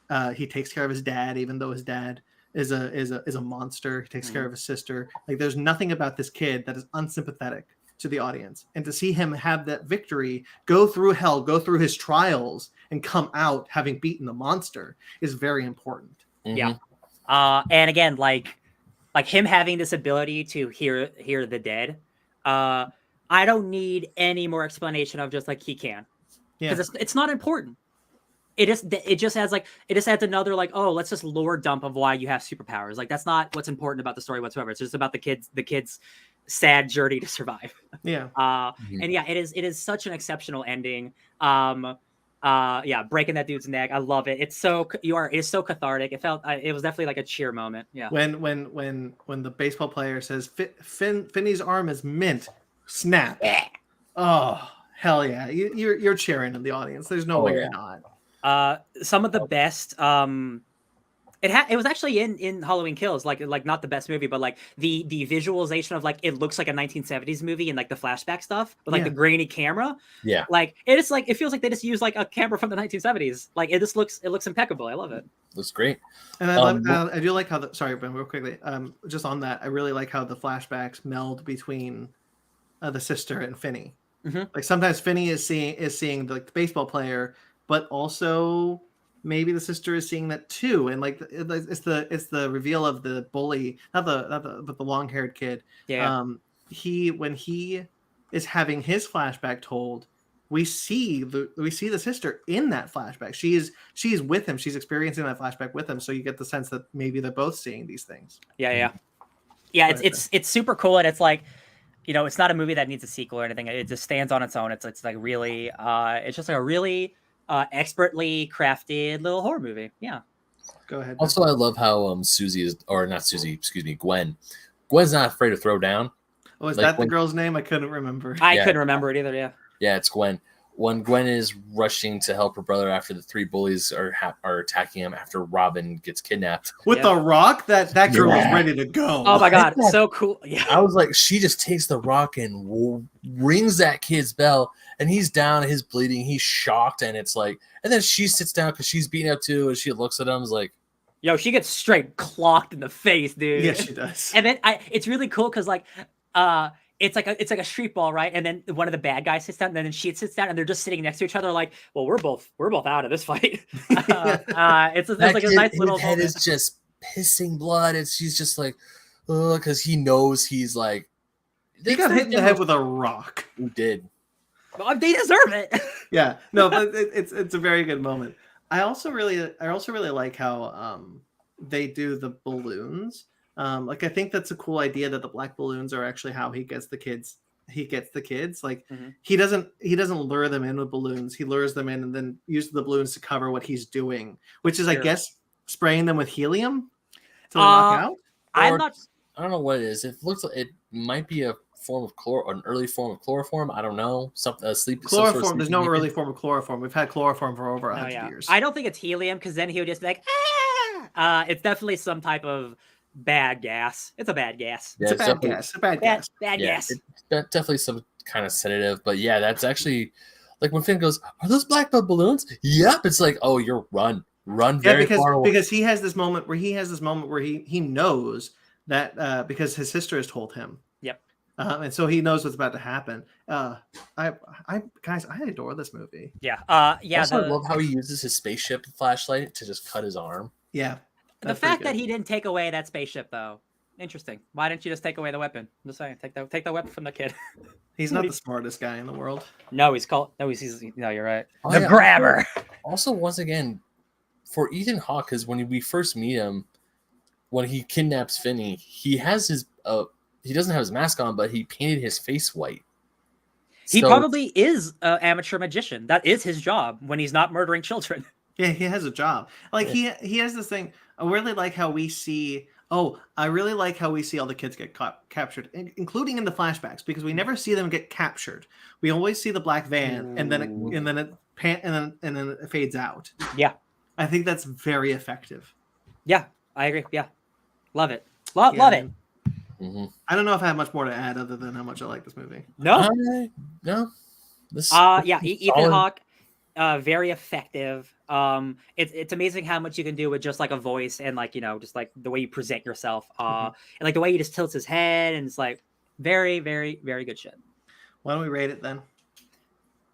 takes care of his dad, even though his dad is a monster. He takes care of his sister. Like there's nothing about this kid that is unsympathetic to the audience. And to see him have that victory, go through hell, go through his trials, and come out having beaten the monster is very important. Yeah. And again, like him having this ability to hear the dead. I don't need any more explanation of just like he can, because it's not important. It just adds another like, oh, let's just lore dump of why you have superpowers. Like that's not what's important about the story whatsoever. It's just about the kids sad journey to survive. Yeah. And yeah, it is such an exceptional ending. Breaking that dude's neck, I love it. It is so cathartic. It was definitely like a cheer moment. Yeah. When the baseball player says Finney's arm is mint, snap. Oh hell yeah! You're cheering in the audience. There's no way you're not. Some of the best. It was actually in Halloween Kills, like not the best movie, but like the visualization of like it looks like a 1970s movie and like the flashback stuff, but like the grainy camera. Yeah. Like it feels like they just used like a camera from the 1970s. Like it looks impeccable. I love it. Looks great. And I do like how sorry, Ben, real quickly. Just on that, I really like how the flashbacks meld between the sister and Finney. Like sometimes Finney is seeing the baseball player but also maybe the sister is seeing that too, and like it's the reveal of the bully, not the long haired kid. Yeah. When he is having his flashback told, we see the sister in that flashback. She's with him. She's experiencing that flashback with him. So you get the sense that maybe they're both seeing these things. Yeah. It's super cool, and it's like, it's not a movie that needs a sequel or anything. It just stands on its own. It's like really, it's just like a really expertly crafted little horror movie. Yeah. Go ahead. Also, I love how Susie is, or not Susie, excuse me, Gwen. Gwen's not afraid to throw down. Oh, is that the girl's name? I couldn't remember. I couldn't remember it either. Yeah. Yeah, it's Gwen. When Gwen is rushing to help her brother after the 3 bullies are attacking him after Robin gets kidnapped with the rock, that girl was ready to go. Oh my god, so cool! Yeah, I was like, she just takes the rock and rings that kid's bell, and he's down, he's bleeding, he's shocked, and it's like, and then she sits down because she's beaten up too, and she looks at him, is like, yo, she gets straight clocked in the face, dude. Yeah, she does. And then it's really cool because like, it's like a street ball, right? And then one of the bad guys sits down, and then she sits down, and they're just sitting next to each other, like, well, we're both out of this fight. It's like a nice little. His head is just pissing blood, and she's just like, oh, because he knows he's like, he got hit in the head with a rock. Who did? Well, they deserve it. Yeah, no, but it's a very good moment. I also really like how they do the balloons. Like, I think that's a cool idea that the black balloons are actually how he gets the kids. Like, he doesn't lure them in with balloons. He lures them in and then uses the balloons to cover what he's doing, which is, I guess, spraying them with helium to knock out. I don't know what it is. It looks like it might be a form of an early form of chloroform. I don't know. Sleep chloroform. Sort of there's no early form of chloroform. We've had chloroform for over 100 years. I don't think it's helium, because then he would just be like, it's definitely some type of bad gas. It's a bad gas. Yeah, it's a bad gas. A bad gas. Bad gas. It's definitely some kind of sedative. But yeah, that's actually like when Finn goes, "Are those black balloons?" Yep. It's like, oh, you're run very far away. Because he has this moment where he knows that because his sister has told him. Yep. And so he knows what's about to happen. I adore this movie. Yeah. Also, I love how he uses his spaceship flashlight to just cut his arm. Yeah. The fact that he didn't take away that spaceship, though, interesting. Why didn't you just take away the weapon? I'm just saying, take the weapon from the kid. He's not the smartest guy in the world. No, no, you're right. The grabber. Also, once again, for Ethan Hawke, because when we first meet him, when he kidnaps Finney, he has his he doesn't have his mask on, but he painted his face white. He probably is an amateur magician. That is his job when he's not murdering children. Yeah, he has a job. Like, he has this thing. I really like how we see. Oh, I really like how we see all the kids get captured, including in the flashbacks, because we never see them get captured. We always see the black van, and then it fades out. Yeah, I think that's very effective. Yeah, I agree. Yeah, love it. Love it. Mm-hmm. I don't know if I have much more to add other than how much I like this movie. No. No. Ethan Hawke, very effective. It's amazing how much you can do with just like a voice and like, just like the way you present yourself. And like the way he just tilts his head, and it's like very, very, very good shit. Why don't we rate it then?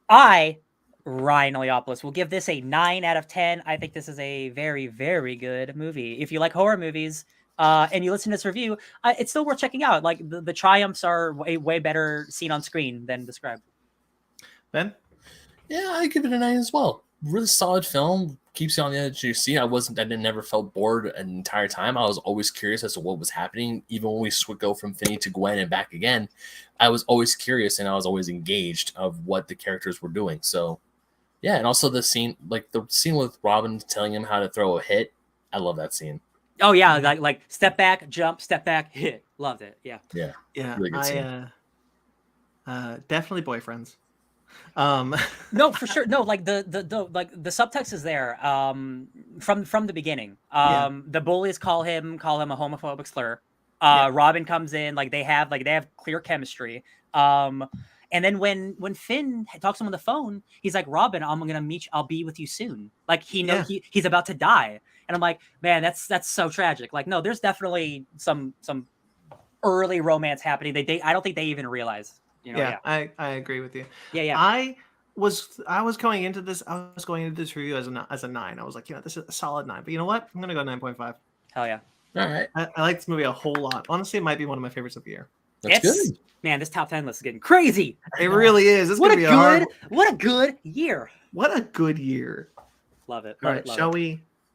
Ryan Leopoulos will give this a 9 out of 10. I think this is a very, very good movie. If you like horror movies, and you listen to this review, it's still worth checking out. Like the triumphs are way better seen on screen than described. Ben? Yeah, I give it a 9 as well. Really solid film. Keeps you on the edge of your seat. I never felt bored an entire time. I was always curious as to what was happening. Even when we go from Finney to Gwen and back again, I was always curious and I was always engaged of what the characters were doing. So, yeah, and also the scene with Robin telling him how to throw a hit. I love that scene. Oh yeah, like step back, jump, step back, hit. Loved it. Yeah. Yeah. Really good scene. Definitely boyfriends. No, for sure. No, like the subtext is there from the beginning. The bullies call him a homophobic slur. Robin comes in, they have clear chemistry. And then when Finn talks to him on the phone, he's like, Robin, I'll be with you soon. Like he's about to die. And I'm like, man, that's so tragic. Like, no, there's definitely some early romance happening. I don't think they even realize. I agree with you. Yeah. was going into this review as a 9. I was like, this is a solid 9. But you know what? I'm gonna go 9.5. Hell yeah. All right. I like this movie a whole lot. Honestly, it might be one of my favorites of the year. That's good. Man, this top 10 list is getting crazy. It really is. It's What gonna a be good, what a good year. What a good year. Love it. All right,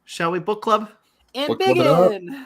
shall we book club? And Book club it up. begin.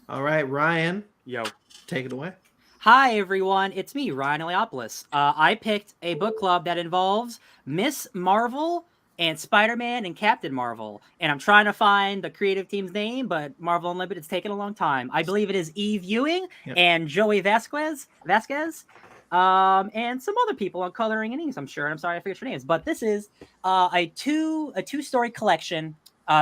All right, Ryan, Yo. take it away. Hi, everyone. It's me, Ryan Eliopoulos. I picked a book club that involves Miss Marvel and Spider-Man and Captain Marvel. And I'm trying to find the creative team's name, but Marvel Unlimited, it's taken a long time. I believe it is Eve Ewing and Joey Vasquez, and some other people on coloring and inks, I'm sure. And I'm sorry I forget your names. But this is a two-story collection,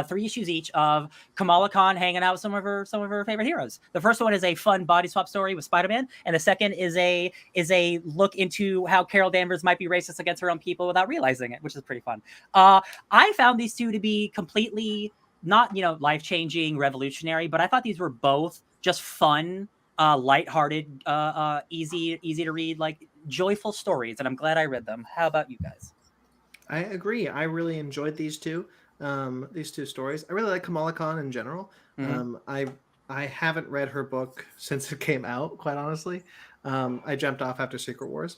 3 issues each, of Kamala Khan hanging out with some of her favorite heroes. The first one is a fun body swap story with Spider-Man, and the second is a look into how Carol Danvers might be racist against her own people without realizing it, which is pretty fun. I found these two to be completely not life-changing, revolutionary, but I thought these were both just fun, lighthearted, easy to read, like joyful stories, and I'm glad I read them. How about you guys? I agree. I really enjoyed these two stories. I really like Kamala Khan in general. I haven't read her book since it came out, quite honestly. I jumped off after Secret Wars.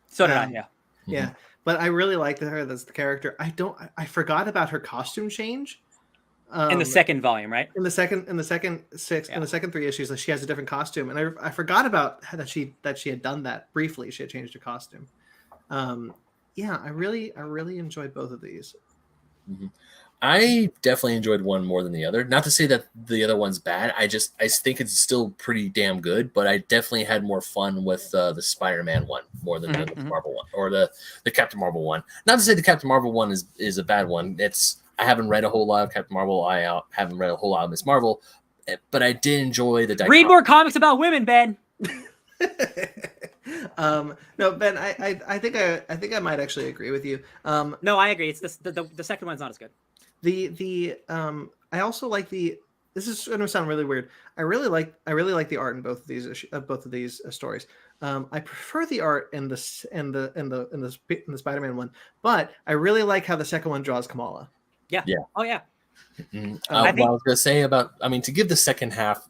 So did I, yeah. But I really liked her as the character. I forgot about her costume change. In the second volume, right? In the second 3 issues, like, she has a different costume, and I forgot about that she had done that briefly. She had changed her costume. I really enjoyed both of these. I definitely enjoyed one more than the other. Not to say that the other one's bad. I think it's still pretty damn good, but I definitely had more fun with the Spider-Man one more than the Marvel one, or the Captain Marvel one. Not to say the Captain Marvel one is a bad one. I haven't read a whole lot of Captain Marvel. I haven't read a whole lot of Miss Marvel, but I did enjoy the read more comics about women, Ben. No, Ben, I think I might actually agree with you. No, I agree. It's the second one's not as good. I also like this is going to sound really weird. I really like the art in both of these stories. I prefer the art in the Spider-Man one, but I really like how the second one draws Kamala. Yeah. Oh yeah. What I was going to say to give the second half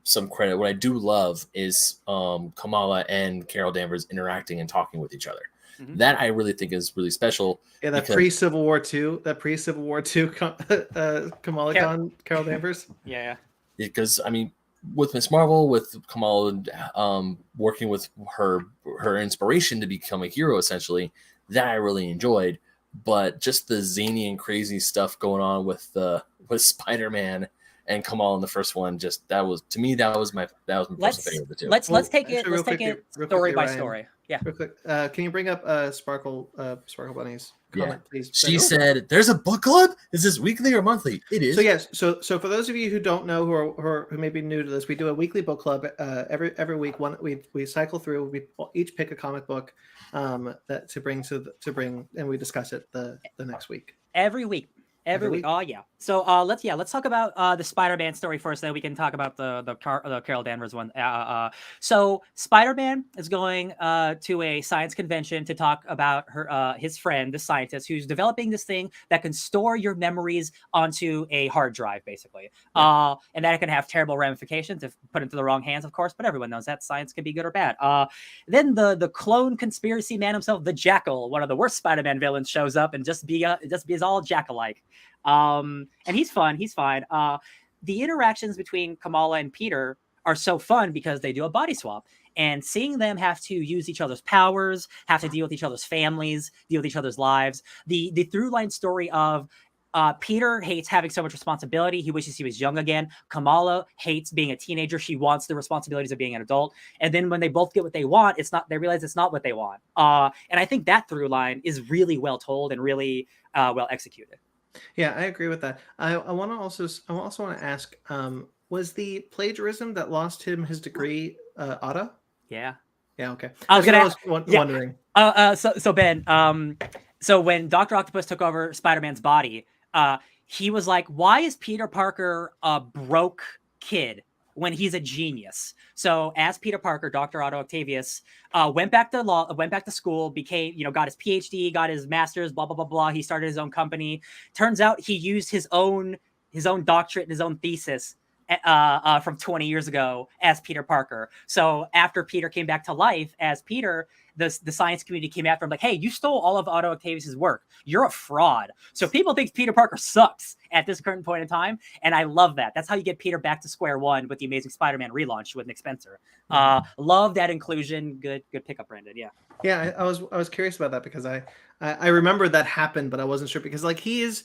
some credit, what I do love is Kamala and Carol Danvers interacting and talking with each other. That I really think is really special. Yeah, that pre-Civil War II Kamala Khan, Carol Danvers. Yeah. Because with Miss Marvel, with Kamala working with her inspiration to become a hero, essentially, that I really enjoyed. But just the zany and crazy stuff going on with Spider-Man and Kamala in the first one, that was my personal favorite of the two. Let's take it story by story. Yeah. Real quick, can you bring up Sparkle Bunny's comment, please? She said, "There's a book club. Is this weekly or monthly?" It is. So yes. So for those of you who don't know, who may be new to this, we do a weekly book club. Every week, we cycle through. We each pick a comic book that to bring, and we discuss it the next week. Every week. Oh yeah. So let's talk about the Spider-Man story first, then we can talk about the Carol Danvers one. So Spider-Man is going to a science convention to talk about his friend, the scientist, who's developing this thing that can store your memories onto a hard drive, basically. And that can have terrible ramifications if put into the wrong hands, of course. But everyone knows that science can be good or bad. Then the clone conspiracy man himself, the Jackal, one of the worst Spider-Man villains, shows up and just be all Jackal-like. And he's fun. He's fine. The interactions between Kamala and Peter are so fun because they do a body swap, and seeing them have to use each other's powers, have to deal with each other's families, deal with each other's lives. The through line story of Peter hates having so much responsibility. He wishes he was young again. Kamala hates being a teenager. She wants the responsibilities of being an adult. And then when they both get what they want, they realize it's not what they want. And I think that through line is really well told and really well executed. Yeah, I agree with that. I also want to ask, was the plagiarism that lost him his degree Otta? Yeah. Yeah, okay. I was wondering. So Ben, so when Dr. Octopus took over Spider-Man's body, he was like, why is Peter Parker a broke kid when he's a genius? So as Peter Parker, Dr. Otto Octavius went back to school, became, got his PhD, got his master's, blah, blah, blah, blah. He started his own company. Turns out he used his own doctorate and his own thesis from 20 years ago as Peter Parker. So after Peter came back to life as Peter, the science community came after him like, hey, you stole all of Otto Octavius's work. You're a fraud. So people think Peter Parker sucks at this current point in time. And I love that. That's how you get Peter back to square one with the Amazing Spider-Man relaunch with Nick Spencer. Love that inclusion. Good pickup, Brandon. Yeah. Yeah, I was curious about that because I remember that happened, but I wasn't sure because like he is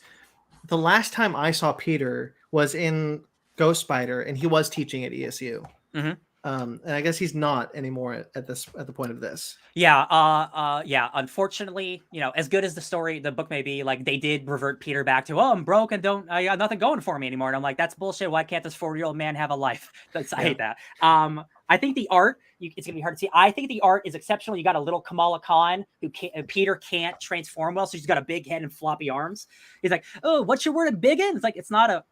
the last time I saw Peter was in Ghost Spider, and he was teaching at ESU. Mm-hmm. And I guess he's not anymore at the point of this. Yeah. Yeah. Unfortunately, as good as the book may be, like they did revert Peter back to, I'm broke and I got nothing going for me anymore. And I'm like, that's bullshit. Why can't this 40-year-old man have a life? I hate that. I think the art, it's gonna be hard to see. I think the art is exceptional. You got a little Kamala Khan who Peter can't transform well, so she's got a big head and floppy arms. He's like, oh, what's your word, big in? It's like it's not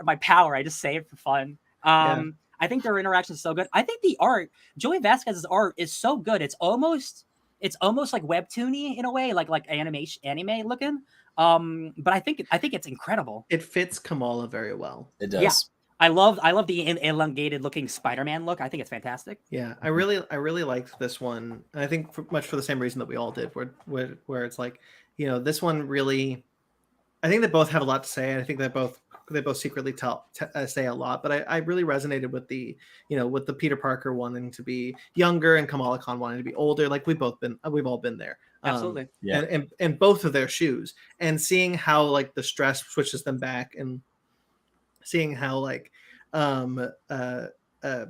my power. I just say it for fun. I think their interaction is so good. I think the art, Joey Vasquez's art is so good. It's almost like webtoony in a way, like anime looking. But I think it's incredible. It fits Kamala very well. It does. Yeah. I love the elongated looking Spider-Man look. I think it's fantastic. Yeah, I really liked this one. And I think much for the same reason that we all did, where it's like, this one really, I think they both have a lot to say. And I think they both secretly say a lot, but I really resonated with the Peter Parker wanting to be younger and Kamala Khan wanting to be older. Like we've all been there. Absolutely. And both of their shoes, and seeing how like the stress switches them back, and seeing how like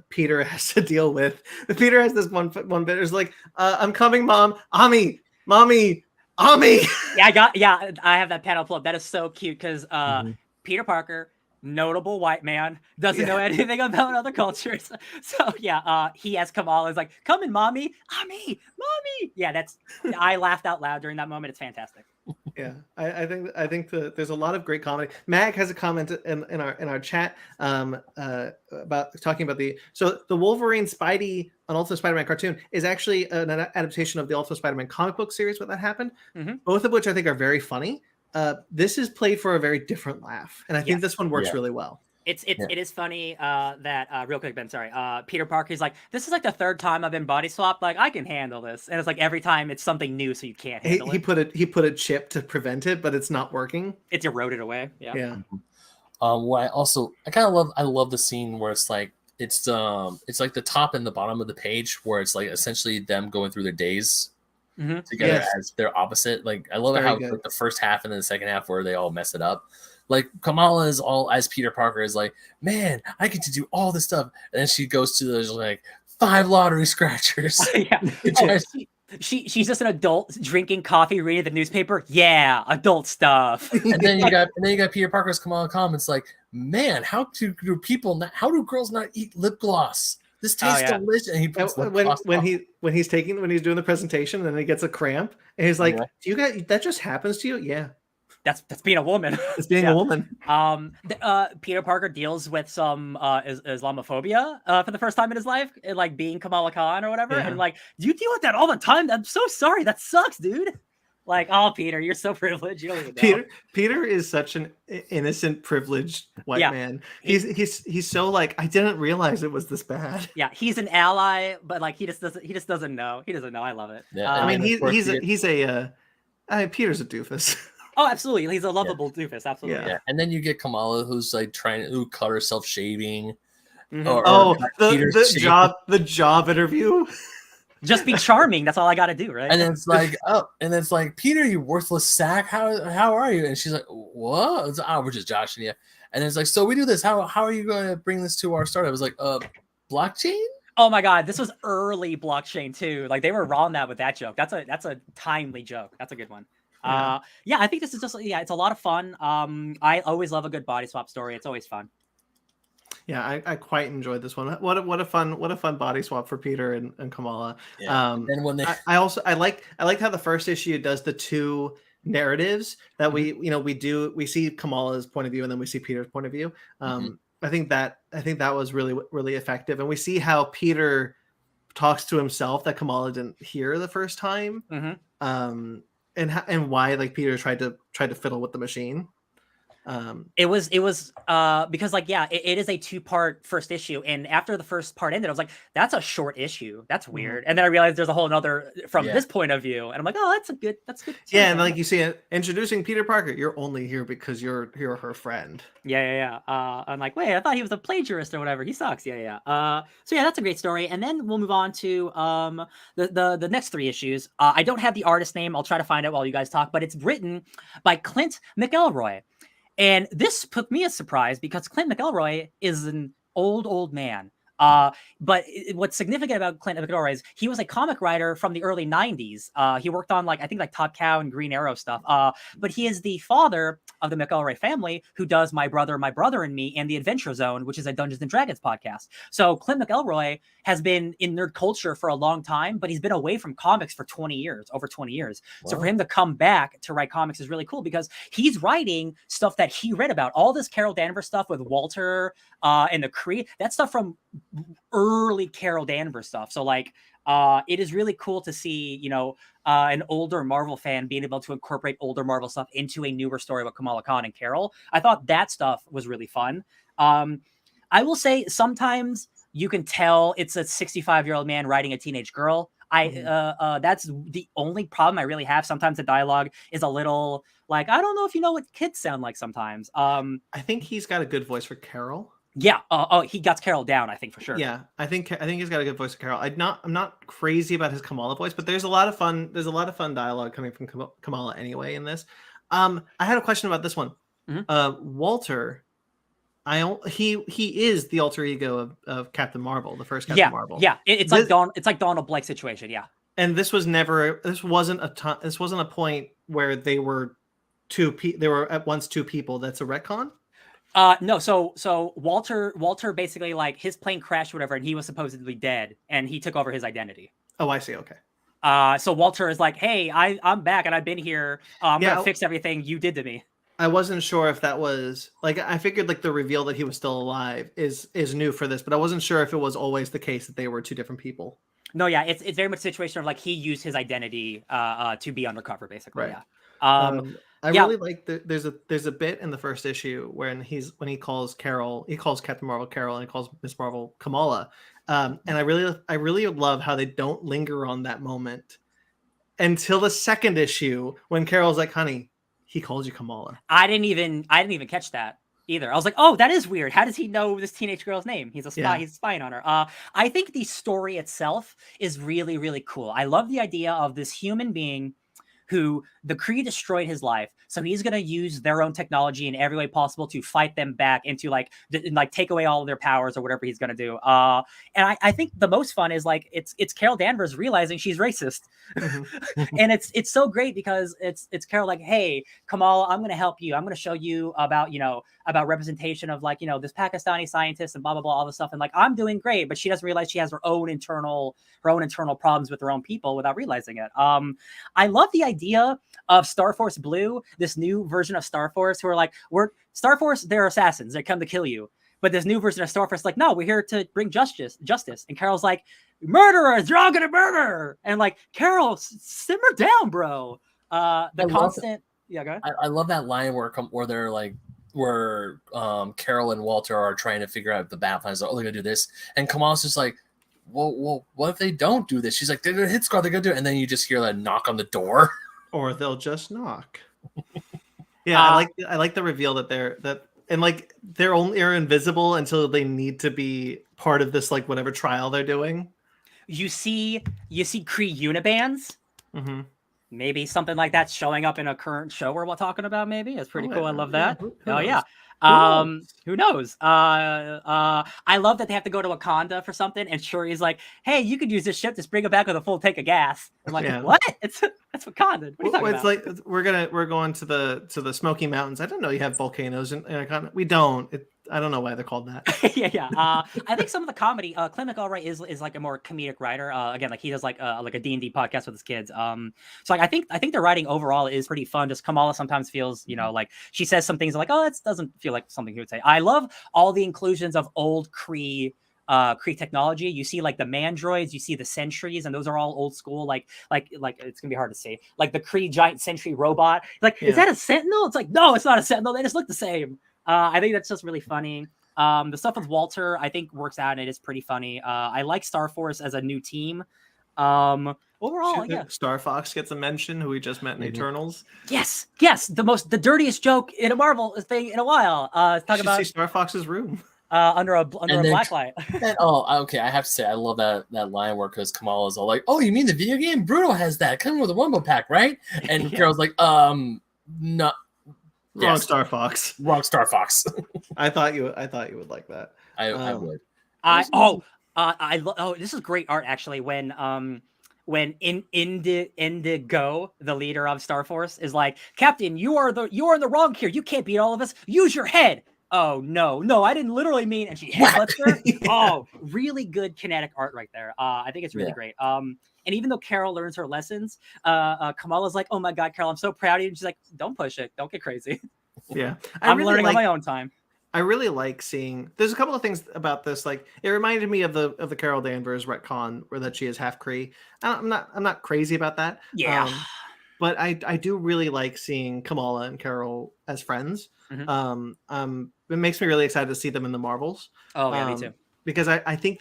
Peter has to deal with. Peter has this one bit. It's like, I'm coming, Mom, Mommy. Yeah, I have that panel pull up. That is so cute because Peter Parker, notable white man, doesn't know anything about other cultures. So yeah, he as Kamala is like, coming, Mommy. Yeah, I laughed out loud during that moment. It's fantastic. Yeah, I think there's a lot of great comedy. Mag has a comment in our chat about talking about the Wolverine Spidey an Ultimate Spider-Man cartoon is actually an adaptation of the Ultimate Spider-Man comic book series where that happened. Both of which I think are very funny. This is played for a very different laugh, and I think this one works really well. It is funny that real quick, Ben. Sorry, Peter Parker's like, this is like the third time I've been body swapped. Like I can handle this, and it's like every time it's something new, so you can't handle it. He put a chip to prevent it, but it's not working. It's eroded away. Yeah. What I love the scene where it's like it's like the top and the bottom of the page where it's like essentially them going through their days together as their opposite. Like I love how like the first half and then the second half where they all mess it up. Like Kamala is all as Peter Parker is like, man, I get to do all this stuff, and then she goes to those like 5 lottery scratchers. She's just an adult drinking coffee, reading the newspaper. Yeah, adult stuff. And then you got Peter Parker's Kamala comments like, man, how do girls not eat lip gloss? This tastes delicious. And he puts when he's doing the presentation, and then he gets a cramp, and he's like, "Do you guys that just happens to you?" Yeah. That's being a woman. It's being a woman. Peter Parker deals with some Islamophobia for the first time in his life, like being Kamala Khan or whatever. And like, do you deal with that all the time? I'm so sorry. That sucks, dude. Like, oh, Peter, you're so privileged. You don't even know. Peter is such an innocent, privileged white man. He's so like, I didn't realize it was this bad. Yeah, he's an ally, but like he just doesn't know. He doesn't know. I love it. Yeah, I mean, Peter's a doofus. Oh, absolutely. He's a lovable doofus. Absolutely. Yeah. And then you get Kamala, who's like trying to cut herself shaving. The job interview. Just be charming. That's all I got to do, right? And then it's like, Peter, you worthless sack. How are you? And she's like, what? It's, we're just joshing you. And it's like, so we do this. How are you going to bring this to our startup? I was like, blockchain. Oh my God, this was early blockchain too. Like they were wrong with that joke. That's a timely joke. That's a good one. I think this is just it's a lot of fun. I always love a good body swap story. It's always fun. Yeah, I quite enjoyed this one. What a fun body swap for Peter and Kamala. Yeah. And when they I liked how the first issue does the two narratives that we see Kamala's point of view and then we see Peter's point of view. I think that was really, really effective, and we see how Peter talks to himself that Kamala didn't hear the first time, and why like Peter tried to fiddle with the machine. It was because like, yeah, it is a 2-part first issue, and after the first part ended, I was like, that's a short issue, that's weird. And then I realized there's a whole another from this point of view, and I'm like, oh, that's good. Yeah, and like you see it introducing Peter Parker, you're only here because you're her friend. Yeah. I'm like, wait, I thought he was a plagiarist or whatever. He sucks. So yeah, that's a great story. And then we'll move on to the next 3 issues. I don't have the artist name. I'll try to find it while you guys talk, but it's written by Clint McElroy. And this took me as a surprise because Clint McElroy is an old man. But what's significant about Clint McElroy is he was a comic writer from the early 90s. He worked on I think Top Cow and Green Arrow stuff. But he is the father of the McElroy family who does My Brother and Me and The Adventure Zone, which is a Dungeons and Dragons podcast. So Clint McElroy has been in nerd culture for a long time, but he's been away from comics for over 20 years. Wow. So for him to come back to write comics is really cool because he's writing stuff that he read about. All this Carol Danvers stuff with Walter and the Kree, that stuff from early Carol Danvers stuff. So it is really cool to see, an older Marvel fan being able to incorporate older Marvel stuff into a newer story with Kamala Khan and Carol. I thought that stuff was really fun. I will say sometimes you can tell it's a 65-year-old man writing a teenage girl. That's the only problem I really have. Sometimes the dialogue is a little I don't know if you know what kids sound like sometimes. I think he's got a good voice for Carol. Yeah. He got Carol down, I think, for sure. Yeah, I think he's got a good voice for Carol. I'm not crazy about his Kamala voice, but there's a lot of fun dialogue coming from Kamala anyway in this. I had a question about this one. Walter, he is the alter ego of Captain Marvel, the first Captain Marvel. Yeah, it's like Donald Blake situation. Yeah, and this wasn't a point where they were they were at once 2 people. That's a retcon. No, so Walter basically his plane crashed, or whatever, and he was supposedly dead, and he took over his identity. Oh, I see. Okay. So Walter is like, hey, I'm back, and I've been here. I'm gonna fix everything you did to me. I wasn't sure if that was I figured the reveal that he was still alive is new for this, but I wasn't sure if it was always the case that they were 2 different people. No, yeah, it's very much a situation of he used his identity to be undercover, basically. Right. Yeah. I really like there's a bit in the first issue when he calls Captain Marvel Carol and he calls Miss Marvel Kamala, and I really love how they don't linger on that moment until the second issue when Carol's like, honey, he calls you Kamala. I didn't even catch that either. I was like, oh, that is weird. How does he know this teenage girl's name? He's a spy. Yeah. He's spying on her. I think the story itself is really, really cool. I love the idea of this human being who the Kree destroyed his life. So he's going to use their own technology in every way possible to fight them back and to take away all of their powers or whatever he's going to do. And I think the most fun is it's Carol Danvers realizing she's racist. And it's so great because it's Carol hey, Kamala, I'm going to help you. I'm going to show you about representation of this Pakistani scientist and blah, blah, blah, all this stuff. And I'm doing great, but she doesn't realize she has her own internal problems with her own people without realizing it. I love the idea of Star Force Blue, this new version of Star Force who are we're Star Force, they're assassins, they come to kill you. But this new version of Star Force no, we're here to bring justice. And Carol's murderers, you're all gonna murder. And Carol, simmer down, bro. Yeah, go ahead. I love that line where they're where Carol and Walter are trying to figure out the battle plans. Oh, they're gonna do this, and Kamala's just well, what if they don't do this? She's like, they're gonna hit squad, they're gonna do it, and then you just hear that knock on the door, or they'll just knock. Yeah, I like the reveal that they're invisible until they need to be part of this whatever trial they're doing. You see Kree unibands. Mm-hmm. Maybe something like that's showing up in a current show we're talking about. Maybe it's pretty cool. I love that. Yeah. Who knows? I love that they have to go to Wakanda for something, and Shuri's like, "Hey, you could use this ship. Just bring it back with a full tank of gas." I'm like, Yeah. "What? That's Wakanda. What are you talking It's about?" like we're going to the Smoky Mountains. I don't know you have volcanoes in Wakanda. We don't. I don't know why they're called that. yeah. I think some of the comedy, Clint McElroy is like a more comedic writer. Again, like he does like a D&D podcast with his kids. So like I think the writing overall is pretty fun. Just Kamala sometimes feels, like she says some things like, oh, that doesn't feel like something he would say. I love all the inclusions of old Kree technology. You see like the mandroids, you see the sentries, and those are all old school. Like it's gonna be hard to say. Like the Kree giant sentry robot. Like, is that a sentinel? It's like, no, it's not a sentinel. They just look the same. I think that's just really funny. The stuff with Walter, I think, works out and it is pretty funny. I like Star Force as a new team. Overall, yeah. Star Fox gets a mention, who we just met in Eternals. Yes, the dirtiest joke in a Marvel thing in a while. Talk about see Star Fox's room under a black light. Okay, I have to say I love that line where because Kamala's all like, "Oh, you mean the video game? Bruno has that coming with a Rumble Pack, right?" And Carol's like, no." Wrong Star Fox. Wrong Star Fox. I thought you would like that. I would. This is great art actually. When Indigo, the leader of Star Force, is like, Captain, you are in the wrong here. You can't beat all of us. Use your head. Oh no, I didn't literally mean. And she headbutts her. Oh, really good kinetic art right there. I think it's really great. And even though Carol learns her lessons, Kamala's like, "Oh my God, Carol, I'm so proud of you." And she's like, "Don't push it. Don't get crazy." Yeah, I'm really learning on my own time. I really like seeing. There's a couple of things about this. Like, it reminded me of the Carol Danvers retcon, where that she is half Kree. I'm not crazy about that. Yeah, but I do really like seeing Kamala and Carol as friends. Mm-hmm. It makes me really excited to see them in the Marvels. Oh yeah, me too. Because I think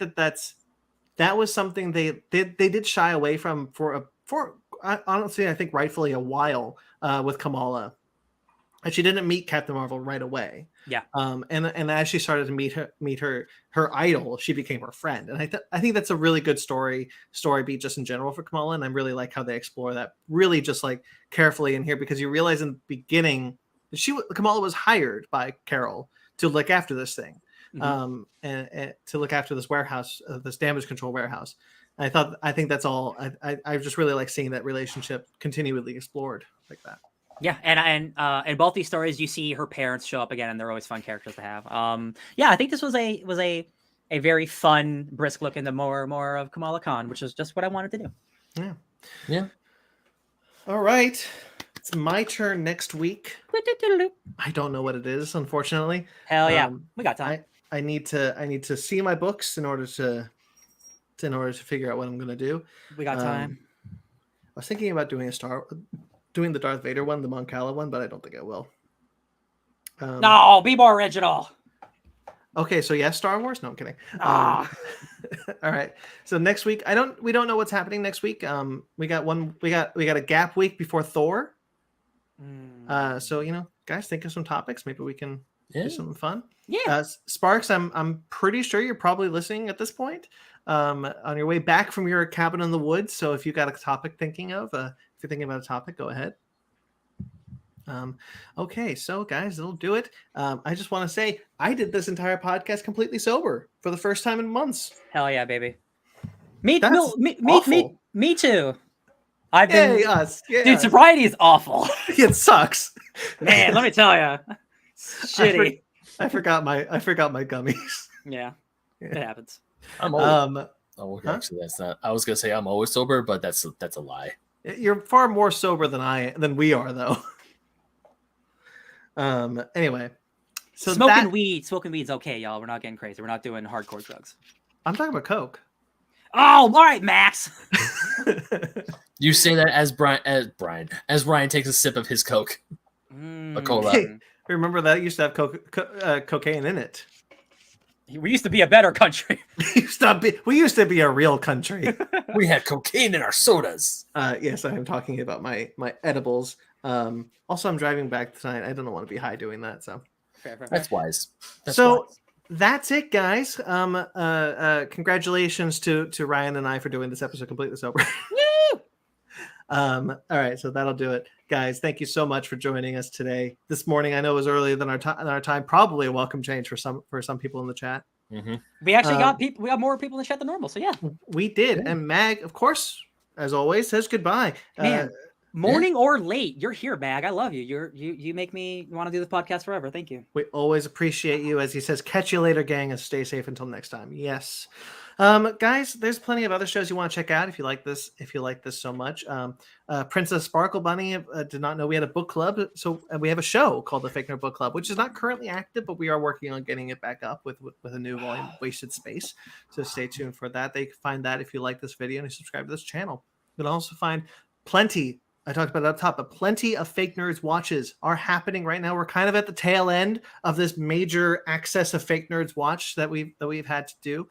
that was something they did shy away from for honestly, I think rightfully a while with Kamala. And she didn't meet Captain Marvel right away. Yeah. And as she started to meet her idol, she became her friend. And I think that's a really good story beat just in general for Kamala. And I really like how they explore that really just like carefully in here, because you realize in the beginning Kamala was hired by Carol to look after this thing. Mm-hmm. And to look after this warehouse, this damage control warehouse. I think that's all. I just really like seeing that relationship continually explored like that. Yeah, and in both these stories, you see her parents show up again, and they're always fun characters to have. Yeah, I think this was a very fun, brisk look into more of Kamala Khan, which is just what I wanted to do. Yeah. All right, it's my turn next week. I don't know what it is, unfortunately. Hell yeah, we got time. I need to see my books in order to figure out what I'm going to do. We got time. I was thinking about doing the Darth Vader one, the Mon Cala one, but I don't think I will. No, be more original. Okay, so yes, Star Wars. No, I'm kidding. All right. So next week, we don't know what's happening next week. We got a gap week before Thor. So guys, think of some topics. Maybe we can do something fun. Yeah. Sparks, I'm pretty sure you're probably listening at this point. On your way back from your cabin in the woods. So if you got a topic thinking of, if you're thinking about a topic, go ahead. Okay, so guys, that'll do it. I just want to say I did this entire podcast completely sober for the first time in months. Hell yeah, baby. Me too. I've been dude. Sobriety is awful. It sucks, man. Let me tell you, shitty. I forgot my gummies. Yeah, it happens. I'm always, actually, that's not. I was gonna say I'm always sober, but that's a lie. You're far more sober than we are, though. Anyway, so smoking weed's okay, y'all. We're not getting crazy. We're not doing hardcore drugs. I'm talking about coke. Oh, all right, Max. You say that as Ryan takes a sip of his Coke, a cola. Hey, remember that used to have cocaine in it. We used to be a better country. We used to be a real country. We had cocaine in our sodas. Yes, I'm talking about my edibles. Also, I'm driving back tonight. I don't want to be high doing that. So fair. That's wise. That's it, guys. Congratulations to Ryan and I for doing this episode completely sober. Woo! All right, so that'll do it. Guys, thank you so much for joining us today. This morning, I know it was earlier than our time. Probably a welcome change for some people in the chat. We actually got people. We got more people in the chat than normal. So yeah, we did. And Mag, of course, as always, says goodbye. Man, morning or late, you're here, Mag. I love you. You make me want to do this podcast forever. Thank you. We always appreciate you. As he says, catch you later, gang, and stay safe until next time. Yes. Guys, there's plenty of other shows you want to check out if you like this so much. Princess Sparkle Bunny did not know we had a book club, so we have a show called the Fake Nerd Book Club, which is not currently active, but we are working on getting it back up with a new volume, Wasted Space. So stay tuned for that. They can find that if you like this video and you subscribe to this channel. You can also find plenty. I talked about it up top, but plenty of Fake Nerds watches are happening right now. We're kind of at the tail end of this major access of Fake Nerds watch that we've had to do.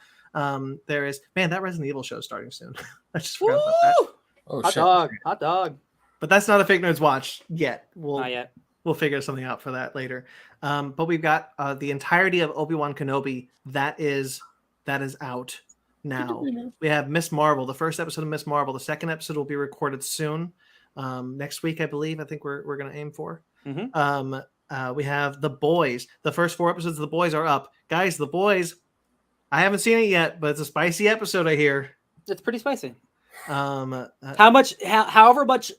There is, man, that Resident Evil show is starting soon. I just forgot about that. Oh, Hot dog. But that's not a Fake Nerds watch yet. Not yet. We'll figure something out for that later. But we've got the entirety of Obi-Wan Kenobi that is out now. We have Miss Marvel, the first episode of Miss Marvel. The second episode will be recorded soon. Next week, I believe. I think we're going to aim for. We have The Boys. The first 4 episodes of The Boys are up. Guys, The Boys, I haven't seen it yet, but it's a spicy episode, I hear. It's pretty spicy. However much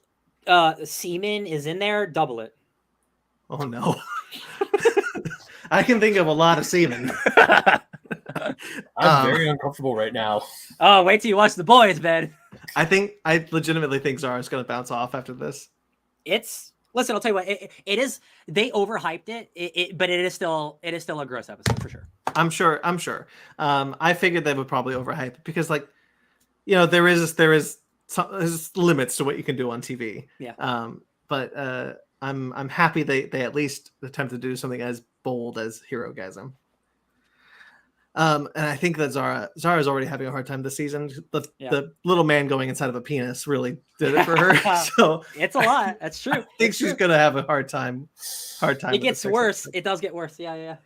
semen is in there, double it. Oh, no. I can think of a lot of semen. I'm very uncomfortable right now. Oh, wait till you watch The Boys, man. I legitimately think Zara's going to bounce off after this. Listen, I'll tell you what, it is. They overhyped it, but it is still a gross episode for sure. I'm sure. I figured they would probably overhype it because, like, there is there's limits to what you can do on TV. Yeah. But I'm happy they at least attempted to do something as bold as Herogasm. And I think that Zara's already having a hard time this season. The little man going inside of a penis really did it for her. So it's a lot. That's true. I think she's gonna have a hard time. It gets worse. It does get worse. Yeah.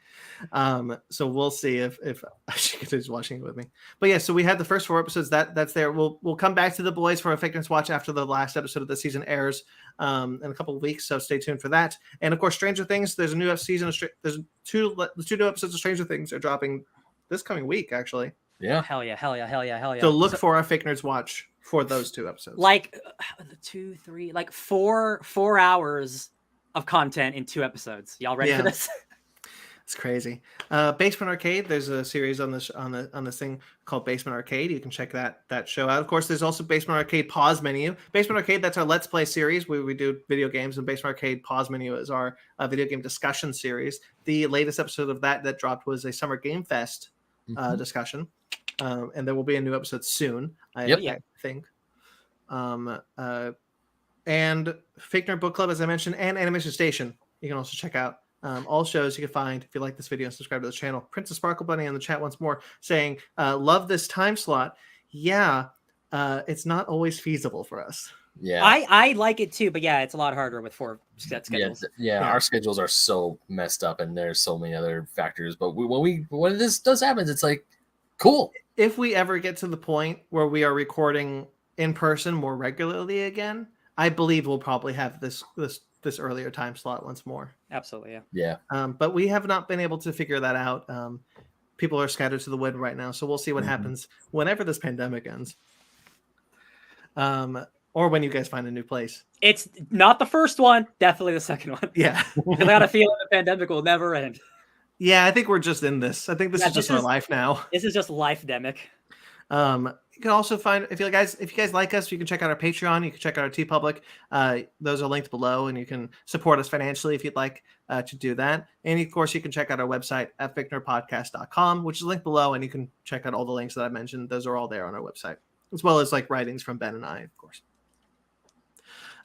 So we'll see if she continues watching it with me. But yeah, so we had the first 4 episodes that's there. We'll come back to The Boys for a Fake Nerds watch after the last episode of the season airs in a couple of weeks. So stay tuned for that. And of course, Stranger Things. There's a new season of there's two new episodes of Stranger Things are dropping this coming week, actually. Yeah. Hell yeah. So look for our Fake Nerds watch for those 2 episodes. Like 2, 3, like 4 hours of content in 2 episodes. Y'all ready for this? It's crazy. Basement Arcade. There's a series on this thing called Basement Arcade. You can check that show out. Of course, there's also Basement Arcade Pause Menu. Basement Arcade, that's our Let's Play series where we do video games, and Basement Arcade Pause Menu is our video game discussion series. The latest episode of that dropped was a Summer Game Fest discussion, and there will be a new episode soon. I think. And Fake Nerd Book Club, as I mentioned, and Animation Station. You can also check out. All shows you can find if you like this video and subscribe to the channel. Princess Sparkle Bunny in the chat once more saying, love this time slot. Yeah, it's not always feasible for us. Yeah, I like it too, but yeah, it's a lot harder with 4 set schedules. Yeah, our schedules are so messed up, and there's so many other factors. But when this does happen, it's like cool. If we ever get to the point where we are recording in person more regularly again, I believe we'll probably have this earlier time slot once more. Absolutely, yeah. But we have not been able to figure that out. People are scattered to the wind right now, so we'll see what happens whenever this pandemic ends. Or when you guys find a new place. It's not the first one, definitely the second one. Yeah. I got a feeling the pandemic will never end. Yeah, I think we're just in this. I think this is just our life now. This is just life-demic. You can also find if you guys like us, you can check out our Patreon. You can check out our TeePublic. Those are linked below, and you can support us financially if you'd like to do that. And of course, you can check out our website at FakeNerdPodcast.com, which is linked below, and you can check out all the links that I mentioned. Those are all there on our website, as well as like writings from Ben and I, of course.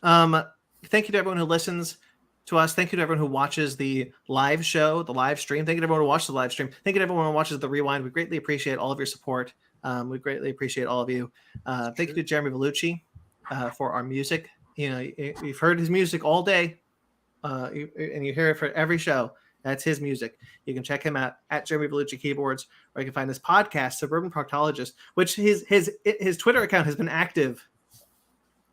Thank you to everyone who listens to us. Thank you to everyone who watches the live show, the live stream. Thank you to everyone who watches the live stream. Thank you to everyone who watches the rewind. We greatly appreciate all of your support. We greatly appreciate all of you. Thank you to Jeremy Vellucci for our music. You've heard his music all day, and you hear it for every show. That's his music. You can check him out at Jeremy Vellucci Keyboards, or you can find this podcast, Suburban Proctologist, which his Twitter account has been active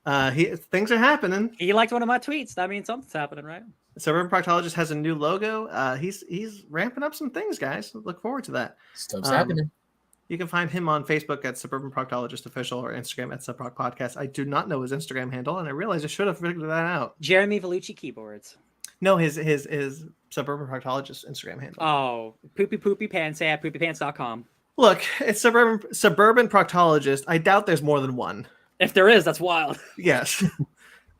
Things are happening. He liked one of my tweets. That means something's happening, right? Suburban Proctologist has a new logo. He's ramping up some things, guys. Look forward to that. Stuff's happening. You can find him on Facebook at Suburban Proctologist Official or Instagram at Subproc Podcast. I do not know his Instagram handle, and I realized I should have figured that out. Jeremy Vellucci Keyboards. No, his Suburban Proctologist Instagram handle. Oh, poopy pants at poopypants.com. Look, it's Suburban Proctologist. I doubt there's more than one. If there is, that's wild. Yes.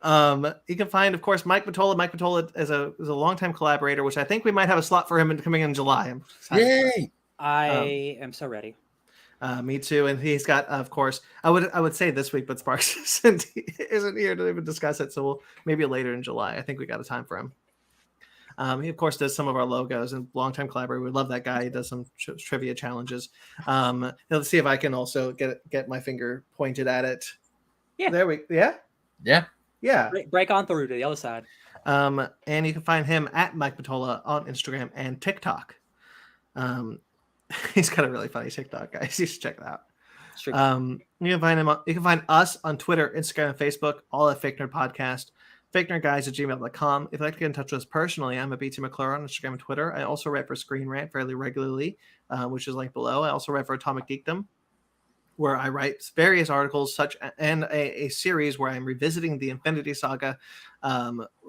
You can find, of course, Mike Matola. Mike Matola is a longtime collaborator, which I think we might have a slot for him coming in July. Yay! I am so ready. Me too. And he's got, of course, I would say this week, but Sparks isn't here to even discuss it. So maybe later in July. I think we got a time for him. He, of course, does some of our logos and longtime collaborator. We love that guy. He does some trivia challenges. Let's see if I can also get my finger pointed at it. Yeah. Yeah. Break on through to the other side. And you can find him at Mike Matola on Instagram and TikTok. He's got a really funny TikTok, guys. You should check that out. Sure. You can find him. You can find us on Twitter, Instagram, and Facebook, all at Fake Nerd Podcast. FakeNerdGuys@gmail.com. If you'd like to get in touch with us personally, I'm at BT McClure on Instagram and Twitter. I also write for Screen Rant fairly regularly, which is linked below. I also write for Atomic Geekdom, where I write various articles, and a series where I'm revisiting the Infinity Saga,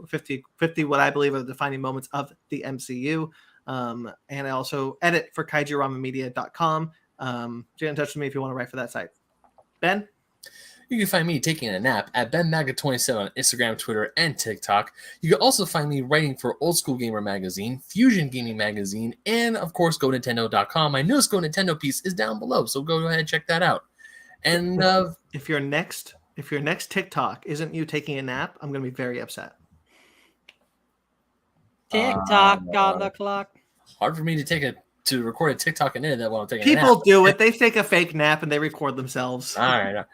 50 what I believe are the defining moments of the MCU. And I also edit for KaijuRamenmedia.com. Get in touch with me if you want to write for that site. Ben? You can find me taking a nap at BenMaga27 on Instagram, Twitter, and TikTok. You can also find me writing for Old School Gamer Magazine, Fusion Gaming Magazine, and of course, GoNintendo.com. My newest Go Nintendo piece is down below, so go ahead and check that out. And if your next TikTok isn't you taking a nap, I'm going to be very upset. TikTok on the clock. Hard for me to record a TikTok and edit that while I'm taking a nap. People do it. They take a fake nap and they record themselves. All right.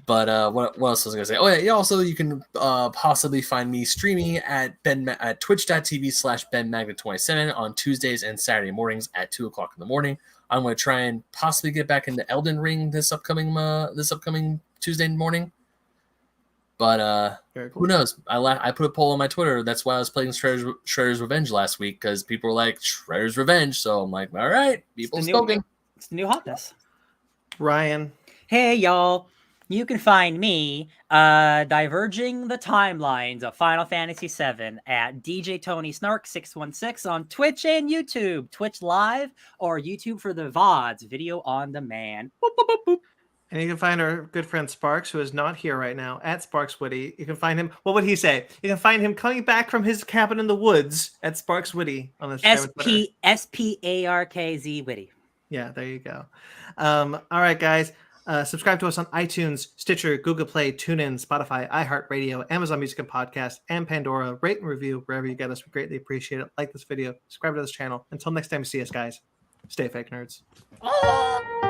But what else was I gonna say? Oh yeah. Also, you can possibly find me streaming at twitch.tv/BenMagna27 on Tuesdays and Saturday mornings at 2:00 in the morning. I'm going to try and possibly get back into Elden Ring this upcoming Tuesday morning. But Very cool. Who knows? I put a poll on my Twitter. That's why I was playing Shredder's Revenge last week, because people were like, Shredder's Revenge. So I'm like, all right, people spoken. It's the new hotness. Ryan. Hey, y'all. You can find me diverging the timelines of Final Fantasy VII at DJ Tony Snark 616 on Twitch and YouTube. Twitch Live or YouTube for the VODs, video on demand. Boop, boop, boop, boop. And you can find our good friend Sparks, who is not here right now, at Sparks Witty. You can find him. What would he say? You can find him coming back from his cabin in the woods at Sparks Witty on the SPARKZ Witty. Yeah, there you go. All right, guys. Subscribe to us on iTunes, Stitcher, Google Play, TuneIn, Spotify, iHeartRadio, Amazon Music and Podcast, and Pandora. Rate and review wherever you get us. We greatly appreciate it. Like this video. Subscribe to this channel. Until next time, see us, guys. Stay fake nerds. Oh!